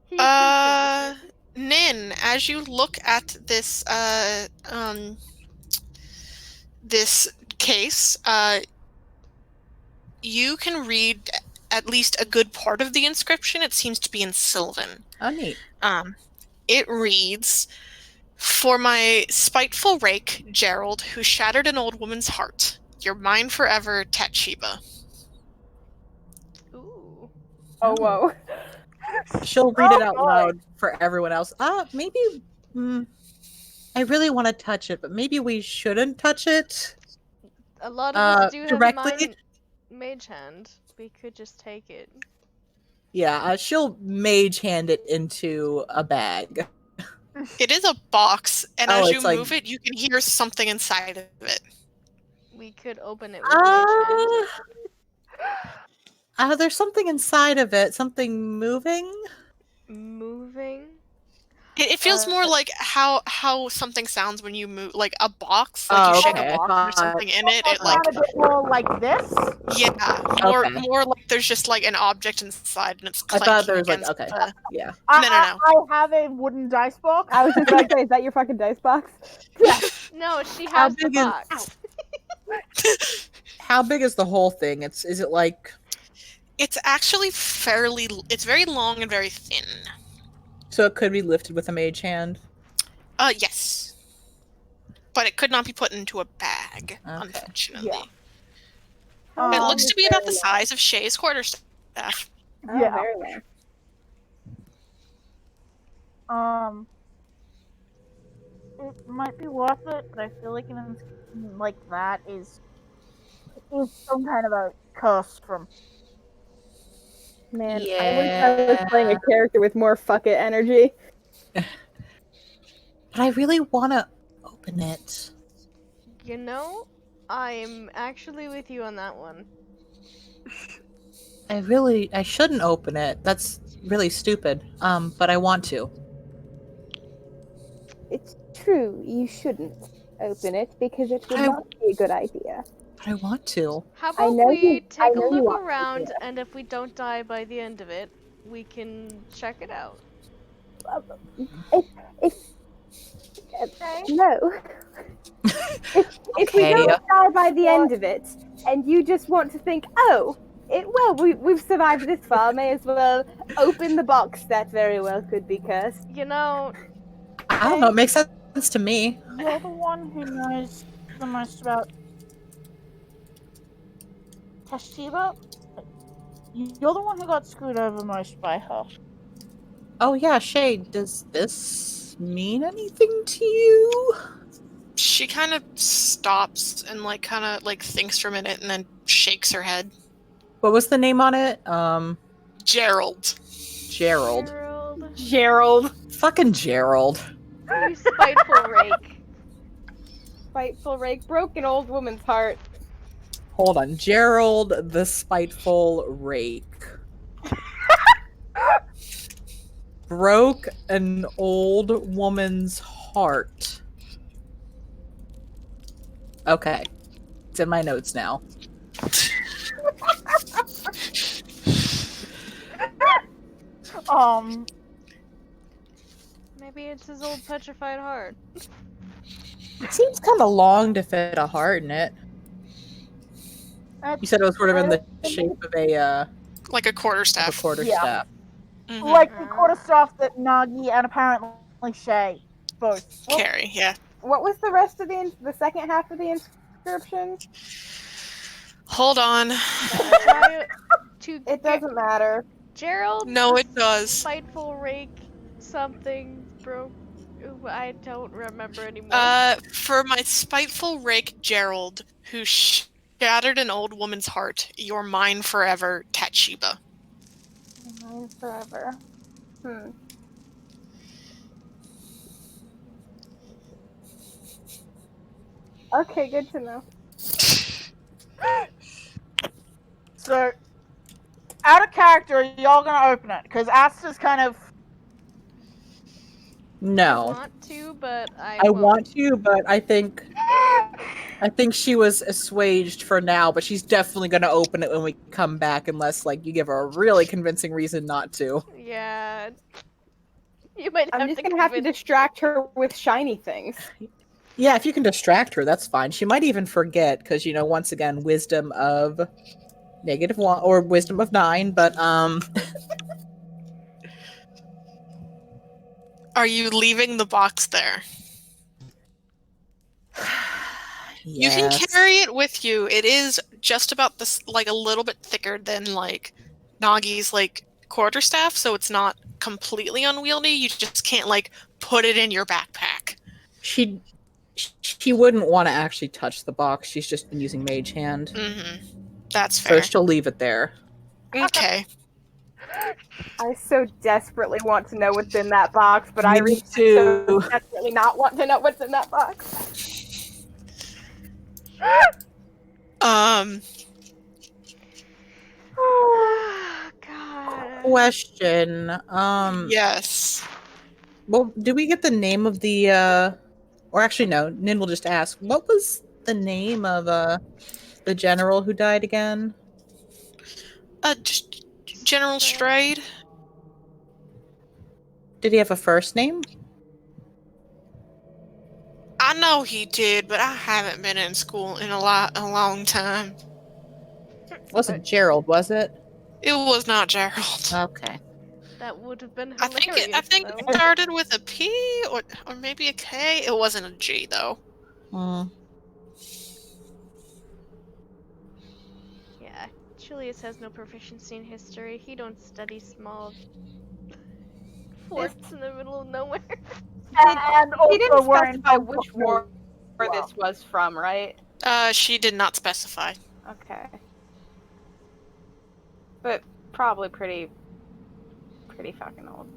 He could Nin, as you look at this this case, you can read at least a good part of the inscription. It seems to be in Sylvan. Oh, neat. It reads, "For my spiteful rake, Gerald, who shattered an old woman's heart, you're mine forever, Tatshiba." Ooh. Oh, whoa. She'll read it out boy. loud for everyone else. Maybe. I really want to touch it, but maybe we shouldn't touch it. A lot of us do directly? have mage hand. We could just take it. Yeah, she'll mage hand it into a bag. It is a box, and Oh, as you it's like- move it, you can hear something inside of it. We could open it with mage hand. There's something inside of it. Something moving? Moving? It feels more like how something sounds when you move, like a box. Like you shake okay. a box and there's something in it. It like, a bit more like this. yeah, more like there's just like an object inside, and it's. I thought there was clanking like, against okay, the- yeah. No. I have a wooden dice box. I was just about to say, is that your fucking dice box? No, she How has the big is- box. How big is the whole thing? Is it like? It's actually fairly. It's very long and very thin. So it could be lifted with a mage hand? Yes. But it could not be put into a bag, Okay. unfortunately. Yeah. It looks to be about the size of Shay's quarterstaff. Oh, Yeah. very nice. It might be worth it, but I feel like an inscription like that is some kind of a curse from. Man, I wish I was playing a character with more fuck it energy. But I really want to open it. You know, I'm actually with you on that one. I shouldn't open it. That's really stupid. But I want to. It's true, you shouldn't open it because it would not be a good idea. But I want to. How I about know we you- I take a know you look want to, around, yeah. and if we don't die by the end of it, we can check it out. No. If we Okay. don't die by the end of it, and you just want to think, oh, we've survived this far, may as well open the box. That very well could be cursed. You know, I don't know. It makes sense to me. You're the one who knows the most about Tashiba. You're the one who got screwed over most by her. Oh yeah, Shay. Does this mean anything to you? She kind of stops and kind of thinks for a minute and then shakes her head. What was the name on it? Gerald. Gerald. Gerald. Fucking Gerald. You spiteful rake. Spiteful rake broke an old woman's heart. Hold on. Gerald the Spiteful Rake. Broke an old woman's heart. Okay. It's in my notes now. Maybe it's his old petrified heart. It seems kind of long to fit a heart in it. You said it was sort of in the shape of a Like a quarterstaff. quarterstaff. Mhm. Like the quarterstaff that Nagi and apparently Shay both Carry, yeah. What was the rest of the second half of the inscription? Hold on. Try to It doesn't matter. Gerald. No, the it does. Spiteful rake. Something broke. Ooh, I don't remember anymore. For my spiteful rake, Gerald, who shattered an old woman's heart, you're mine forever, Tatshiba. Mine forever. Okay, good to know. So, out of character, are y'all gonna open it? Because Asta's kind of. I No. want to, but I I won't. want to, but I think she was assuaged for now, but she's definitely going to open it when we come back unless like you give her a really convincing reason not to. Yeah. You might I'm have just to gonna have to convince. distract her with shiny things. Yeah, if you can distract her, that's fine. She might even forget because once again, wisdom of -1 or wisdom of 9, but Are you leaving the box there? You can yes. carry it with you. It is just about this, like a little bit thicker than like Nagi's like quarterstaff, so it's not completely unwieldy. You just can't like put it in your backpack. She wouldn't want to actually touch the box. She's just been using Mage Hand. Mm-hmm. That's So fair. she'll leave it there. Okay. I so desperately want to know what's in that box, but Me Irene too. so desperately not want to know what's in that box. Oh, God. Question. Yes. Well, did we get the name of the or actually no, Nin will just ask, what was the name of the general who died again? General Strade. Did he have a first name? I know he did, but I haven't been in school in a long time. It wasn't Gerald, was it? It was not Gerald. Okay. That would have been I hilarious. think it started with a P or maybe a K. It wasn't a G though. Yeah, Julius has no proficiency in history. He don't study small forts in the middle of nowhere. And He didn't also, we're in specify which war this was from, right? She did not specify. Okay. But probably pretty fucking old.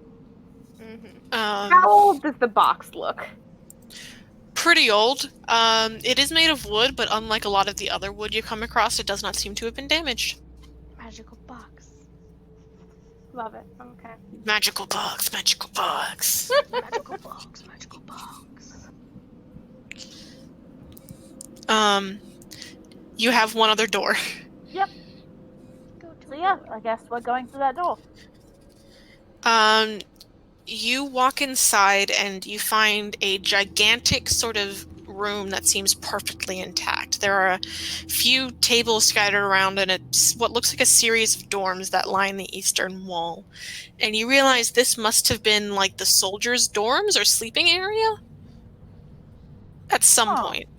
Mm-hmm. How old does the box look? Pretty old. It is made of wood, but unlike a lot of the other wood you come across, it does not seem to have been damaged. Magical box. Love it. Okay. Magical box, magical box. Magical box, magical box. You have one other door. Yep. So yeah, I guess we're going through that door. You walk inside and you find a gigantic sort of room that seems perfectly intact. There are a few tables scattered around and it's what looks like a series of dorms that line the eastern wall. And you realize this must have been like the soldiers' dorms or sleeping area at some point.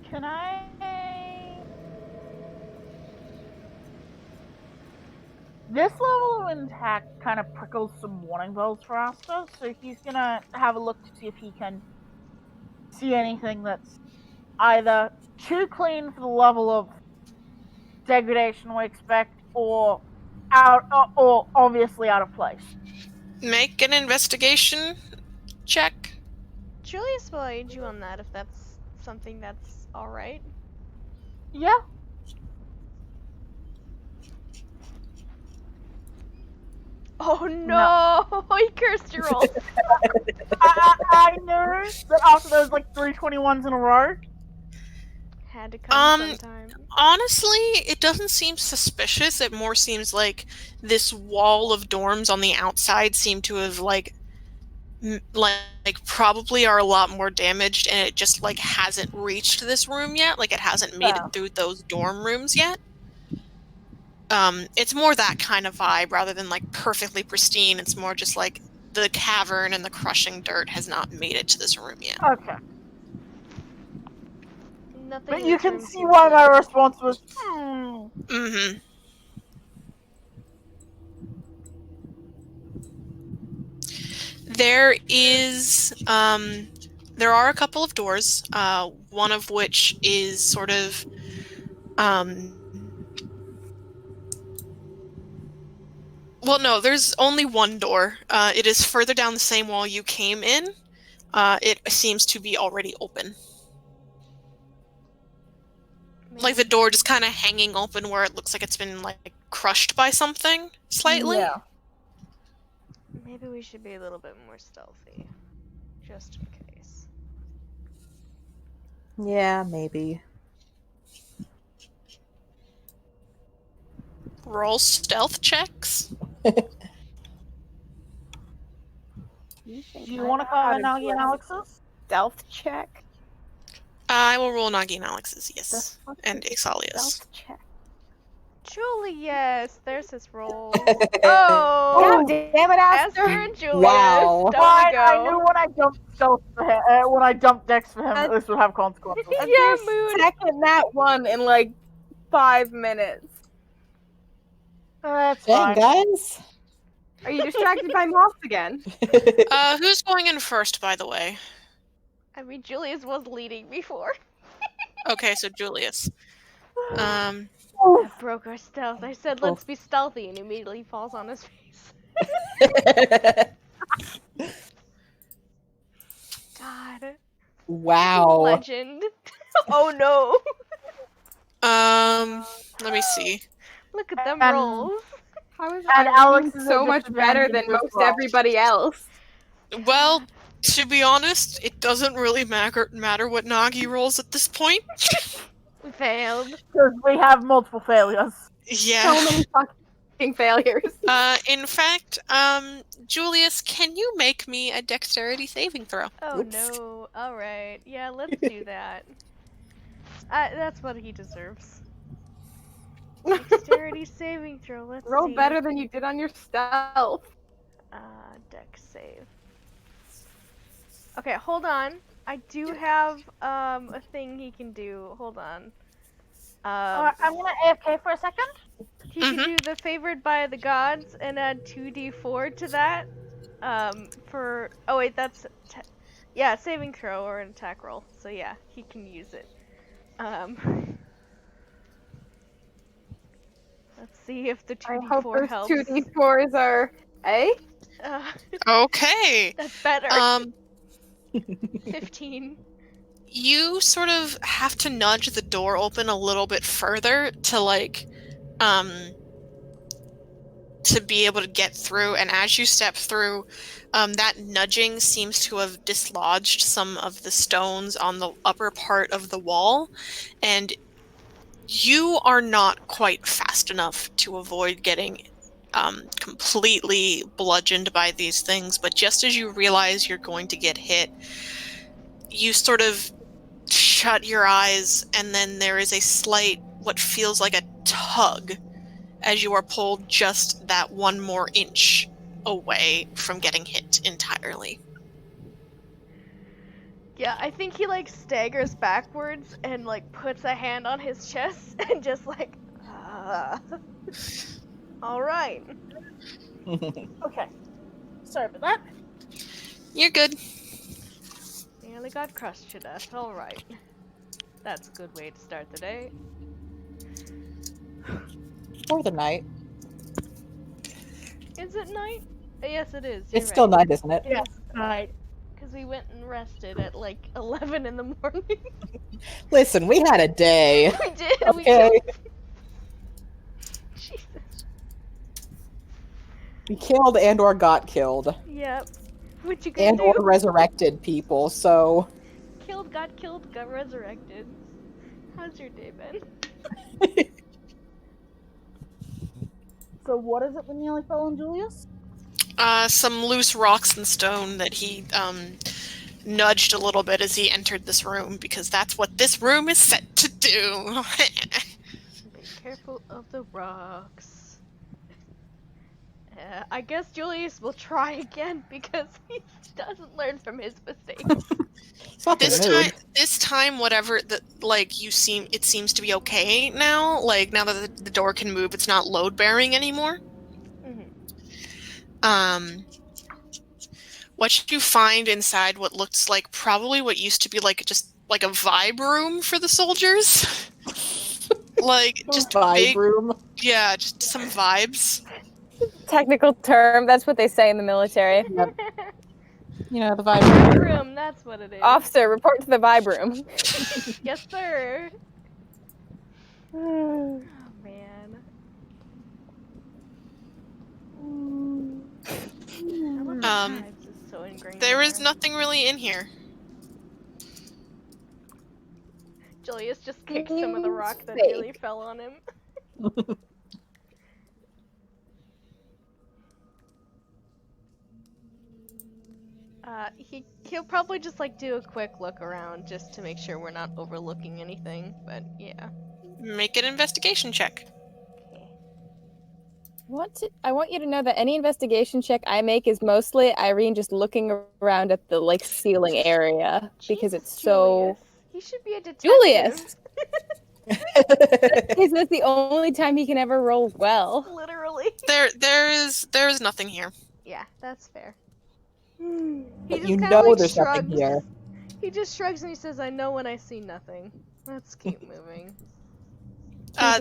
Can I? This level of intact kind of prickles some warning bells for Asta, so he's gonna have a look to see if he can see anything that's either too clean for the level of degradation we expect, or or obviously out of place. Make an investigation check. Julius will aid you on that if that's something that's alright. Yeah. Oh no! He cursed your roll. I knew that after those like 321s in a row. Had to come sometime. Honestly, it doesn't seem suspicious. It more seems like this wall of dorms on the outside seem to have like probably are a lot more damaged, and it just like hasn't reached this room yet. Like it hasn't made it through those dorm rooms yet. It's more that kind of vibe rather than like perfectly pristine. It's more just like the cavern and the crushing dirt has not made it to this room yet. Okay. Nothing. But you can see why my response was, Mm-hmm. There is, there are a couple of doors, one of which is sort of, Well, no, there's only one door. It is further down the same wall you came in. It seems to be already open. Like the door just kind of hanging open where it looks like it's been like crushed by something slightly. Yeah. Maybe we should be a little bit more stealthy, just in case. Yeah, maybe. Roll stealth checks. Do you want to call Nagi and Alex's? Stealth check. I will roll Nagi and Alex's, yes. And Exalius. Stealth check. Julius, there's his roll. Oh, damn it, Aster Aster. and Julius. Wow. Down Fine, we go. I knew when I jumped stealth for him, when I jumped Dex for him, that this would have consequences. That's Yeah, your mood. second that one in like 5 minutes. That's Dang, fine. guys. Are you distracted by moss again? Who's going in first, by the way? I mean, Julius was leading before. Okay, so Julius. I broke our stealth. I said, let's be stealthy, and immediately falls on his face. God. Wow. Legend. Oh no. Let me see. Look at them And- rolls. How is And Irene Alex is so at much better disadvantage than as most well. everybody else? Well, to be honest, it doesn't really matter what Nagi rolls at this point. We failed. Because we have multiple failures. Yeah. So many fucking failures. In fact, Julius, can you make me a dexterity saving throw? Oh Oops. no. Alright. Yeah, let's do that. That's what he deserves. Dexterity saving throw. Let's Roll see. better than you did on your stealth. Dex save. Okay, hold on. I do have a thing he can do. Hold on. I'm gonna AFK for a second. He can do the favored by the gods and add 2d4 to that. For oh wait, that's yeah, saving throw or an attack roll. So yeah, he can use it. Let's see if the I hope 2d4 those helps. 2d4s are A. Okay. That's better. 15. You sort of have to nudge the door open a little bit further to to be able to get through, and as you step through, that nudging seems to have dislodged some of the stones on the upper part of the wall, and you are not quite fast enough to avoid getting completely bludgeoned by these things, but just as you realize you're going to get hit, you sort of shut your eyes, and then there is a slight, what feels like a tug, as you are pulled just that one more inch away from getting hit entirely. Yeah, I think he like staggers backwards and like puts a hand on his chest and just like, all right. Okay. Sorry about that. You're good. Nearly got crushed to death. All right. That's a good way to start the day. Or the night. Is it night? Yes, it is. It's still night, isn't it? Yes. Alright. Because we went and rested at like 11 in the morning. Listen, we had a day. We did. Okay. Jesus. We killed and or got killed. Yep. What you gonna And do? or resurrected people, so... Killed, got resurrected. How's your day been? So what is it that nearly fell on Julius? Some loose rocks and stone that he nudged a little bit as he entered this room, because that's what this room is set to do. Be careful of the rocks. I guess Julius will try again because he doesn't learn from his mistakes. It's not This time, whatever it seems to be okay now. Like now that the door can move, it's not load bearing anymore. What you find inside what looks like probably what used to be just like a vibe room for the soldiers. Like just vibe big, room. yeah, just some vibes. technical term. That's what they say in the military. Yep. You know, the Vibe vibe. room, that's what it is. Officer, report to the vibe room. Yes, sir. Oh man. I love that vibes is so ingrained. There in is nothing really in here. Julius just kicked some of the rock that Fake. nearly fell on him. He'll probably just like do a quick look around just to make sure we're not overlooking anything, but yeah. Make an investigation check. I want you to know that any investigation check I make is mostly Irene just looking around at the like ceiling area because it's so. Julius. He should be a detective. Julius. Because that's the only time he can ever roll well. Literally. There is nothing here. Yeah, that's fair. But you know like there's shrugs. nothing here. He just shrugs and he says, "I know when I see nothing." Let's keep moving.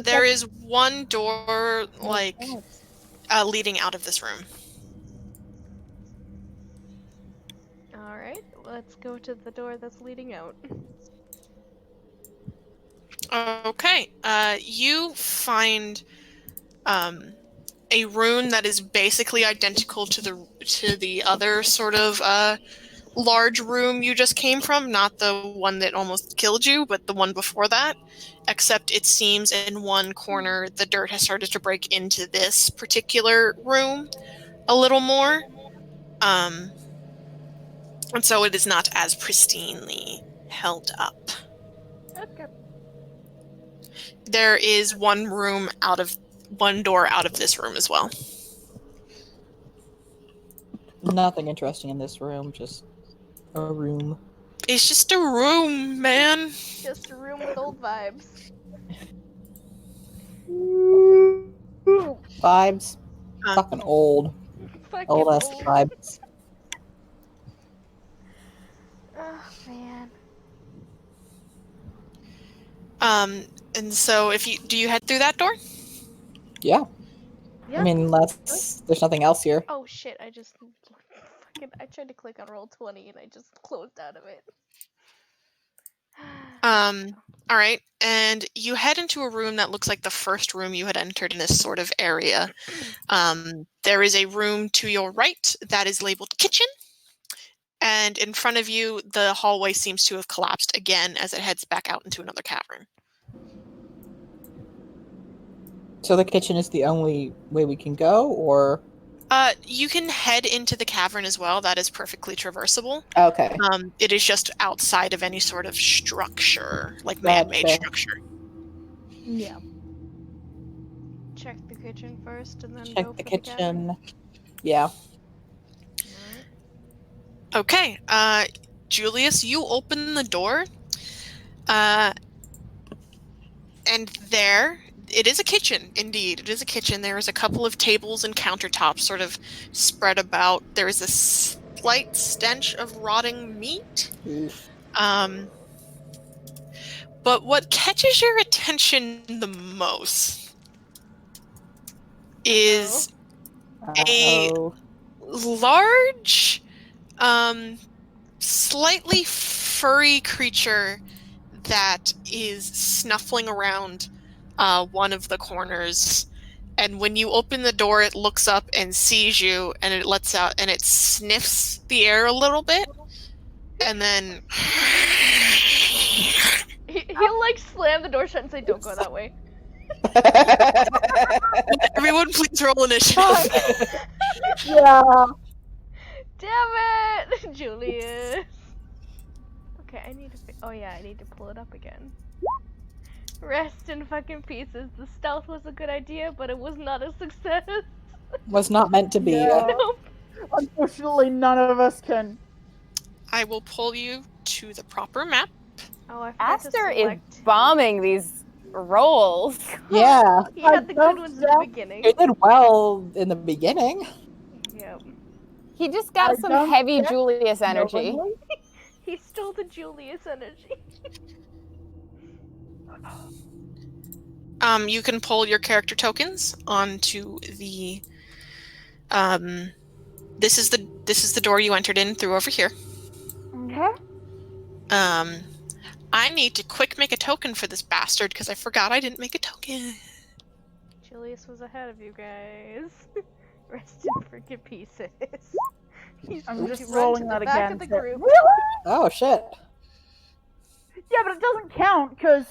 There is one door, like, leading out of this room. Alright, let's go to the door that's leading out. Okay, you find a rune that is basically identical to the other sort of large room you just came from, not the one that almost killed you, but the one before that, except it seems in one corner the dirt has started to break into this particular room a little more, and so it is not as pristinely held up. Okay. There is one door out of this room as well. Nothing interesting in this room, just a room. It's just a room, man. Just a room with old vibes. Vibes. Fucking old. Fucking Old ass vibes. Oh man. And so do you head through that door? Yeah. Yeah. I mean, unless there's nothing else here. Oh shit, I tried to click on Roll20 and I just closed out of it. All right, and you head into a room that looks like the first room you had entered in this sort of area. There is a room to your right that is labeled kitchen, and in front of you, the hallway seems to have collapsed again as it heads back out into another cavern. So the kitchen is the only way we can go, or? You can head into the cavern as well. That is perfectly traversable. Okay. It is just outside of any sort of structure, like man-made structure. Yeah. Check the kitchen first and then Check go the for kitchen. The Yeah. Okay. Julius, you open the door. And there, it is a kitchen, indeed. It is a kitchen. There is a couple of tables and countertops sort of spread about. There is a slight stench of rotting meat. But what catches your attention the most is a large, slightly furry creature that is snuffling around one of the corners, and when you open the door it looks up and sees you, and it lets out and it sniffs the air a little bit, and then he'll like slam the door shut and say, "Don't go that way." Everyone please roll initiative. Yeah. Damn it, Julius. Okay, I need to. Oh yeah, I need to pull it up again. Rest in fucking pieces. The stealth was a good idea, but it was not a success. Was not meant to be. Yeah. Unfortunately, none of us can. I will pull you to the proper map. Oh, I forgot to Aster is select. bombing these rolls. Yeah. He had the good ones in the beginning. He did well in the beginning. Yep. He just got some heavy Julius energy. He stole the Julius energy. You can pull your character tokens onto the This is the door you entered in through over here. Okay. I need to quick make a token for this bastard because I forgot I didn't make a token. Julius was ahead of you guys. Rest in freaking pieces. I'm just run rolling to that the back again. of the group. Oh shit. Yeah, but it doesn't count because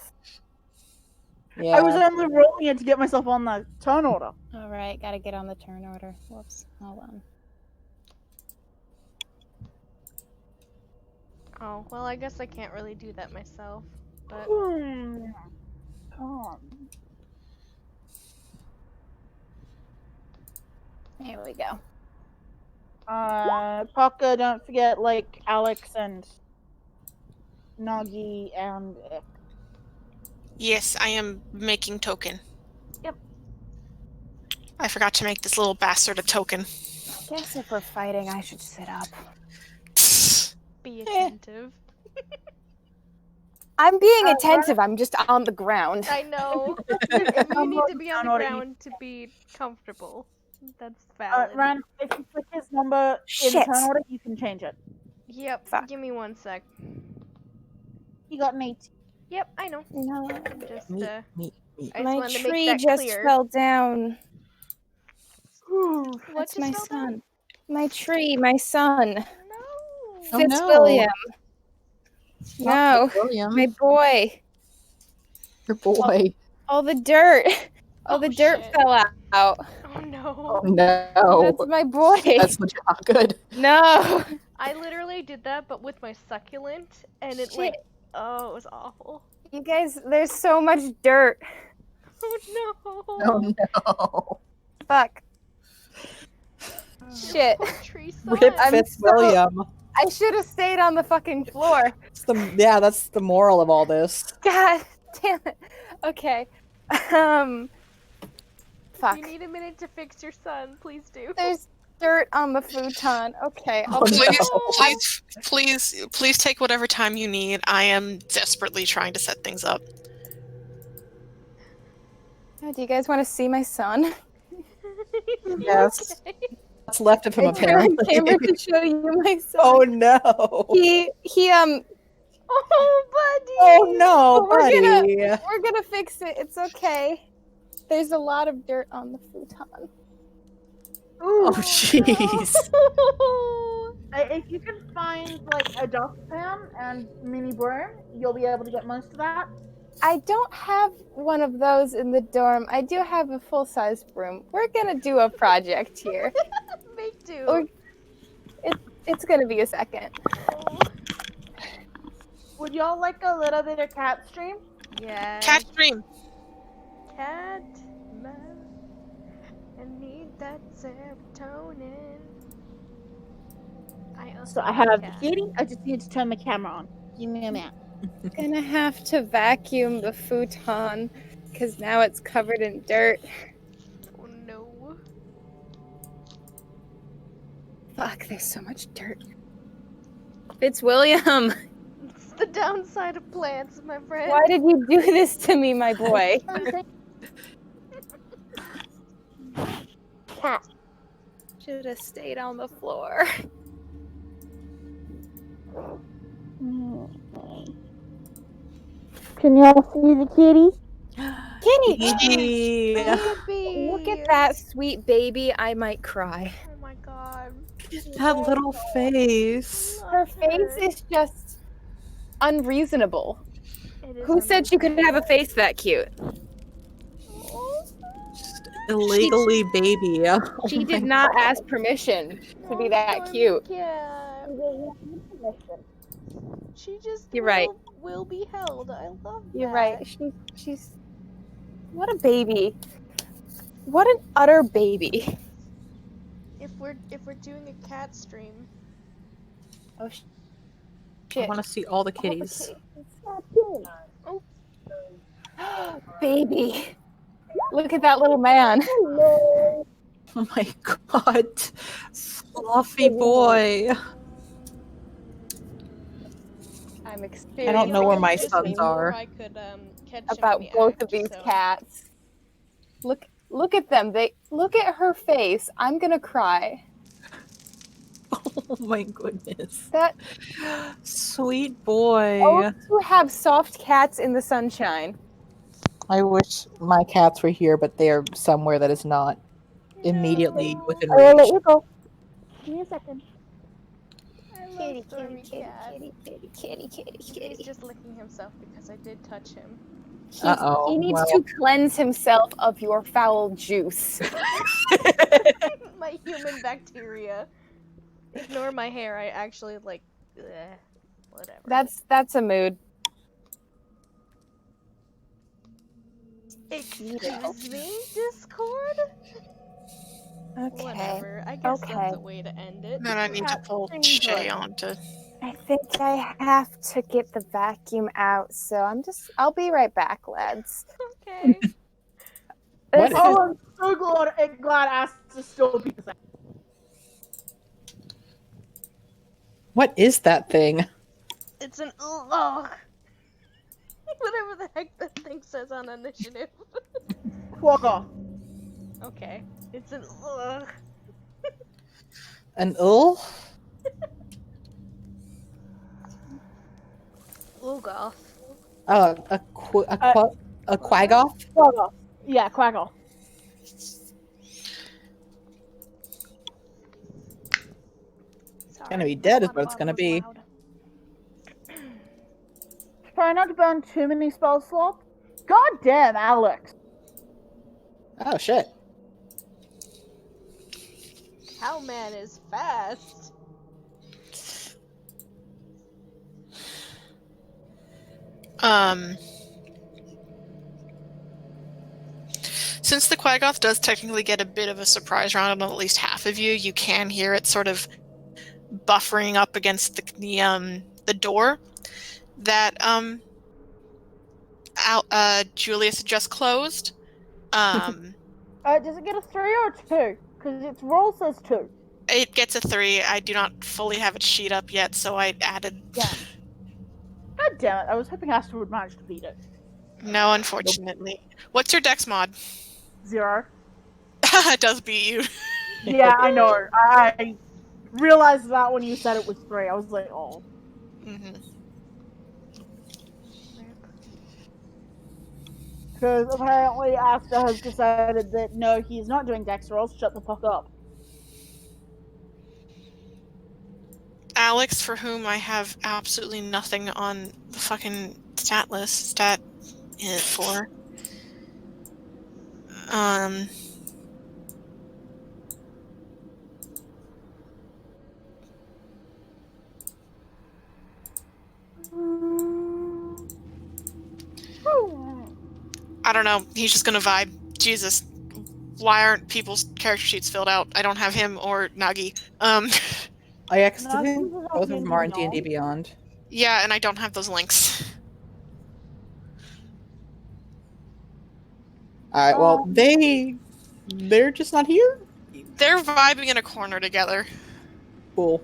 Yeah. I was only rolling it to get myself on the turn order. All right, gotta get on the turn order. Whoops. Hold on. Oh, well, I guess I can't really do that myself. But Here we go. Paka, don't forget, like, Alex and Nagi and Yes, I am making token. Yep. I forgot to make this little bastard a token. I guess if we're fighting, I should sit up. be attentive. I'm being attentive. I'm just on the ground. I know. You need to be on the ground to be comfortable. That's valid. Ran, if you click his number in turn order, you can change it. Yep. Give me 1 sec. You got an 18. Yep, I know. No. Just Me. I just My wanted to make tree that just clear. fell down. What That's just my fell son. down? My tree, my son. No. Oh, Fitzwilliam. Not No. William. My boy. Your boy. All the dirt. All the dirt shit. fell out. Oh no. Oh no. That's my boy. That's not good. No. I literally did that, but with my succulent, and it Shit. oh, it was awful. You guys, there's so much dirt. Oh no. Oh no. Fuck. Shit. Poor tree son. Rip I'm Fitzwilliam. I should have stayed on the fucking floor. That's the moral of all this. God damn it. Okay. Fuck. You need a minute to fix your son, please do. There's dirt on the futon. Okay. Oh, Please take whatever time you need. I am desperately trying to set things up. Oh, do you guys want to see my son? Yes. What's left of him, I turned on apparently. camera to show you my son. Oh no. He Oh, buddy. Oh no, But buddy. we're gonna fix it. It's okay. There's a lot of dirt on the futon. Oh jeez. If you can find like a dustpan and mini broom, you'll be able to get most of that. I don't have one of those in the dorm. I do have a full-size broom. We're gonna do a project here. Me too. It's gonna be a second. Would y'all like a little bit of cat stream? Yeah. Cat stream. Cat, man, I need that serotonin. So I have the kitty. I just need to turn my camera on. Give me a minute. Gonna have to vacuum the futon because now it's covered in dirt. Oh no. Fuck, there's so much dirt. Fitzwilliam, It's the downside of plants, my friend. why did you do this to me, my boy? Cat. Should have stayed on the floor. Can y'all see the kitty? Kitty! Baby. Look at that sweet baby. I might cry. Oh my god. That little face. Her face is just unreasonable. It is Who said she could have a face that cute? Just illegally baby. Oh She my did not God. ask permission to be that cute. Yeah. She just You're right. will be held. I love that. You're right. She's what a baby. What an utter baby. If we're doing a cat stream. Oh I shit. want to see all the kitties. Oh. Baby. Look at that little man. Oh my god. Fluffy boy. I'm I experiencing don't know where my Just sons before are. I could catch him about in the both act, of these so. cats. Look Look at them. Look at her face. I'm gonna cry. Oh my goodness. That Sweet boy. oh, to have soft cats in the sunshine. I wish my cats were here, but they are somewhere that is not immediately No. within I will let reach. you go. Give me a second. I love Kitty, furry kitty, cat. kitty, kitty, kitty, He's kitty. just licking himself because I did touch him. Uh-oh, He needs well. to cleanse himself of your foul juice. My human bacteria. Ignore my hair. I actually like. Whatever. That's a mood. Excuse me, Discord? Okay. Whatever. I guess Okay. that's a way to end it. Then I need to pull Shay onto. I think I have to get the vacuum out, so I'll be right back, lads. Okay. What is- Oh, I'm so glad Asta still beat the What is that thing? It's an ugh. Whatever the heck that thing says on initiative. Fuck off. Okay. It's an ugh. An ul? Ugoth. Oh, a quaggoth? Quaggle. Yeah, Quaggle. Sorry, Gonna be my dead is water what it's gonna bottle was be. loud. Try not to burn too many spell slots. God damn, Alex. Oh shit. Cowman is fast. Since the Quaggoth does technically get a bit of a surprise round on at least half of you, you can hear it sort of buffering up against the door that Julius had just closed. Does it get a 3 or a 2? Because its roll says 2. It gets a 3. I do not fully have its sheet up yet, so I added. Yeah. God damn it! I was hoping Asta would manage to beat it. No, unfortunately. What's your dex mod? 0. It does beat you. Yeah, I know. I realized that when you said it was 3. I was like, oh. Mm-hmm. Because apparently Asta has decided that no, he's not doing dex rolls. Shut the fuck up. Alex, for whom I have absolutely nothing on the fucking stat list, for. I don't know. He's just gonna vibe. Jesus, why aren't people's character sheets filled out? I don't have him or Nagi. I accidentally No, both of them are in D&D Beyond. Yeah, and I don't have those links. Alright, well, they're just not here? They're vibing in a corner together. Cool.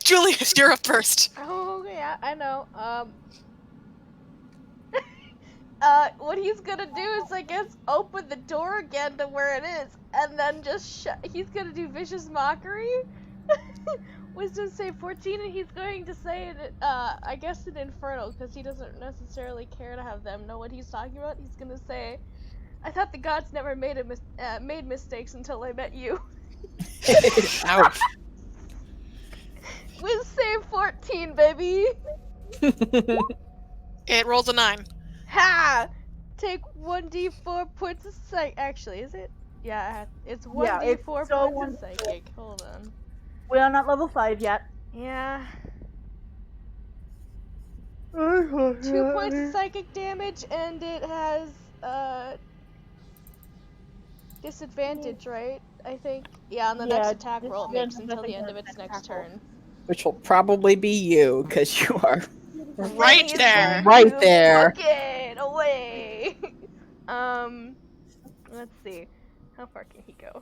Julius, you're up first. Oh yeah, I know. What he's gonna do is, I guess, open the door again to where it is, and then just he's gonna do vicious mockery. Wisdom save 14, and he's going to say it, I guess in Infernal, because he doesn't necessarily care to have them know what he's talking about. He's gonna say, I thought the gods never made mistakes until I met you. Ouch. Wisdom save 14, baby! It rolls a 9. Ha! Take 1d4 points of psychic. Actually, is it? Yeah, it's 1d4 points of psychic. Hold on. We are not level 5 yet. Yeah. 2 points of psychic damage, and it has disadvantage, right? I think. Yeah, on the next attack roll it makes until the end of its next turn. Which will probably be you, because you are Right there. right there. Book it away. Let's see. How far can he go?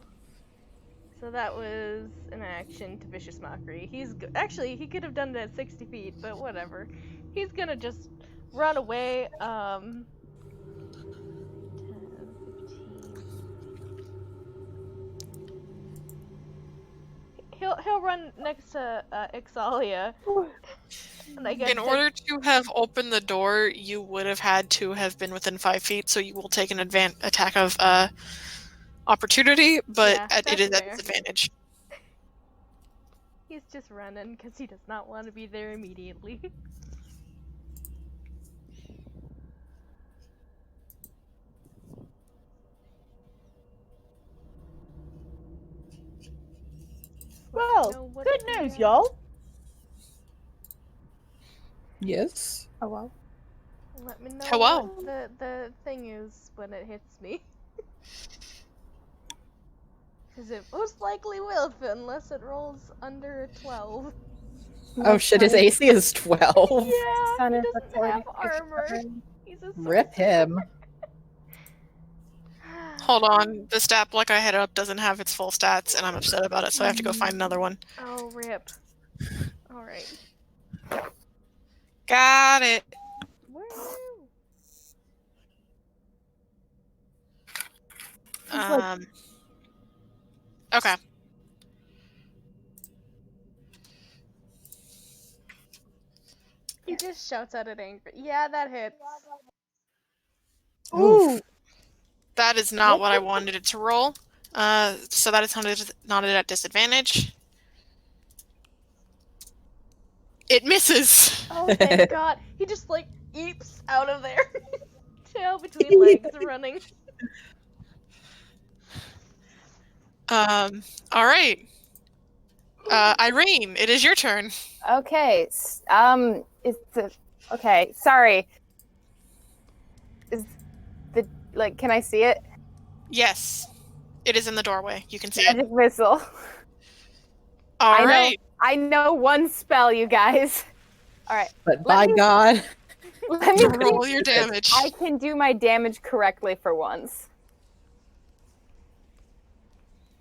So that was an action to Vicious Mockery. Actually, he could have done it at 60 feet, but whatever. He's gonna just run away. 10, 15. He'll run next to Ixalia. And I guess In order to have opened the door, you would have had to have been within 5 feet, so you will take an attack of opportunity, but Yeah, it is that's at fair. disadvantage. He's just running because he does not want to be there immediately. Well, good news, y'all. Yes. Oh well. Let me know Hello. what the thing is when it hits me. Because it most likely will, unless it rolls under 12. Oh shit, his AC is 12. Yeah, Son he is doesn't recording have armor. He's a Rip sorcerer. him. Hold on, the stat block I had up doesn't have its full stats, and I'm upset about it, so I have to go find another one. Oh, rip. Alright. Got it. Woo! Okay. He just shouts out it angry. Yeah, that hits. Ooh. That is not what I wanted it to roll. So that is not at disadvantage. It misses! Oh, thank God. He just, like, eeps out of there. Tail between legs, running. Alright. Irene, it is your turn. Okay. Okay, sorry. Is the can I see it? Yes. It is in the doorway. You can see Magic it. missile. Alright. I know one spell, you guys. Alright. But by God. Let me roll your damage. I can do my damage correctly for once.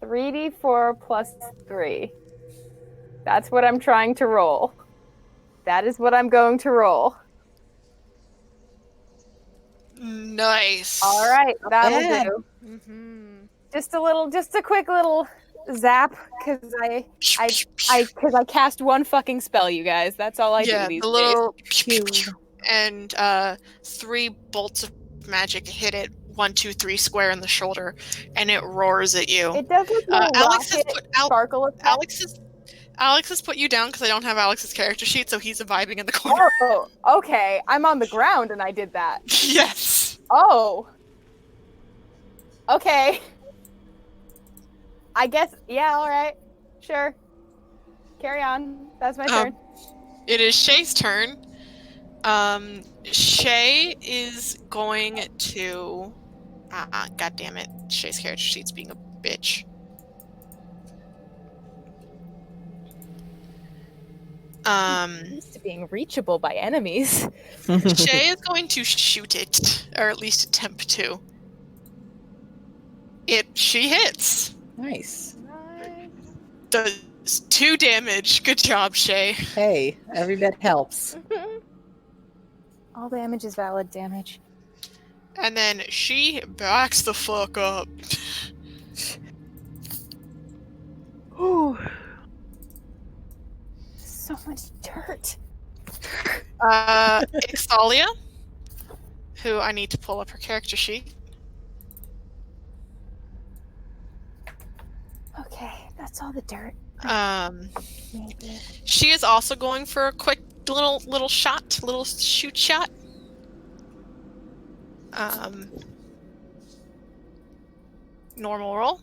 3d4 plus 3. That's what I'm trying to roll. That is what I'm going to roll. Nice. All right, that'll Yeah. do. Mm-hmm. Just a quick little zap, because I cast one fucking spell, you guys. That's all I do these the little days. and 3 bolts of magic hit it 1, 2, 3 square in the shoulder, and it roars at you. It does look like Alex has sparkle effect. Alex has put you down because I don't have Alex's character sheet, so he's vibing in the corner. Oh, okay. I'm on the ground and I did that. Yes. Oh. Okay. I guess, yeah, alright. Sure. Carry on. That's my turn. It is Shay's turn. Shay is going to... God damn it. Shay's character sheet's being a bitch. Used to being reachable by enemies. Shay is going to shoot it, or at least attempt to. She hits. Nice. Does 2 damage. Good job, Shay. Hey, every bit helps. All damage is valid damage. And then she backs the fuck up. Ooh. So much dirt. Ixalia, who I need to pull up her character sheet. Okay, that's all the dirt. Maybe. She is also going for a quick little shot, little shoot shot. Normal roll.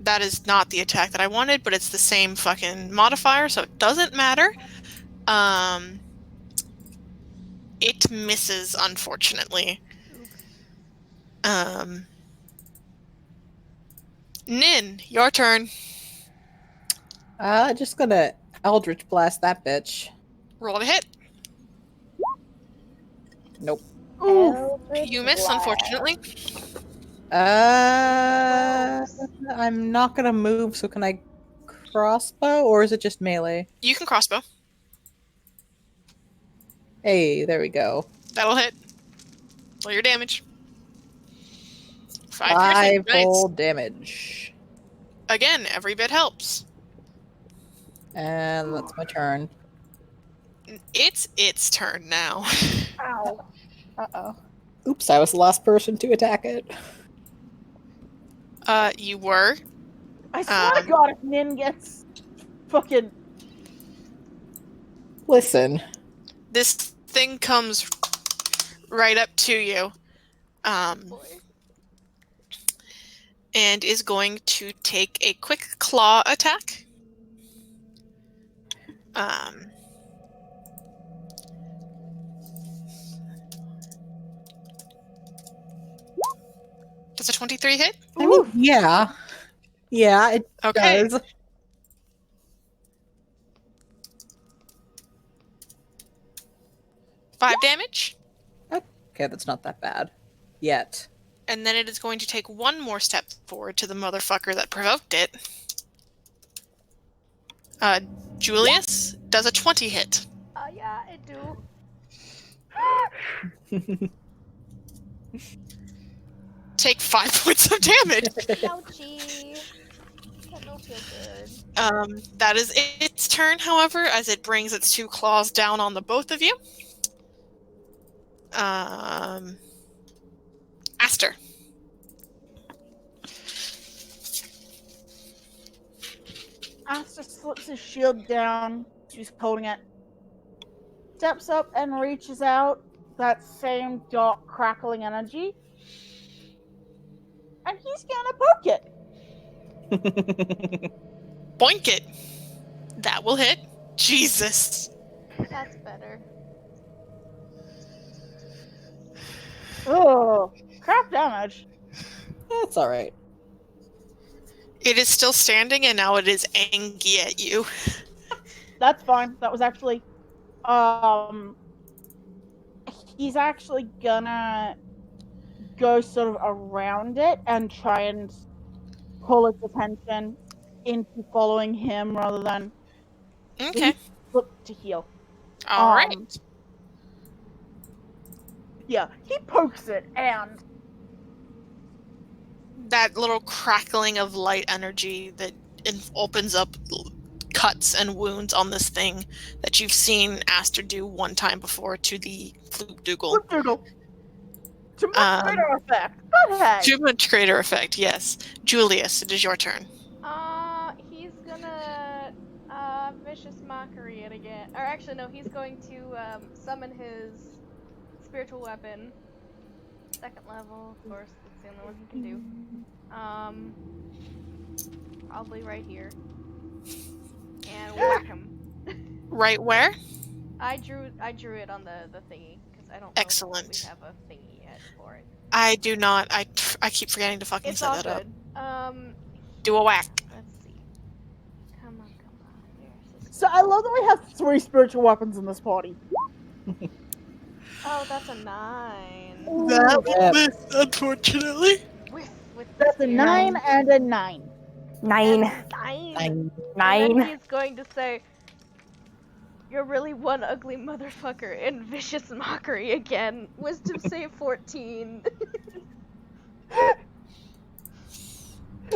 That is not the attack that I wanted, but it's the same fucking modifier, so it doesn't matter. It misses, unfortunately. Nin, your turn. Just gonna Eldritch Blast that bitch. Roll to hit. Nope. You miss, unfortunately. I'm not gonna move, so can I crossbow, or is it just melee? You can crossbow. Hey, there we go. That'll hit. Roll your damage. 5 5 piercing. Nice. full damage. Again, every bit helps. And that's my turn. It's its turn now. Ow. Uh-oh. Oops, I was the last person to attack it. You were. I swear to God, if Nin gets fucking. Listen. This thing comes right up to you. Boy. And is going to take a quick claw attack. Does a 23 hit? I mean, yeah. Yeah, it Okay. does. Five damage. Okay, that's not that bad. Yet. And then it is going to take one more step forward to the motherfucker that provoked it. Julius, does a 20 hit? Yeah, I do. Take 5 points of damage. Ouchie. That don't feel good. That is its turn, however, as it brings its 2 claws down on the both of you. Aster. Aster slips his shield down. She's holding it. Steps up and reaches out that same dark crackling energy. And he's gonna poke it. Boink it. That will hit. Jesus. That's better. Oh, crap damage. That's alright. It is still standing, and now it is angry at you. That's fine. That was actually, he's actually gonna go sort of around it and try and pull its attention into following him rather than Okay. look to heal. All right. Yeah, he pokes it and That little crackling of light energy that opens up cuts and wounds on this thing that you've seen Aster do one time before to the Flute Dougal. To much greater effect. But hey. To much greater effect, yes. Julius, it is your turn. He's gonna vicious mockery it again. Or actually, no, he's going to summon his spiritual weapon. 2nd level, of course. That's the only one he can do. Probably right here. And whack him. Right where? I drew it on the thingy because I don't know Excellent. if we have a thingy yet for it. I do not. I keep forgetting to fucking It's set all that up. good. Do a whack. Let's see. Come on. Here's this. So I love that we have 3 spiritual weapons in this party. Oh, that's a 9. That will miss, unfortunately. With That's a 9 and a 9. 9. 9. 9. And then he's going to say, "You're really one ugly motherfucker," in vicious mockery again. Wisdom save 14.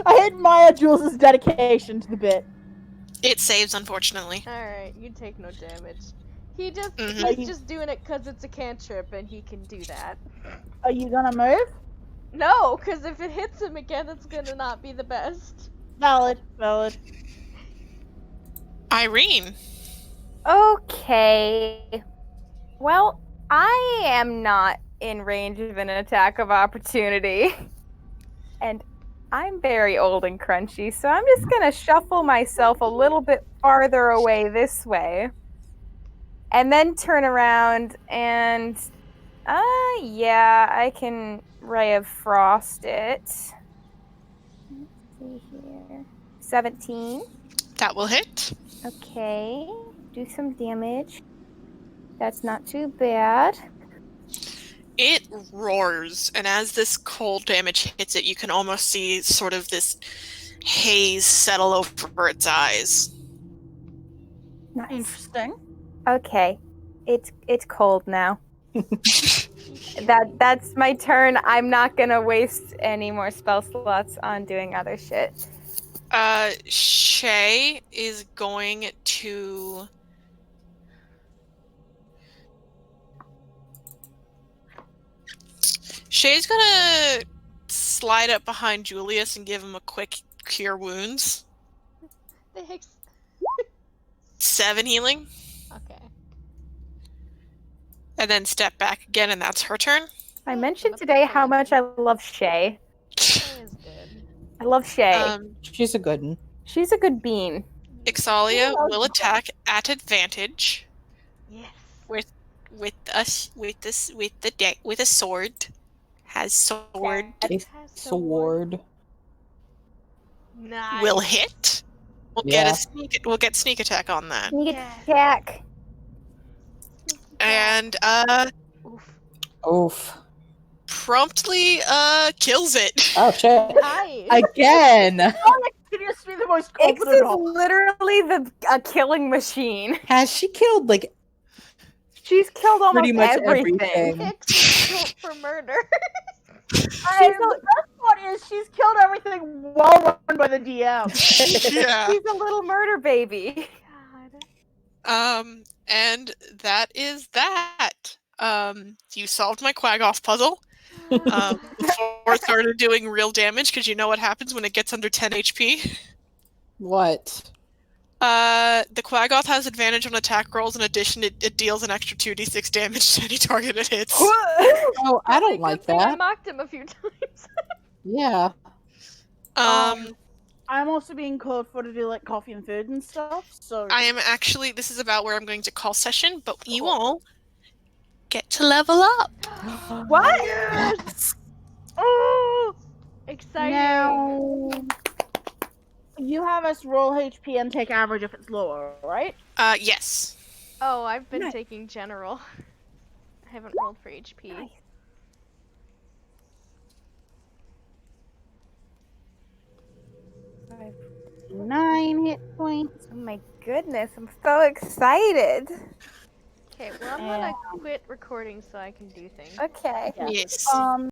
I admire Jules' dedication to the bit. It saves, unfortunately. Alright, you take no damage. He's Mhm. just doing it because it's a cantrip and he can do that. Are you gonna move? No, because if it hits him again, it's gonna not be the best. Valid. Irene. Okay. Well, I am not in range of an attack of opportunity. And I'm very old and crunchy, so I'm just gonna shuffle myself a little bit farther away this way. And then turn around and yeah, I can Ray of Frost it. Let's see here. 17. That will hit. Okay. Do some damage. That's not too bad. It roars, and as this cold damage hits it, you can almost see sort of this haze settle over its eyes. Nice. Interesting. Okay. It's cold now. That's my turn. I'm not gonna waste any more spell slots on doing other shit. Shay is going to... Shay's gonna slide up behind Julius and give him a quick cure wounds. Thanks. 7 healing. Okay. And then step back again, and that's her turn. I mentioned today how much I love Shay. Shay is good. I love Shay. She's a good one. She's a good bean. Ixalia will attack at advantage. Yes. With a sword. Has sword. A sword. Nice. Will hit. We'll get sneak attack on that. Sneak attack. And Oof. promptly kills it. Oh shit. Nice. Again. Continues to be the most Ix confident. is literally a killing machine. Has she killed like She's killed almost pretty much everything. everything? Ix is killed for murder. The best part is she's killed everything while run by the DM. Yeah. She's a little murder baby. God. And that is that. You solved my Quaggoth puzzle. Before it started doing real damage, because you know what happens when it gets under 10 HP? What? The Quaggoth has advantage on attack rolls. In addition, it deals an extra 2d6 damage to any target it hits. Oh, I don't like Good thing I that. mocked him a few times. Yeah. I'm also being called for to do like coffee and food and stuff. So I am actually, this is about where I'm going to call session, but you all get to level up. What? Yes! Oh! Exciting. now you have us roll HP and take average if it's lower, right? Yes. Oh, I've been Nice. taking general. I haven't rolled for HP. Nice. Five. 9 hit points. Oh my goodness, I'm so excited. Okay, well I'm gonna quit recording so I can do things. Okay. Yes.